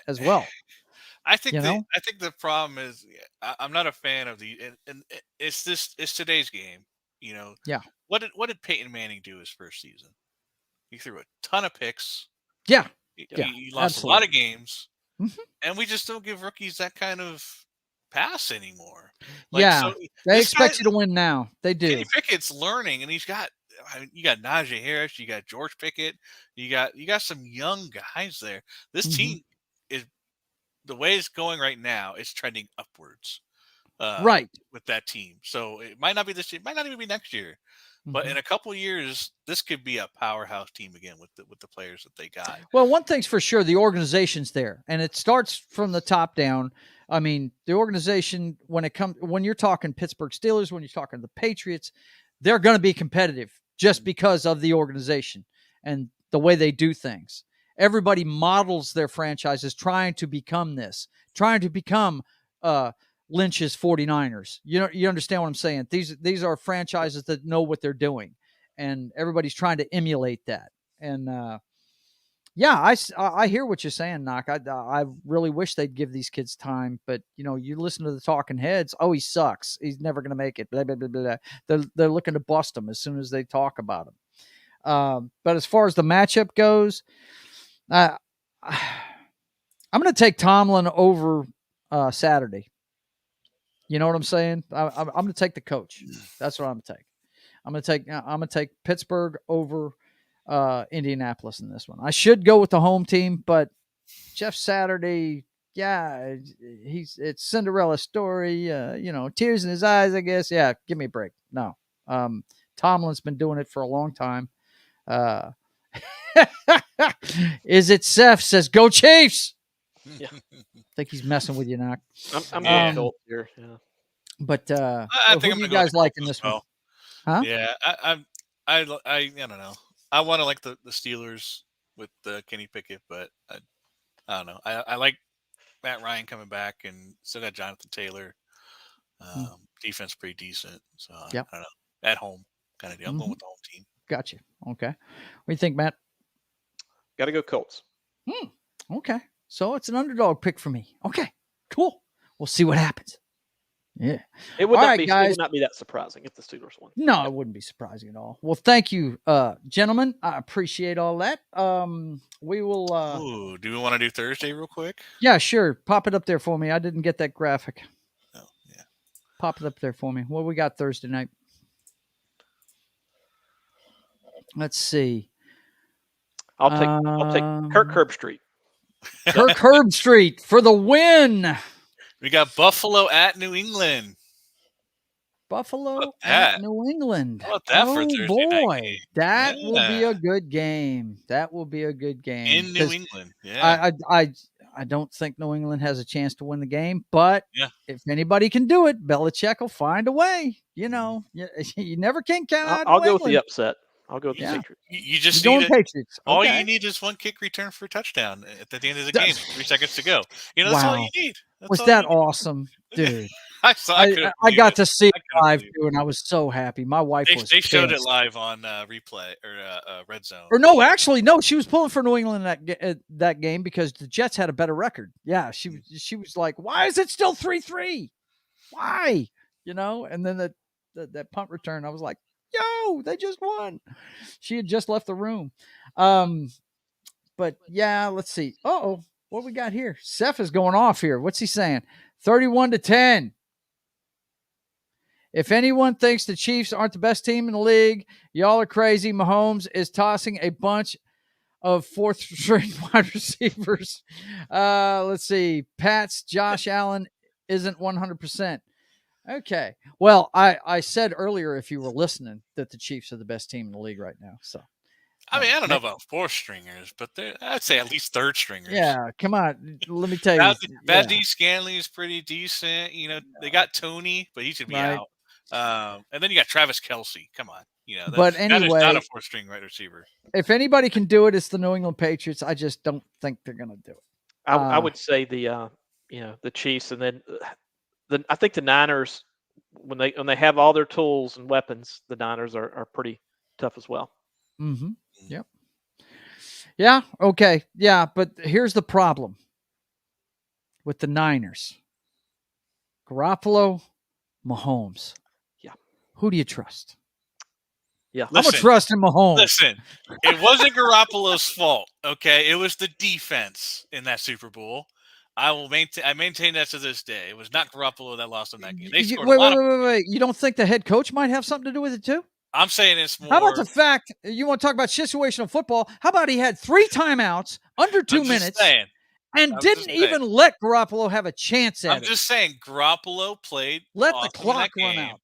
as well. I think the problem is I'm not a fan of and it's today's game. Yeah. What did Peyton Manning do his first season? He threw a ton of picks. Yeah. He lost a lot of games. Mm-hmm. And we just don't give rookies that kind of pass anymore. They expect you to win now. They do. Kenny Pickett's learning, and he's got you got Najee Harris, you got George Pickett, you got some young guys there. This team is, the way it's going right now, it's trending upwards. Right. With that team. So it might not be this year, it might not even be next year. But in a couple of years, this could be a powerhouse team again with the players that they got. Well, one thing's for sure, the organization's there, and it starts from the top down. I mean, the organization, when you're talking Pittsburgh Steelers, when you're talking the Patriots, they're going to be competitive just because of the organization and the way they do things. Everybody models their franchises trying to become Lynch's 49ers. You understand what I'm saying? These are franchises that know what they're doing, and everybody's trying to emulate that. And yeah, I hear what you're saying, Noc. I really wish they'd give these kids time, but you listen to the talking heads. Oh, he sucks. He's never going to make it. Blah, blah, blah, blah. They're looking to bust him as soon as they talk about him. But as far as the matchup goes, I'm going to take Tomlin over Saturday. You know what I'm saying? I'm going to take the coach. That's what I'm going to take. I'm going to take Pittsburgh over Indianapolis in this one. I should go with the home team, but Jeff Saturday, yeah, it's Cinderella story. Tears in his eyes, I guess. Yeah, give me a break. No, Tomlin's been doing it for a long time. Is it Seth says go Chiefs? Yeah. I think he's messing with you, Noc. I'm going here. Yeah. But I think who you guys like in this one? Huh? Yeah, I don't know. I want to like the Steelers with Kenny Pickett, but I don't know. I like Matt Ryan coming back, and still got Jonathan Taylor. Defense pretty decent, so I don't know. At home kind of deal. I'm going with the home team. Gotcha. Okay. What do you think, Matt? Got to go Colts. Okay. So it's an underdog pick for me. Okay. Cool. We'll see what happens. Yeah. It would not be that surprising if the Steelers won. No, it wouldn't be surprising at all. Well, thank you, gentlemen. I appreciate all that. We will do we want to do Thursday real quick? Yeah, sure. Pop it up there for me. I didn't get that graphic. Oh, yeah. Pop it up there for me. What we got Thursday night? Let's see. I'll take Kirk Herbstreit. Kirk Herbstreit for the win. We got Buffalo at New England. Buffalo at New England. How about that for Thursday night game? That will be a good game. That will be a good game. In New England. Yeah. I don't think New England has a chance to win the game, but if anybody can do it, Belichick will find a way. You never can count out. I'll go with the upset. I'll go with the Patriots. You just need Patriots. All you need is one kick return for a touchdown at the end of the game. 3 seconds to go. That's all you need. Was that awesome, dude? I got to see it live too, and I was so happy. My wife was. They showed it live on replay or Red Zone. Or no, actually, no. She was pulling for New England that game because the Jets had a better record. Yeah, she was like, "Why is it still 3-3? Why?" And then that punt return, I was like, "Yo, they just won." She had just left the room. But yeah, let's see. What we got here? Seth is going off here. What's he saying? 31-10. If anyone thinks the Chiefs aren't the best team in the league, y'all are crazy. Mahomes is tossing a bunch of fourth-string wide receivers. Let's see. Pat's Josh Allen isn't 100%. Okay. Well, I said earlier, if you were listening, that the Chiefs are the best team in the league right now. So, I mean, I don't know about fourth stringers, but I'd say at least third stringers. Yeah, come on. Let me tell you. Badie Scanley is pretty decent. They got Tony, but he should be out. And then you got Travis Kelce. Come on. But anyway, that is not a fourth string wide receiver. If anybody can do it, it's the New England Patriots. I just don't think they're going to do it. I would say the Chiefs, and then I think the Niners, when they have all their tools and weapons, the Niners are pretty tough as well. Mm-hmm. Yep. Yeah. Okay. Yeah. But here's the problem with the Niners: Garoppolo, Mahomes. Yeah. Who do you trust? Yeah. I'm gonna trust in Mahomes. Listen, it wasn't Garoppolo's fault. Okay, it was the defense in that Super Bowl. I maintain that to this day. It was not Garoppolo that lost in that game. They scored wait. You don't think the head coach might have something to do with it too? I'm saying it's more. How about the fact you want to talk about situational football? How about he had 3 timeouts under 2 minutes and didn't even let Garoppolo have a chance at it? I'm just saying Garoppolo played Let the awesome in clock that run game, out.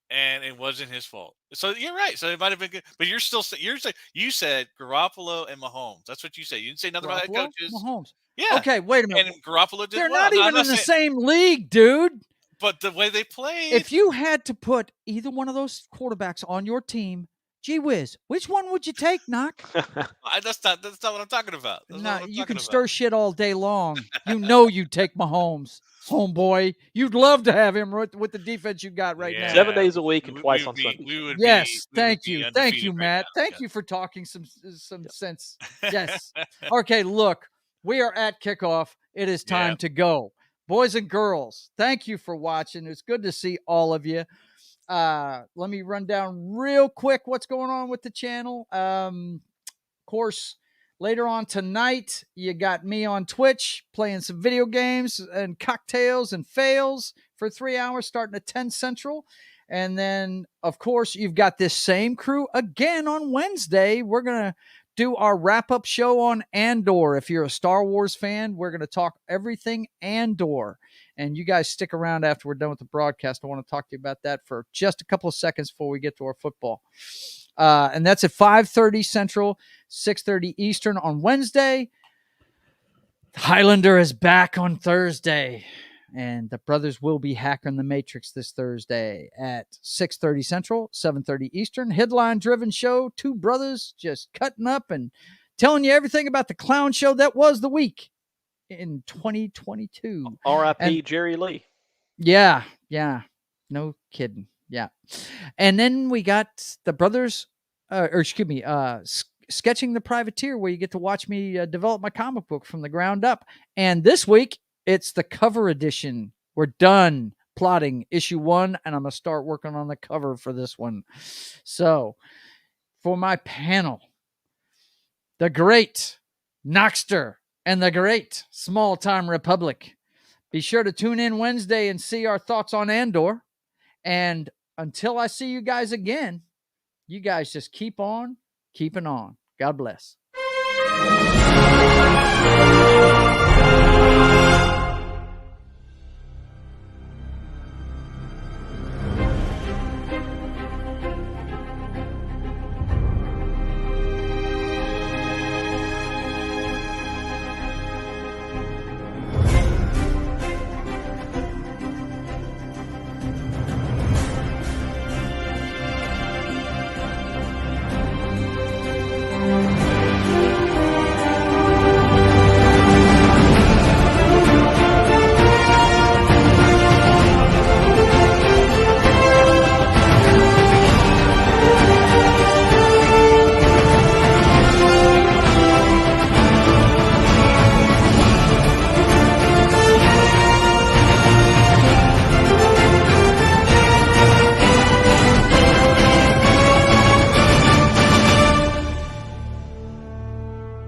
and it wasn't his fault. So you're right. So it might have been good, but you're saying you said Garoppolo and Mahomes. That's what you said. You didn't say nothing about head Garoppolo, coaches. Mahomes. Yeah. Okay, wait a minute. And Garoppolo did They're well. not No, I'm even in the saying, same league, dude. but the way they played. If you had to put either one of those quarterbacks on your team, gee whiz, which one would you take, Noc? That's not what I'm talking about. That's not what I'm You talking can about. stir shit all day long. You know you'd take Mahomes, homeboy. You'd love to have him with the defense you got right now. 7 days a week and twice on Sundays. Yes, thank you. Thank you, Matt. Thank you for talking some sense. Yes. Okay, look, we are at kickoff. It is time to go. Boys and girls, thank you for watching. It's good to see all of you. Let me run down real quick what's going on with the channel. Of course, later on tonight, you got me on Twitch playing some video games and cocktails and fails for 3 hours starting at 10 Central. And then, of course, you've got this same crew again on Wednesday. We're going to do our wrap-up show on Andor. If you're a Star Wars fan, we're going to talk everything Andor. And you guys stick around after we're done with the broadcast. I want to talk to you about that for just a couple of seconds before we get to our football. And that's at 5:30 Central, 6:30 Eastern on Wednesday. Highlander is back on Thursday. And the brothers will be hacking the Matrix this Thursday at 6:30 Central, 7:30 Eastern. Headline-driven show. 2 brothers just cutting up and telling you everything about the clown show that was the week in 2022. R.I.P. Jerry Lee. Yeah. No kidding. Yeah. And then we got the brothers, Sketching the Privateer, where you get to watch me develop my comic book from the ground up. And this week, it's the cover edition. We're done plotting issue 1, and I'm going to start working on the cover for this one. So, for my panel, the great Nockster and the great Small Time Republic. Be sure to tune in Wednesday and see our thoughts on Andor. And until I see you guys again, you guys just keep on keeping on. God bless.